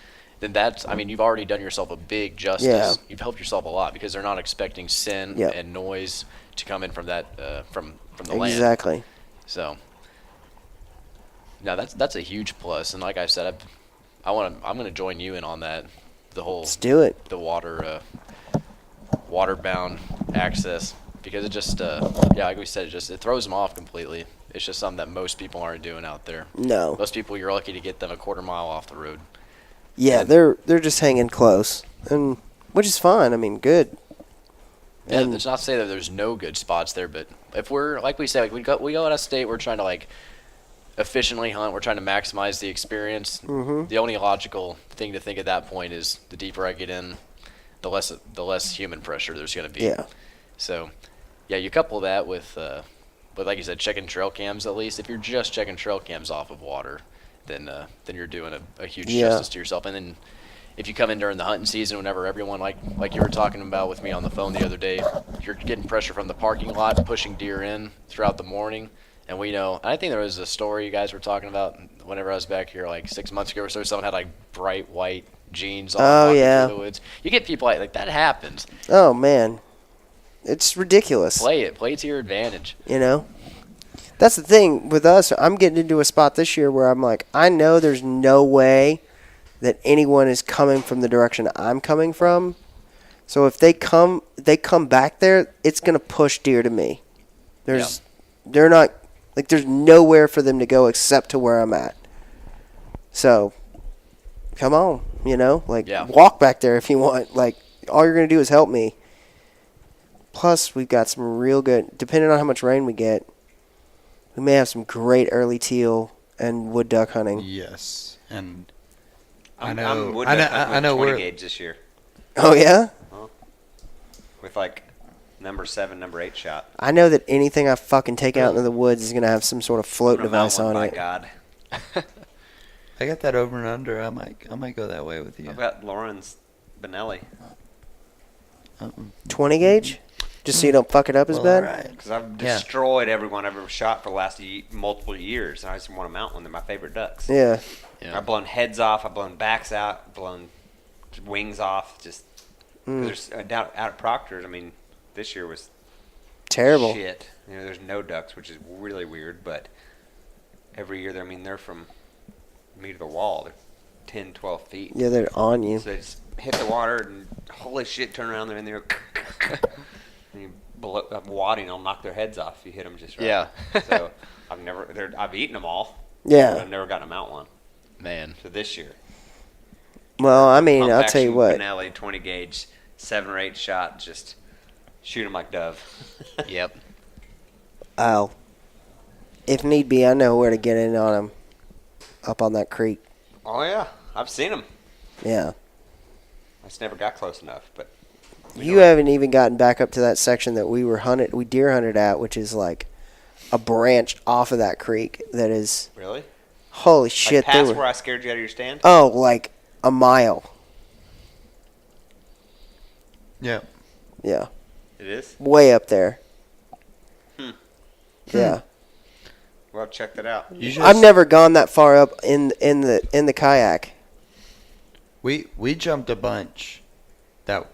S3: Then you've already done yourself a big justice.
S1: Yeah.
S3: You've helped yourself a lot because they're not expecting sin
S1: Yep.
S3: and noise to come in from that from the land.
S1: Exactly.
S3: So, no, that's a huge plus. And like I said, I'm going to join you in on that. The whole
S1: Let's do it.
S3: the waterbound access, because it just like we said, it throws them off completely. It's just something that most people aren't doing out there.
S1: No.
S3: Most people, you're lucky to get them a quarter mile off the road.
S1: Yeah, they're just hanging close, and which is fine. I mean, good.
S3: Yeah,
S1: And-
S3: it's not to say that there's no good spots there, but if we're, like we said, like we go out of state, we're trying to, like, efficiently hunt. We're trying to maximize the experience.
S1: Mm-hmm.
S3: The only logical thing to think at that point is the deeper I get in, the less human pressure there's going to be.
S1: Yeah.
S3: So, yeah, you couple that with like you said, checking trail cams. At least if you're just checking trail cams off of water, then you're doing a huge justice to yourself. And then if you come in during the hunting season, whenever everyone like you were talking about with me on the phone the other day, you're getting pressure from the parking lot, pushing deer in throughout the morning. And we know, I think there was a story you guys were talking about whenever I was back here like 6 months ago or so. Someone had like bright white jeans on, walking through the woods. You get people like that happens.
S1: Oh man, it's ridiculous.
S3: Play to your advantage.
S1: You know, that's the thing with us. I'm getting into a spot this year where I'm like, I know there's no way that anyone is coming from the direction I'm coming from. So if they come back there, it's gonna push deer to me. They're not. Like, there's nowhere for them to go except to where I'm at. So, come on, walk back there if you want. Like, all you're going to do is help me. Plus, we've got some real good, depending on how much rain we get, we may have some great early teal and wood duck hunting.
S4: Yes, and
S2: I'm wood duck hunting with 20 gauge this year.
S1: Oh, yeah?
S2: With, like, number 7, number 8 shot.
S1: I know that anything I fucking take out into the woods is going to have some sort of float device on it.
S2: By God.
S4: I got that over and under. I might go that way with you.
S2: I've got Lauren's Benelli.
S1: 20 gauge? Just so you don't fuck it up as bad?
S2: Because I've destroyed everyone I've ever shot for the last multiple years, and I just want to mount one. They're my favorite ducks.
S1: Yeah.
S2: I've blown heads off. I've blown backs out. I've blown wings off. Just there's out at Proctor's. I mean, this year was
S1: terrible.
S2: Shit. There's no ducks, which is really weird. But every year, they're from me to the wall. They're 10, 12 feet.
S1: Yeah, they're on you.
S2: So they just hit the water and holy shit, turn around. They're in there. And you wadding, I'll knock their heads off if you hit them just right.
S3: Yeah.
S2: So I've eaten them all.
S1: Yeah.
S2: But I've never gotten to mount one.
S3: Man.
S2: So this year.
S1: Well, I mean, I'll tell you what.
S2: Benelli, 20 gauge, 7 or 8 shot, just shoot them like dove.
S3: Yep.
S1: Oh. If need be, I know where to get in on them. Up on that creek.
S2: Oh, yeah. I've seen them.
S1: Yeah.
S2: I just never got close enough, but...
S1: You haven't even gotten back up to that section that we deer hunted at, which is like a branch off of that creek that is...
S2: Really?
S1: Holy shit.
S2: Like past where I scared you out of your stand?
S1: Oh, like a mile.
S4: Yeah.
S1: Yeah.
S2: It is?
S1: Way up there. Yeah.
S2: Well, check that out.
S1: I've never gone that far up in the kayak.
S4: We jumped a bunch that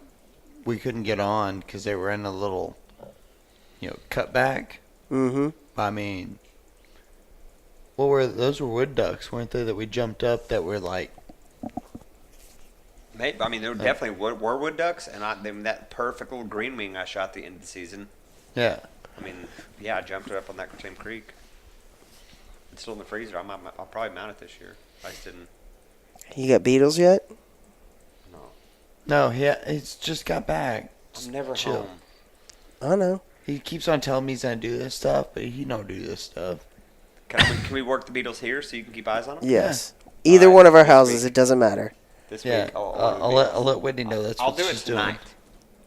S4: we couldn't get on because they were in a little, cutback.
S1: Mm-hmm.
S4: I mean, those were wood ducks, weren't they? That we jumped up that were like.
S2: Maybe. I mean, there definitely were wood ducks, and that perfect little green wing I shot at the end of the season.
S4: Yeah.
S2: I mean, I jumped it up on that same creek. It's still in the freezer. I'll probably mount it this year. I just didn't.
S1: You got beetles yet?
S4: No, he's just got back.
S2: I'm never
S4: chill.
S2: home.
S1: I know.
S4: He keeps on telling me he's gonna do this stuff, but he don't do this stuff.
S2: Can we work the beetles here so you can keep eyes on them?
S1: Yes. Yeah. Either one of our houses, it doesn't matter.
S2: This
S4: week, I'll let Whitney know that's
S2: I'll
S4: what
S2: do it
S4: she's
S2: tonight.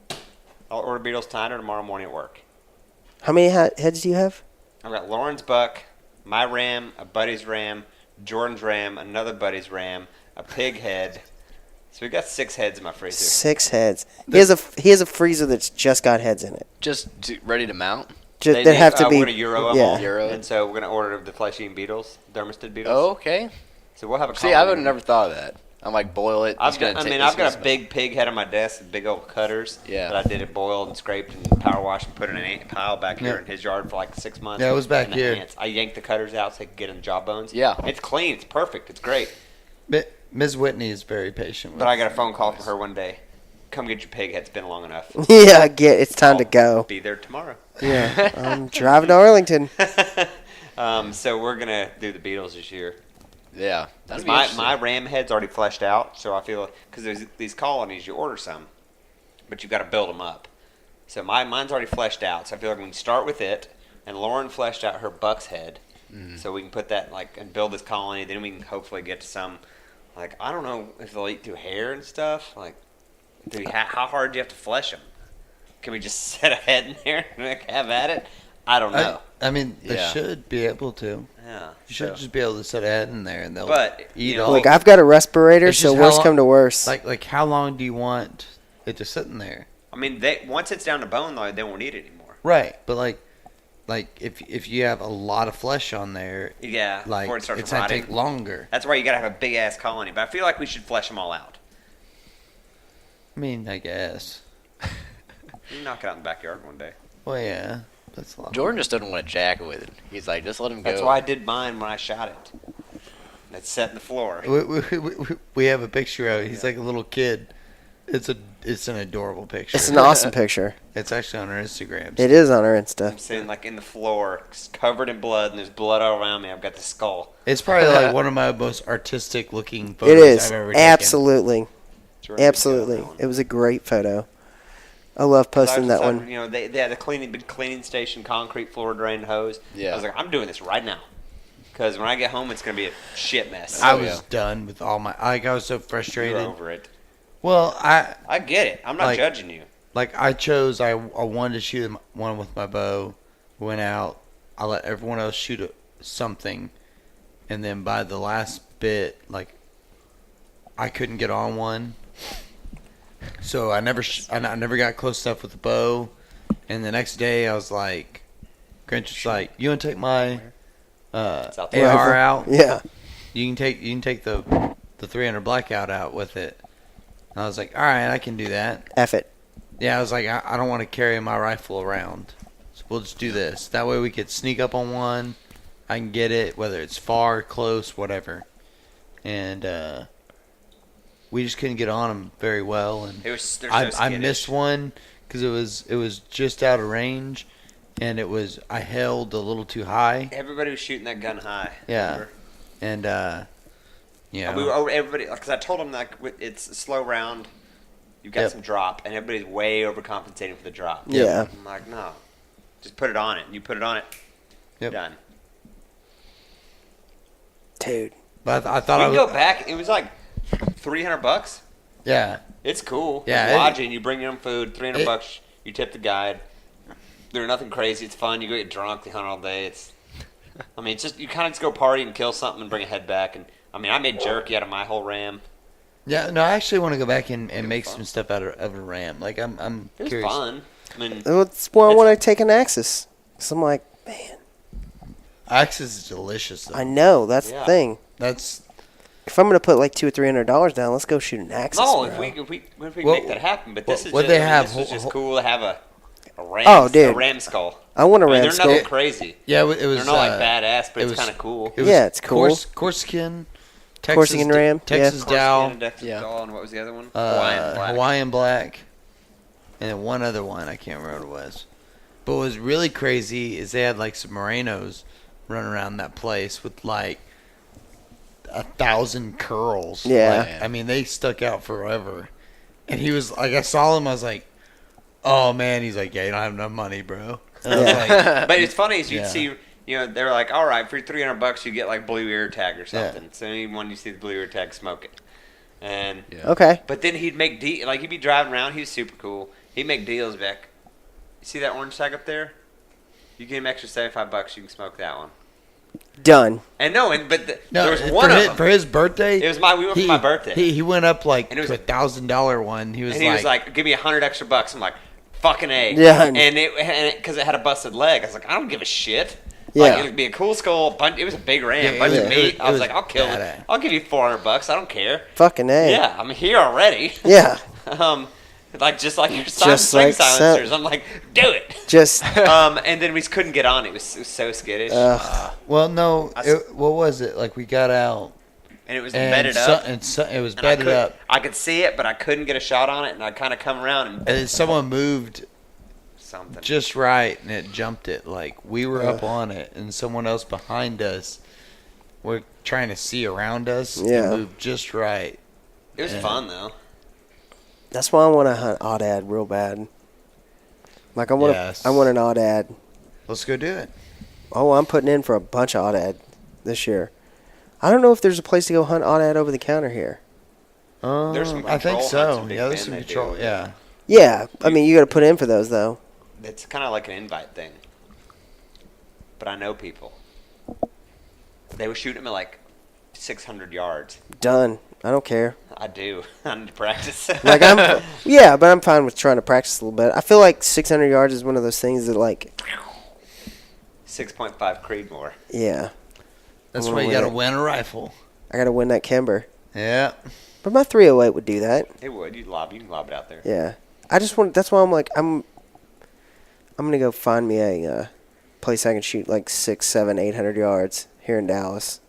S4: doing.
S2: I'll order beetles tonight or tomorrow morning at work.
S1: How many heads do you have?
S2: I've got Lauren's buck, my ram, a buddy's ram, Jordan's ram, another buddy's ram, a pig head. So we got 6 heads in my freezer.
S1: 6 heads. He has a freezer that's just got heads in it.
S3: Just ready to mount?
S1: They have to be.
S2: We're going to Euro them all.
S3: Euro.
S2: And so we're going to order the flesh-eating beetles, dermistid beetles.
S3: Oh, okay.
S2: So we'll have a
S3: See, I would have never thought of that. I'm like, boil it.
S2: I've got a big pig head on my desk, big old cutters.
S3: Yeah.
S2: That I did it boiled and scraped and power washed and put in a pile back here in his yard for like 6 months.
S4: Yeah, it was back here.
S2: Ants. I yanked the cutters out so they could get in the jawbones.
S3: Yeah.
S2: It's clean. It's perfect. It's great.
S4: Ms. Whitney is very patient.
S2: But I got a phone call from her one day. Come get your pig head. It's been long enough.
S1: Yeah, it's time to go.
S2: Be there tomorrow.
S1: Yeah, I'm driving to Arlington.
S2: So we're going to do the beetles this year.
S3: Yeah.
S2: My ram head's already fleshed out, so I feel because there's these colonies, you order some, but you've got to build them up. So mine's already fleshed out, so I feel like we can start with it. And Lauren fleshed out her buck's head, So we can put that and build this colony. Then we can hopefully get to some. I don't know if they'll eat through hair and stuff. How hard do you have to flesh them? Can we just set a head in there and have at it? I don't know.
S4: I mean, they should be able to.
S2: Yeah.
S4: You should just be able to set a head in there, and they'll eat all.
S1: Look, I've got a respirator,
S4: It's
S1: so
S4: just
S1: worst come to worst.
S4: Like how long do you want it to sit in there?
S2: I mean, once it's down to bone, though, they won't eat it anymore.
S4: Right, but if you have a lot of flesh on there,
S2: before it starts
S4: it's gonna
S2: rotting.
S4: take longer.
S2: That's why you gotta have a big ass colony. But I feel like we should flesh them all out.
S4: I mean, I guess.
S2: You knock it out in the backyard one day.
S4: Well, yeah, that's a lot.
S3: Jordan just doesn't want to jack with it. He's like, just let him go.
S2: That's why I did mine when I shot it. It's set in the floor.
S4: We have a picture of it. He's like a little kid. It's an adorable picture.
S1: It's an awesome picture.
S4: It's actually on our Instagram.
S1: It is on our Insta.
S2: I'm sitting in the floor, covered in blood, and there's blood all around me. I've got the skull.
S4: It's probably like one of my most artistic looking
S1: It
S4: photos
S1: is.
S4: I've ever taken.
S1: Absolutely.
S2: It's ready to go,
S1: Absolutely.
S2: that one.
S1: It was a great photo. I love posting that one.
S2: They had a big cleaning station, concrete floor drain hose.
S3: Yeah.
S2: I was like, I'm doing this right now. Because when I get home, it's going to be a shit mess.
S4: I was done with all my. I was so frustrated.
S2: You're over it.
S4: Well,
S2: I get it. I'm not judging you.
S4: I wanted to shoot one with my bow. Went out. I let everyone else shoot something, and then by the last bit, I couldn't get on one. So I never got close enough with the bow. And the next day, I was like, Grinch was like, "You want to take my AR out?
S1: Yeah.
S4: You can take the 300 blackout out with it." And I was like, "All right, I can do that."
S1: F it.
S4: Yeah, I was like, I don't want to carry my rifle around, so we'll just do this. That way we could sneak up on one. I can get it, whether it's far, close, whatever. And we just couldn't get on them very well. And
S2: They're so
S4: I missed one because it was just out of range, and I held a little too high.
S2: Everybody was shooting that gun high.
S4: Yeah,
S2: remember?
S4: and
S2: We were over everybody because I told them it's a slow round. You've got some drop, and everybody's way overcompensating for the drop.
S1: Yeah.
S2: I'm like, no, just put it on it. You put it on it.
S4: Yep.
S2: Done.
S1: Dude.
S4: But I thought
S2: We
S4: I
S2: can
S4: was
S2: go back. It was like $300.
S4: Yeah.
S2: It's cool.
S4: Yeah,
S2: It's lodging. You bring your own food. $300. You tip the guide. They're nothing crazy. It's fun. You go get drunk. They hunt all day. It's just you kind of just go party and kill something and bring a head back. And I made jerky out of my whole ram.
S4: Yeah, no, I actually want to go back and make some stuff out of a ram. I'm
S2: It was
S4: curious.
S2: fun.
S1: That's why I want to take an Axis. Because I'm like, man,
S4: Axis is delicious, though.
S1: I know. That's the thing.
S4: That's
S1: If I'm going to put $200 or $300 down, let's go shoot an Axis.
S2: No,
S1: bro.
S2: if we
S4: Well,
S2: make that happen. But this is
S4: what
S2: just,
S4: they have,
S2: this was just cool to have a ram.
S1: Oh, dude.
S2: A ram skull.
S1: I want a
S2: They're
S1: ram skull.
S2: nothing crazy.
S4: yeah, it was.
S2: They're not badass, but
S4: it
S2: it's
S4: was-
S2: kind of cool.
S4: It was
S1: Yeah, it's cool.
S4: Corsican,
S1: Corsican ram,
S4: Texas
S1: yeah.
S4: Dow,
S2: Texas Doll, and what was the other one?
S4: Hawaiian Black, and then one other one I can't remember what it was. But what was really crazy is they had some Morenos running around that place with 1,000 curls.
S1: Yeah.
S4: They stuck out forever. And he was I saw him. I was like, "Oh man!" He's like, "Yeah, you don't have enough money, bro." And I was like,
S2: But it's funny is you'd
S4: Yeah.
S2: see, they're like, all right, for $300 you get blue ear tag or something. So anyone you see the blue ear tag, smoke it. And
S1: Okay.
S2: but then he'd make he'd be driving around. He was super cool. He'd make deals, Vic. You see that orange tag up there? You give him extra $75, you can smoke that one.
S1: Done.
S2: And there
S4: no,
S2: was one of them.
S4: for his birthday.
S2: It was we went for my birthday.
S4: He went up
S2: And it was
S4: to $1,000 one. He was
S2: And he was like, "Give me $100 extra bucks." I'm like, "Fucking A."
S1: Yeah.
S2: And because it had a busted leg, I was like, "I don't give a shit."
S1: Yeah.
S2: It would be a cool skull. It was a big ram,
S4: Yeah,
S2: bunch
S4: it
S2: of
S4: was-
S2: meat.
S4: it
S2: I was
S4: was
S2: like, "I'll kill it.
S4: badass.
S2: I'll give you $400. I don't care."
S1: Fucking A.
S2: Yeah, I'm here already.
S1: Yeah.
S2: Just like your
S1: Just
S2: string
S1: like
S2: silencers. I'm like, "Do it."
S1: Just.
S2: And then we just couldn't get on. It was so skittish,
S4: well, no. What was it? We got out.
S2: and it was
S4: And
S2: bedded up.
S4: it was
S2: And
S4: bedded up.
S2: I could see it, but I couldn't get a shot on it, and I kind of come around and
S4: And then someone moved
S2: something.
S4: just right, and it jumped it. We were up on it, and someone else behind us were trying to see around us.
S1: Yeah.
S4: And moved just right.
S2: It was fun though.
S1: That's why I want to hunt Aoudad real bad. I want
S4: Yes.
S1: I want an Aoudad.
S4: Let's go do it.
S1: Oh, I'm putting in for a bunch of aoudad this year. I don't know if there's a place to go hunt aoudad over the counter here.
S2: There's some
S4: I think
S2: control
S4: so.
S2: hunts in Big
S4: Yeah, there's
S2: Bend
S4: some
S2: they
S4: control.
S2: do.
S4: Yeah.
S1: Yeah, I mean, you got to put in for those, though.
S2: It's kind of like an invite thing. But I know people. They were shooting them at like 600 yards.
S1: Done. I don't care.
S2: I do. I need to practice.
S1: Like yeah, but I'm fine with trying to practice a little bit. I feel like 600 yards is one of those things that, like,
S2: 6.5 Creedmoor.
S1: yeah,
S4: That's
S1: I
S4: why
S1: wanna
S4: you got to
S1: win it.
S4: win a rifle.
S1: I got to win that Kimber.
S4: Yeah.
S1: But my 308 would do that.
S2: It would. You can lob it out there.
S1: Yeah, I just want. That's why I'm like I'm gonna go find me a place I can shoot like 600, 700, 800 yards here in Dallas.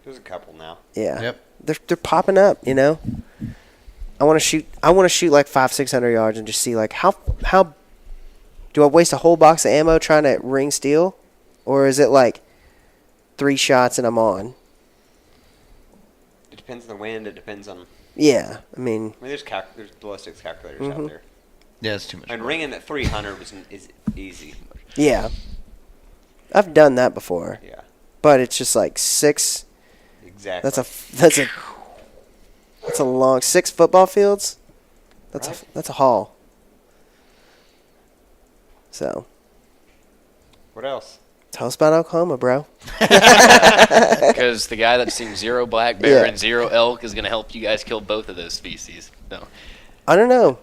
S2: There's a couple now.
S1: Yeah.
S4: Yep.
S1: They're popping up, you know. I want to shoot like 500, 600 yards and just see like how do I waste a whole box of ammo trying to ring steel, or is it like 3 shots and I'm on?
S2: It depends on the wind. It depends on.
S1: Yeah, I mean,
S2: There's ballistics calculators
S1: Mhm.
S2: out there.
S4: Yeah, it's too much.
S2: And ringing at 300 is easy.
S1: yeah. I've done that before,
S2: Yeah.
S1: but it's just like 6.
S2: Exactly.
S1: That's a long 6 football fields.
S2: Right.
S1: That's a haul. So,
S2: What else?
S1: tell us about Oklahoma, bro.
S3: Because the guy that's seen 0 black bear
S1: Yeah.
S3: and 0 elk is going to help you guys kill both of those species. So,
S1: I don't know.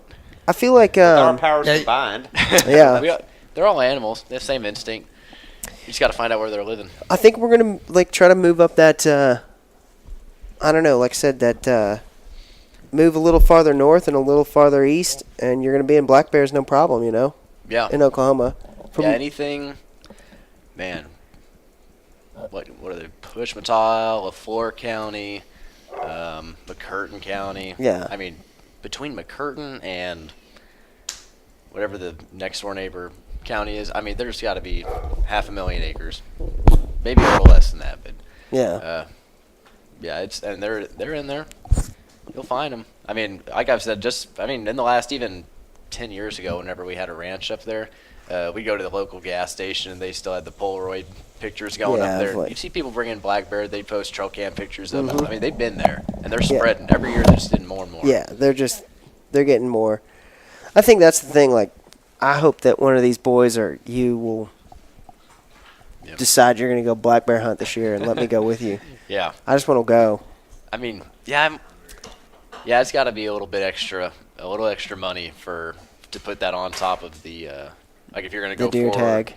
S1: I feel like
S2: Our powers
S4: yeah.
S2: combined.
S1: yeah.
S3: they're all animals. They have the same instinct. You just got to find out where they're living.
S1: I think we're gonna like try to move up that. I don't know. Like I said, that move a little farther north and a little farther east, and you're gonna be in black bears, no problem. You know,
S3: Yeah.
S1: in Oklahoma.
S3: Yeah, anything, man. What are they? Pushmatile, LaFleur County, McCurtain County.
S1: Yeah.
S3: I mean, between McCurtain and whatever the next door neighbor county is, I mean, there's got to be 500,000 acres, maybe a little less than that, but
S1: Yeah.
S3: yeah, and they're in there. You'll find them. I mean, like I've said, in the last even 10 years ago, whenever we had a ranch up there, we go to the local gas station and they still had the Polaroid pictures going
S1: Yeah,
S3: up there.
S1: like-
S3: You see people bring in black bear, they post trail cam pictures of them.
S1: Mhm.
S3: I mean, they've been there and they're
S1: Yeah.
S3: spreading every year. They're just getting more and more.
S1: Yeah. They're getting more. I think that's the thing. Like, I hope that one of these boys or you will
S3: Yep.
S1: decide you're gonna go black bear hunt this year and let me go with you.
S3: Yeah.
S1: I just want to go.
S3: I mean, yeah, it's got to be a little extra money to put that on top of the like if you're gonna
S1: The
S3: go
S1: deer
S3: for
S1: tag.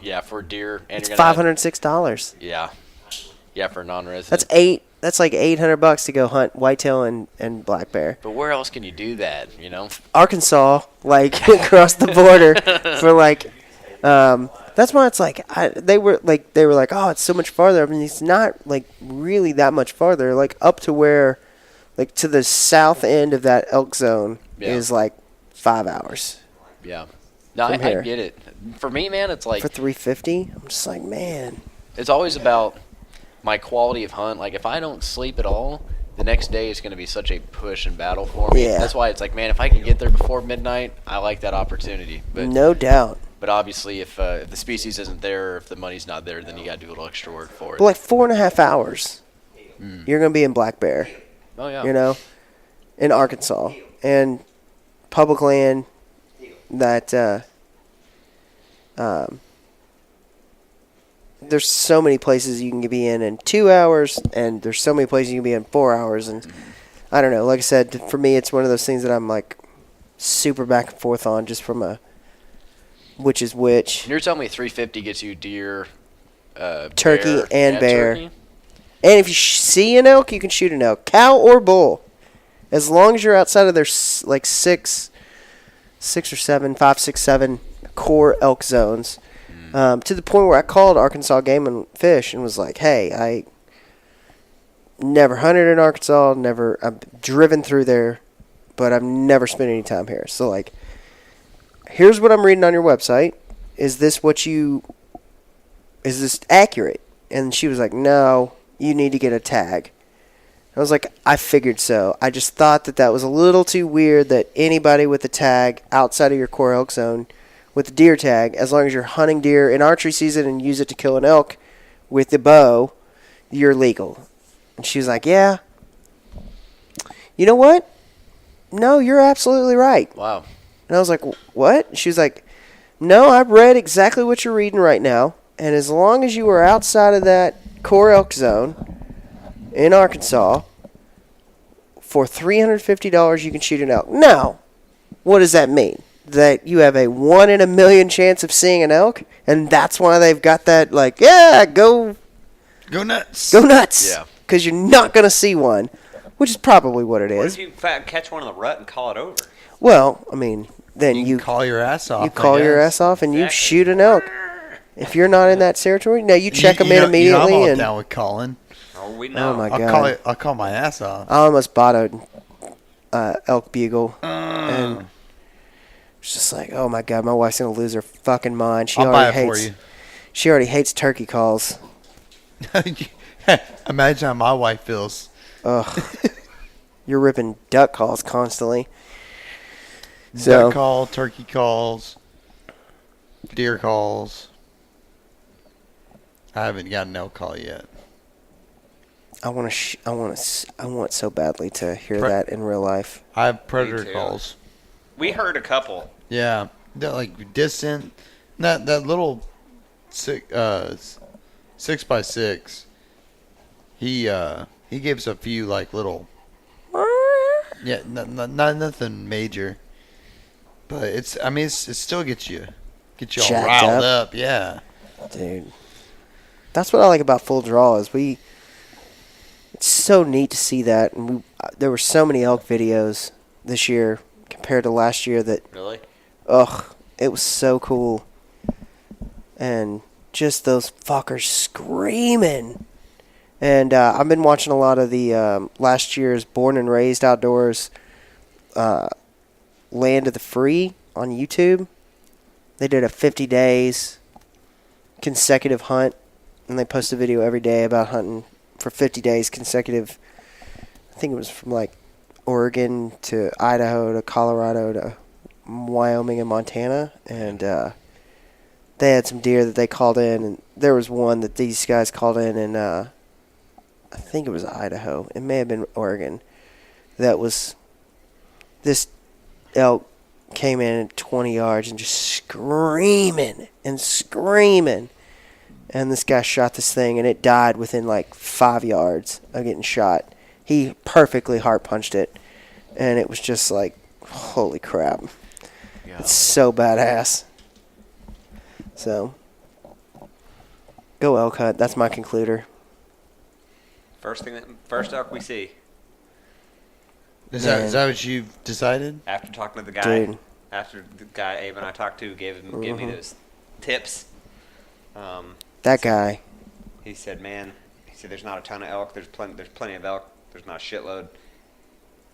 S3: Yeah, for deer, and
S1: It's
S3: you're gonna
S1: $506.
S3: yeah, for non-resident.
S1: That's like $800 to go hunt whitetail and black bear.
S3: But where else can you do that? You know?
S1: Arkansas, like across the border, for like, that's why it's like they were like, oh, it's so much farther. I mean, it's not like really that much farther. Like up to where, like to the south end of that elk zone
S3: Yeah.
S1: is like 5 hours
S3: Yeah. No,
S1: From
S3: I
S1: here.
S3: get it. For me, man, it's like
S1: for $350. I'm just like, man,
S3: it's always about my quality of hunt. Like if I don't sleep at all, the next day is going to be such a push and battle for me.
S1: Yeah.
S3: That's why it's like, man, if I can get there before midnight, I like that opportunity. But
S1: no doubt.
S3: But obviously, if the species isn't there, or if the money's not there, then you got to do a little extra work for it.
S1: But like 4.5 hours, you're gonna be in black bear.
S3: Oh yeah.
S1: You know, in Arkansas and public land that there's so many places you can be in 2 hours, and there's so many places you can be in 4 hours, and I don't know. Like I said, for me, it's one of those things that I'm like super back and forth on, just from a which is which.
S3: And you're telling me 350 gets you deer,
S1: Turkey
S3: bear,
S1: and bear.
S3: turkey?
S1: And if you see an elk, you can shoot an elk, cow or bull, as long as you're outside of their like 6 or 7, 5, 6, 7 core elk zones. To the point where I called Arkansas Game and Fish and was like, "Hey, I never hunted in Arkansas. I've driven through there, but I've never spent any time here. So like, here's what I'm reading on your website. Is this accurate?" And she was like, "No, you need to get a tag." I was like, I figured so. I just thought that was a little too weird that anybody with a tag outside of your core elk zone with the deer tag, as long as you're hunting deer in archery season and use it to kill an elk with the bow, you're legal. And she was like, yeah. You know what? No, you're absolutely right.
S3: Wow.
S1: And I was like, what? She was like, no, I've read exactly what you're reading right now. And as long as you are outside of that core elk zone in Arkansas, for $350 you can shoot an elk. Now, what does that mean? That you have a 1 in a million chance of seeing an elk? And that's why they've got that, like, yeah, go
S4: nuts.
S1: Go nuts.
S3: Yeah.
S1: Because you're not going to see one, which is probably what it
S2: What
S1: is.
S2: if you catch one in the rut and call it over?
S1: Well, I mean, then
S4: You call your ass off.
S1: you call your ass off and you
S2: Exactly.
S1: shoot an elk. If you're not in that territory, now you check them in
S4: I'm
S1: immediately.
S4: all
S1: and
S4: down with calling.
S2: Oh, we know.
S1: Oh, my
S4: I'll
S1: God.
S4: I'll call my ass off.
S1: I almost bought a elk bugle, and it's just like, oh my God, my wife's gonna lose her fucking mind.
S4: I'll buy it for you.
S1: She already hates turkey calls.
S4: Imagine how my wife feels.
S1: Ugh, you're ripping duck calls constantly.
S4: Duck call, turkey calls, deer calls. I haven't got an elk call yet.
S1: I want so badly to hear
S4: Pre-
S1: that in real life.
S4: I have predator
S2: too.
S4: calls.
S2: We heard a couple.
S4: Yeah, they're like distant. That little 6x6. He gives a few like little. Yeah, not nothing major. But it still gets you all
S1: Jacked
S4: riled
S1: up.
S4: up. Yeah.
S1: Dude, that's what I like about full draw is it's so neat to see that, and there were so many elk videos this year compared to last year that
S3: Really?
S1: it was so cool, and just those fuckers screaming. And I've been watching a lot of the last year's Born and Raised Outdoors Land of the Free on YouTube. They did a 50 days consecutive hunt, and they post a video every day about hunting for 50 days consecutive. I think it was from like Oregon to Idaho to Colorado to Wyoming and Montana, and they had some deer that they called in, and there was one that these guys called in I think it was Idaho. It may have been Oregon. That was this elk came in at 20 yards and just screaming and screaming. And this guy shot this thing, and it died within like 5 yards of getting shot. He perfectly heart punched it, and it was just like, holy crap.
S3: Yeah.
S1: It's so badass. So, go elk hunt. That's my concluder.
S2: First elk we see
S4: Is
S1: Man.
S4: that what you've decided?
S2: after talking to the guy.
S1: Dude.
S2: After the guy Abe and I talked to gave me those tips.
S1: That guy.
S2: He said, "Man," he said, "there's not a ton of elk. There's plenty of elk. There's not a shitload."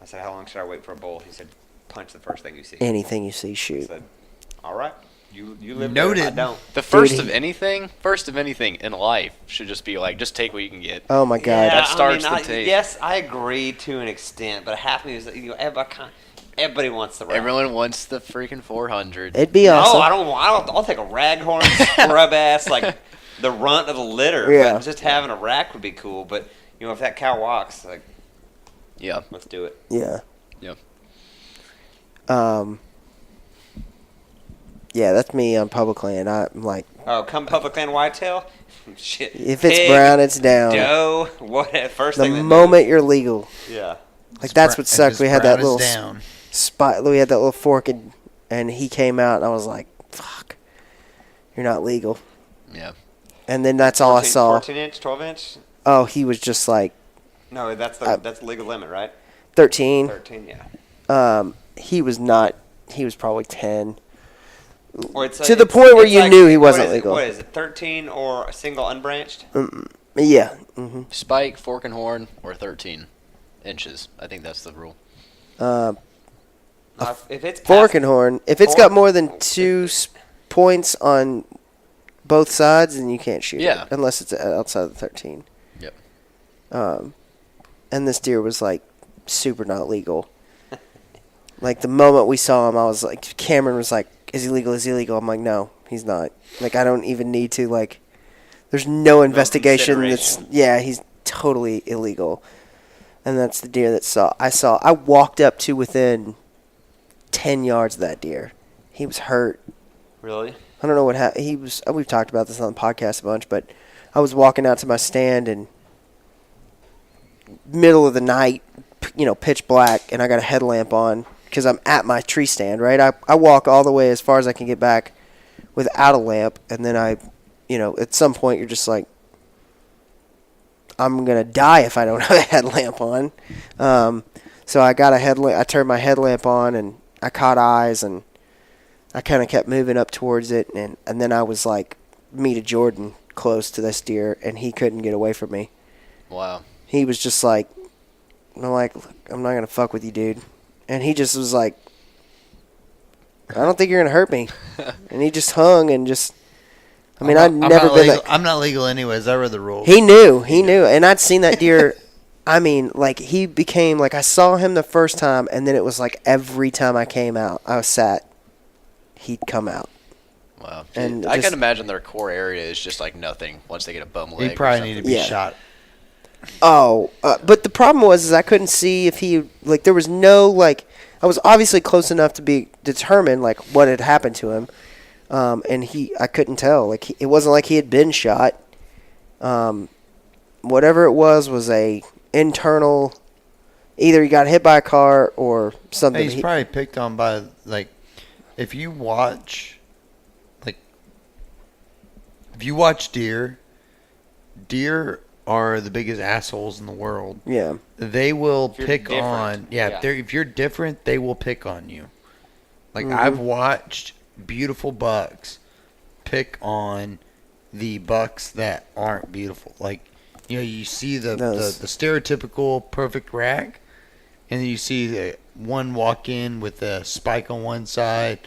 S2: I said, "How long should I wait for a bull?" He said, "Punch the first thing you see."
S1: Anything you see,
S2: I
S1: shoot.
S2: said, "All right, you live
S4: Noted.
S2: there. I don't."
S3: The first
S1: Dude,
S3: of anything in life should just be like, just take what you can get.
S1: Oh my God.
S3: that starts the
S2: I
S3: tape.
S2: Yes, I agree to an extent, but half of me is that everybody wants the rag.
S3: Everyone wants the freaking 400.
S1: It'd be
S2: No,
S1: awesome.
S2: I don't want. I'll take a raghorn scrub ass like the runt of the litter.
S1: Yeah.
S2: But just having a rack would be cool. But if that cow walks, like,
S3: Yeah.
S2: let's do it.
S1: Yeah.
S3: Yeah.
S1: Yeah, that's me on public land. I'm like,
S2: Oh, come public land whitetail. Shit.
S1: if it's
S2: Pig,
S1: brown, it's down.
S2: doe, what? First
S1: The
S2: thing. that
S1: moment you're legal.
S2: moves. Yeah.
S1: Like, that's what sucked. We had that little
S4: down.
S1: spot. We had that little fork, and he came out, and I was like, fuck. You're not legal.
S3: Yeah.
S1: And then that's all I
S2: 14
S1: saw.
S2: 14 inch, 12 inch.
S1: Oh, he was just like
S2: No, that's
S1: I-
S2: the legal limit, right?
S1: 13.
S2: 13. Yeah.
S1: He was not. He was probably 10.
S2: Or it's,
S1: To the point where you knew he wasn't
S2: what is it-
S1: legal.
S2: What is it? 13 or a single unbranched?
S1: Yeah. Hmm.
S3: Spike, fork and horn, or 13 inches. I think that's the rule.
S2: If it's
S1: Fork
S2: past-
S1: and horn. If it's got more than 2 points on both sides, then you can't shoot
S3: Yeah.
S1: it. Unless it's outside of the 13.
S3: Yep.
S1: And this deer was like super not legal. Like the moment we saw him, I was like, Cameron was like, is he legal? Is he illegal? I'm like, no, he's not. Like, I don't even need to, like, there's no investigation. He's totally illegal. And that's the deer that I walked up to within 10 yards of that deer. He was hurt.
S2: Really?
S1: I don't know what happened. We've talked about this on the podcast a bunch, but I was walking out to my stand and middle of the night, pitch black, and I got a headlamp on because I'm at my tree stand, right? I walk all the way as far as I can get back without a lamp, and then at some point you're just like, I'm going to die if I don't have a headlamp on. So I got a headlamp. I turned my headlamp on, and I caught eyes, and I kind of kept moving up towards it, and then I was like me to Jordan close to this deer, and he couldn't get away from me.
S3: Wow.
S1: He was just like, I'm like, look, I'm not going to fuck with you, dude. And he just was like, I don't think you're going to hurt me. And he just hung and just, I'd never been that.
S4: I'm not legal anyways. I read the rules.
S1: He knew. And I'd seen that deer. He became, like, I saw him the first time, and then it was like every time I came out, I was sat, he'd come out.
S3: Wow.
S1: And
S3: I can imagine their core area is just like nothing once they get a bum leg.
S4: He probably need to be shot.
S1: Oh, but the problem was I couldn't see if he, like, there was no, like, I was obviously close enough to be determined, like, what had happened to him. And I couldn't tell. Like, it wasn't like he had been shot. Whatever it was a internal, either he got hit by a car or something.
S4: He's probably picked on by, like, if you watch deer are the biggest assholes in the world.
S1: Yeah.
S4: They will pick
S3: different.
S4: on, if you're different, they will pick on you. Like, I've watched beautiful bucks pick on the bucks that aren't beautiful. Like, you see the stereotypical perfect rack, and then you see the one walk in with a spike on one side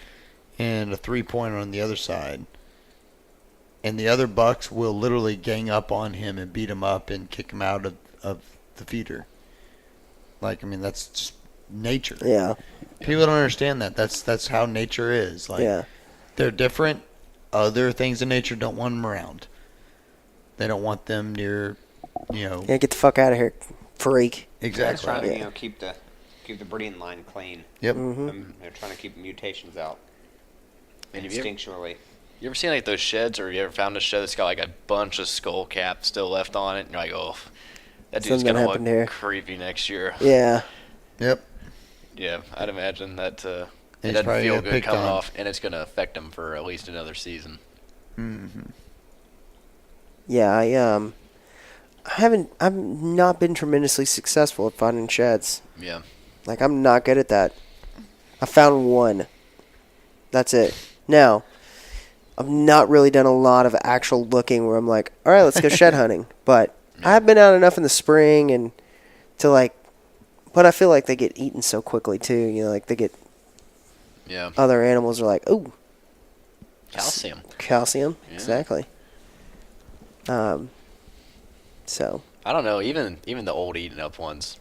S4: and a 3-pointer on the other side. And the other bucks will literally gang up on him and beat him up and kick him out of the feeder. Like, that's just nature.
S1: Yeah.
S4: People don't understand that. That's how nature is. Like, they're different. Other things in nature don't want them around. They don't want them near,
S1: Yeah, get the fuck out of here, freak.
S4: Exactly.
S2: They're trying to keep the breeding line clean.
S4: Yep.
S2: They're trying to keep mutations out.
S3: And
S2: Instinctually.
S3: You ever seen like those sheds, or you ever found a shed that's got like a bunch of skull caps still left on it, and you're like, oh, that dude's
S1: Something
S3: gonna
S1: happened
S3: look
S1: here.
S3: creepy next year.
S1: Yeah.
S4: Yep.
S3: Yeah, I'd imagine that it
S4: He's
S3: doesn't
S4: probably
S3: feel
S4: gonna
S3: good
S4: pick
S3: coming
S4: on.
S3: off, and it's gonna affect him for at least another season.
S4: Mm-hmm.
S1: Yeah, I've not been tremendously successful at finding sheds.
S3: Yeah.
S1: Like, I'm not good at that. I found one. That's it. Now, I've not really done a lot of actual looking where I'm like, all right, let's go shed hunting. But I have been out enough in the spring and to, like, but I feel like they get eaten so quickly too. Like they get other animals are like, ooh, calcium,
S3: Yeah.
S1: exactly. So
S3: I don't know. Even the old eaten up ones,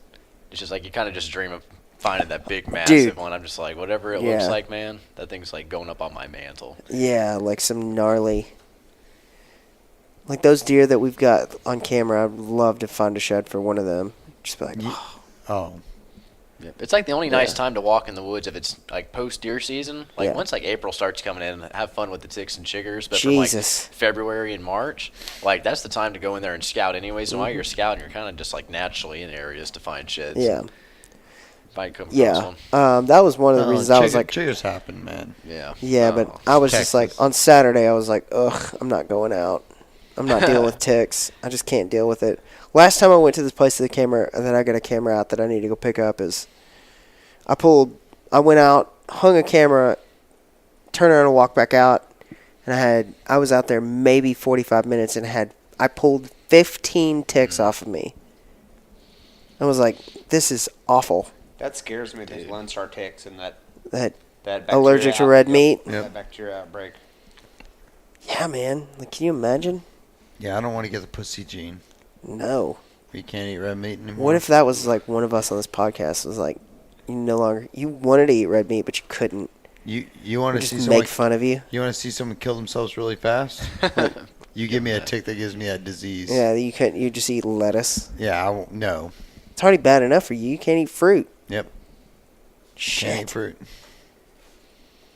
S3: it's just like you kind of just dream of finding that big massive one. I'm just like, whatever it looks like, man, that thing's like going up on my mantle.
S1: Yeah, like some gnarly, like those deer that we've got on camera. I'd love to find a shed for one of them. Just be like,
S4: oh.
S3: Yep. It's like the only nice time to walk in the woods if it's like post deer season. Like once like April starts coming in, have fun with the ticks and chiggers. But from like February and March, like that's the time to go in there and scout anyways. And while you're scouting, you're kind of just like naturally in areas to find sheds.
S1: Yeah.
S3: Might come across one.
S1: That was one of the reasons I was like,
S4: chiggers happen, man.
S3: Yeah.
S1: Yeah, but I was just like on Saturday. I was like, ugh, I'm not going out. I'm not dealing with ticks. I just can't deal with it. Last time I went to this place with the camera, and then I got a camera out that I need to go pick up. I went out, hung a camera, turned around and walked back out, and I was out there maybe 45 minutes, and I pulled 15 ticks off of me. I was like, this is awful.
S2: That scares me. Those Lone Star ticks and that
S1: bacteria allergic to red meat.
S2: Yep. That bacteria outbreak.
S1: Yeah, man. Like, can you imagine?
S4: Yeah, I don't want to get the pussy gene.
S1: No.
S4: You can't eat red meat anymore.
S1: What if that was like one of us on this podcast was like, you wanted to eat red meat, but you couldn't.
S4: You want to
S1: Just
S4: see
S1: make
S4: someone?
S1: fun of you.
S4: You want to see someone kill themselves really fast? You give me a tick that gives me a disease.
S1: Yeah, you couldn't. You just eat lettuce.
S4: Yeah, I won't. No.
S1: It's already bad enough for you. You can't eat fruit.
S4: Yep.
S1: Shit.
S4: Can't eat fruit.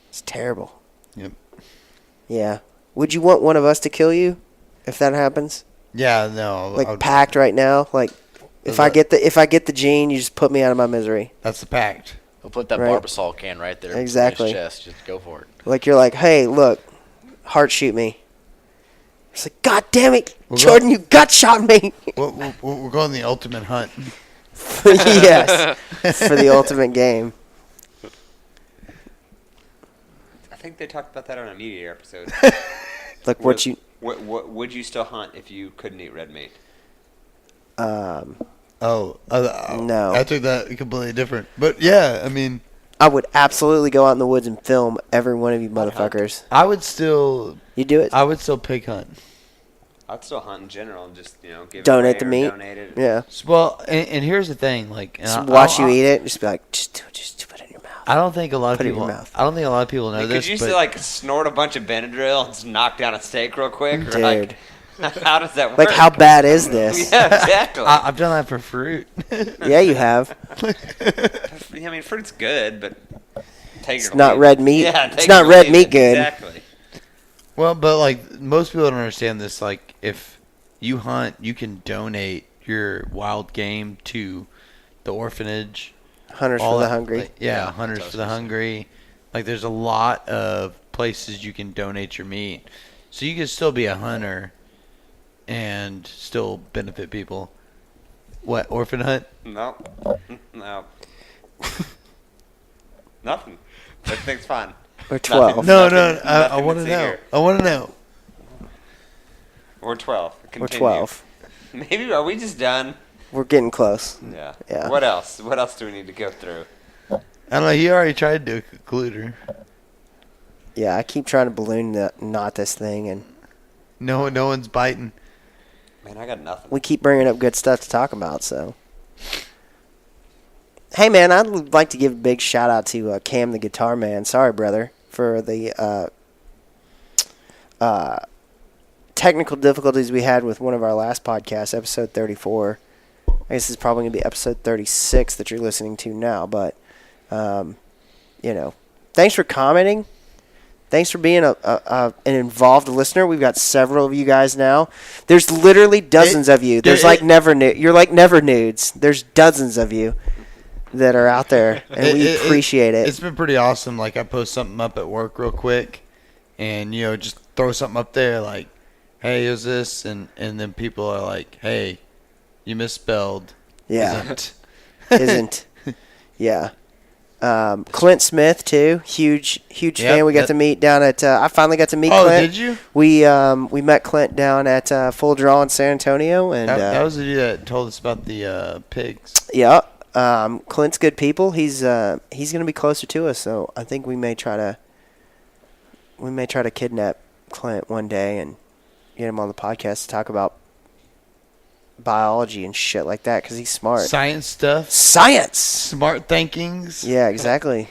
S1: It's terrible.
S4: Yep.
S1: Yeah. Would you want one of us to kill you if that happens?
S4: Yeah, no.
S1: Like pact right now. Like if I get the gene, you just put me out of my misery.
S4: That's the pact.
S3: We'll put that
S1: Right.
S3: Barbasol can right there.
S1: Exactly.
S3: In his chest. Just go for it.
S1: Like you're like, hey, look, heart shoot me. It's like, God damn it,
S4: We'll
S1: Jordan, you gut shot me.
S4: We're going the ultimate hunt.
S1: Yes, for the ultimate game.
S2: I think they talked about that on a Meat Eater episode.
S1: Like what you.
S2: What would you still hunt if you couldn't eat red meat?
S1: No.
S4: I took that completely different. But yeah, I mean,
S1: I would absolutely go out in the woods and film every one of you motherfuckers.
S4: I would still
S1: pig hunt.
S2: I'd still hunt in general, and just give
S1: Donate
S2: it
S1: the
S2: away or
S1: meat.
S2: Donate it.
S1: Yeah.
S4: Well, and here's the thing, like, and
S1: Just watch you eat it. Just be like, just put it in your mouth.
S4: I don't think a lot of
S1: Put it in
S4: people.
S1: your mouth.
S4: I don't think a lot of people know
S2: Like,
S4: this.
S2: could you
S4: but
S2: just like snort a bunch of Benadryl and just knock down a steak real quick? Or,
S1: Dude.
S2: like, how does that work?
S1: Like, how bad is this?
S2: Yeah, exactly.
S4: I've done that for fruit.
S1: Yeah, you have.
S2: I mean, fruit's good, but take
S1: It's not red meat.
S2: Yeah,
S1: It's
S2: take
S1: not
S2: it or
S1: red
S2: leave
S1: meat
S2: it.
S1: good.
S2: Exactly.
S4: Well, but like most people don't understand this. Like, if you hunt, you can donate your wild game to the orphanage.
S1: Hunters
S4: all
S1: for the
S4: that-
S1: hungry.
S4: like, yeah, Hunters for the Hungry. Like, there's a lot of places you can donate your meat, so you can still be a hunter and still benefit people. What, orphan hunt?
S2: No. No. Nothing. Everything's fine.
S1: Or 12.
S4: No,
S2: Nothing-
S4: I
S2: nothing
S4: want
S2: to
S4: to
S2: see
S4: know.
S2: here.
S4: I want to know.
S2: Or 12.
S1: Or
S2: Continue.
S1: 12.
S2: Maybe, are we just done?
S1: We're getting close.
S2: Yeah.
S1: Yeah.
S2: What else? What else do we need to go through?
S4: I don't know. He already tried to do a concluder.
S1: Yeah, I keep trying to balloon knot this thing, and
S4: No one's biting.
S2: Man, I got nothing.
S1: we keep bringing up good stuff to talk about, so. Hey, man, I'd like to give a big shout-out to Cam the Guitar Man. Sorry, brother, for the technical difficulties we had with one of our last podcasts, episode 34. I guess this is probably going to be episode 36 that you're listening to now, but, thanks for commenting. Thanks for being an involved listener. We've got several of you guys now. There's literally dozens of you. There's you're like never nudes. There's dozens of you that are out there, and we appreciate it.
S4: It's been pretty awesome. Like, I post something up at work real quick, and just throw something up there like, "Hey, who's this?" And then people are like, "Hey, you misspelled."
S1: Yeah, isn't. Yeah. Clint Smith too, huge fan. We got to meet down at. I finally got to meet Clint.
S4: Oh, did you?
S1: We met Clint down at Full Draw in San Antonio, and
S4: That was the dude that told us about the pigs.
S1: yeah. Clint's good people. He's going to be closer to us, so I think we may try to kidnap Clint one day and get him on the podcast to talk about biology and shit like that, because he's smart.
S4: Science stuff.
S1: Science.
S4: Smart thinkings.
S1: Yeah, exactly.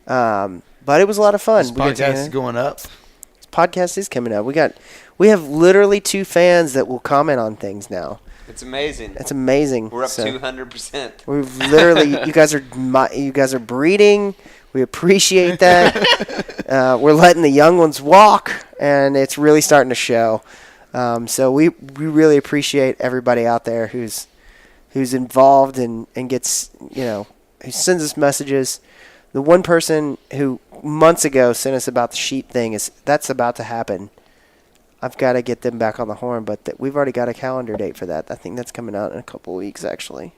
S1: But it was a lot of fun.
S4: This podcast is going up.
S1: This podcast is coming up. We have literally 2 fans that will comment on things now.
S2: It's amazing.
S1: It's amazing.
S2: We're up
S1: So
S2: 200%.
S1: we've literally you guys are breeding. We appreciate that. We're letting the young ones walk, and it's really starting to show. So we really appreciate everybody out there who's involved and gets, who sends us messages. The one person who months ago sent us about the sheep thing, that's about to happen. I've got to get them back on the horn, but we've already got a calendar date for that. I think that's coming out in a couple of weeks, actually.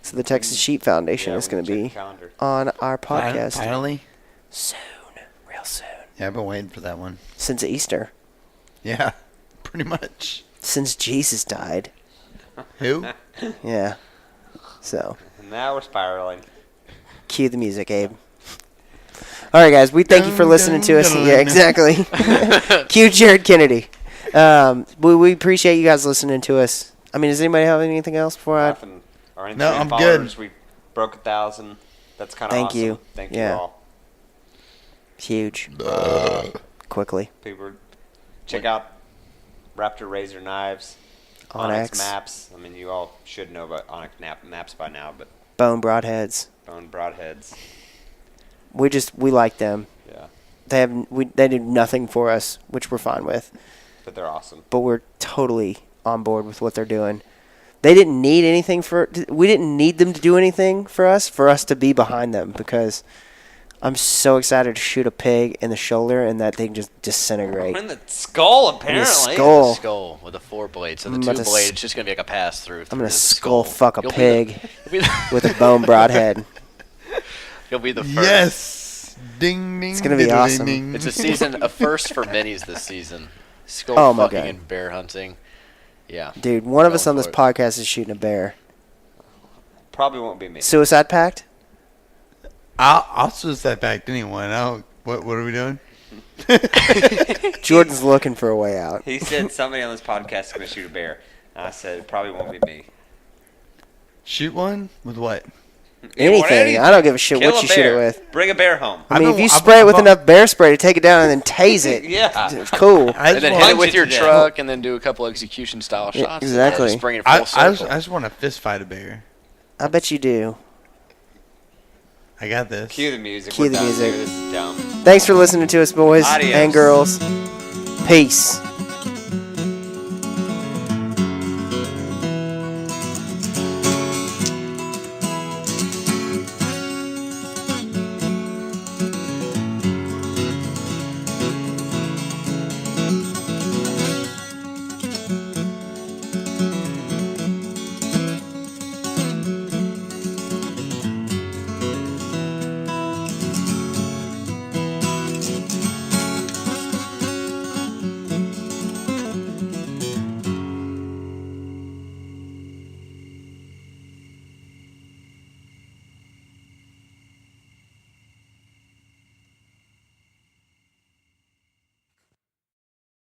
S1: So the Texas Sheep Foundation is going to be on our podcast.
S4: Finally?
S1: Soon. Real soon.
S4: Yeah, I've been waiting for that one.
S1: Since Easter.
S4: Yeah, pretty much.
S1: Since Jesus died.
S4: Who?
S1: Yeah. So,
S2: Now we're spiraling.
S1: cue the music, Abe. All right, guys. We thank you for listening to us. Yeah, exactly. Cue Jared Kennedy. We appreciate you guys listening to us. I mean, does anybody have anything else before I...
S2: Nothing. Our
S4: No,
S2: Instagram
S4: I'm
S2: followers,
S4: good.
S2: We broke 1,000. That's kind of
S1: Thank
S2: awesome.
S1: you.
S2: Thank
S1: Yeah.
S2: you all.
S1: Huge. Quickly.
S2: People, check out Raptor Razor Knives,
S1: Onyx.
S2: Maps. I mean, you all should know about Onyx Maps by now, but
S1: Bone Broadheads.
S2: Bone Broadheads.
S1: We like them.
S2: Yeah,
S1: They do nothing for us, which we're fine with.
S2: but they're awesome.
S1: But we're totally on board with what they're doing. They didn't need anything we didn't need them to do anything for us to be behind them, because I'm so excited to shoot a pig in the shoulder and that thing just disintegrate.
S2: In the skull, apparently.
S1: The skull.
S3: The skull with a 4 blade. So the
S1: I'm
S3: 2
S1: about to
S3: blade, it's just going to be like a pass through.
S1: I'm going to skull fuck a
S3: You'll be
S1: pig
S3: the-
S1: with a bone broadhead.
S3: You'll be the first.
S4: Yes. Ding ding.
S1: It's gonna be
S4: diddly
S1: awesome.
S4: ding.
S3: It's a first for minis this season. Skull
S1: Oh my
S3: fucking
S1: God.
S3: and bear hunting. Yeah.
S1: Dude, one of us
S3: Going
S1: on this
S3: for it.
S1: podcast is shooting a bear.
S2: Probably won't be me.
S1: Suicide Pact?
S4: I'll suicide pact anyone. What are we doing?
S1: Jordan's looking for a way out.
S2: He said somebody on this podcast is going to shoot a bear. I said it probably won't be me.
S4: Shoot one with what?
S1: Anything. I don't give a shit
S2: Kill
S1: what
S2: a
S1: you shoot it
S2: bear.
S1: with.
S2: Bring a bear home.
S1: I mean, if you
S4: I've-
S1: spray it with
S4: I've-
S1: enough bear spray to take it down and then tase it,
S2: Yeah.
S1: it's cool.
S4: I
S3: And
S4: just
S3: then
S4: want,
S3: hit it with
S2: Punch
S3: your
S2: it to
S3: truck and then do a couple execution style
S1: Yeah,
S3: shots.
S1: exactly.
S3: Just bring it full
S4: I
S3: circle.
S4: just want to fist fight a bear.
S1: I bet you do.
S4: I got this.
S2: Cue the music.
S1: Cue
S2: We're
S1: the
S2: done
S1: music.
S2: here. This is dumb.
S1: Thanks for listening to us, boys
S2: Adios.
S1: and girls. Peace.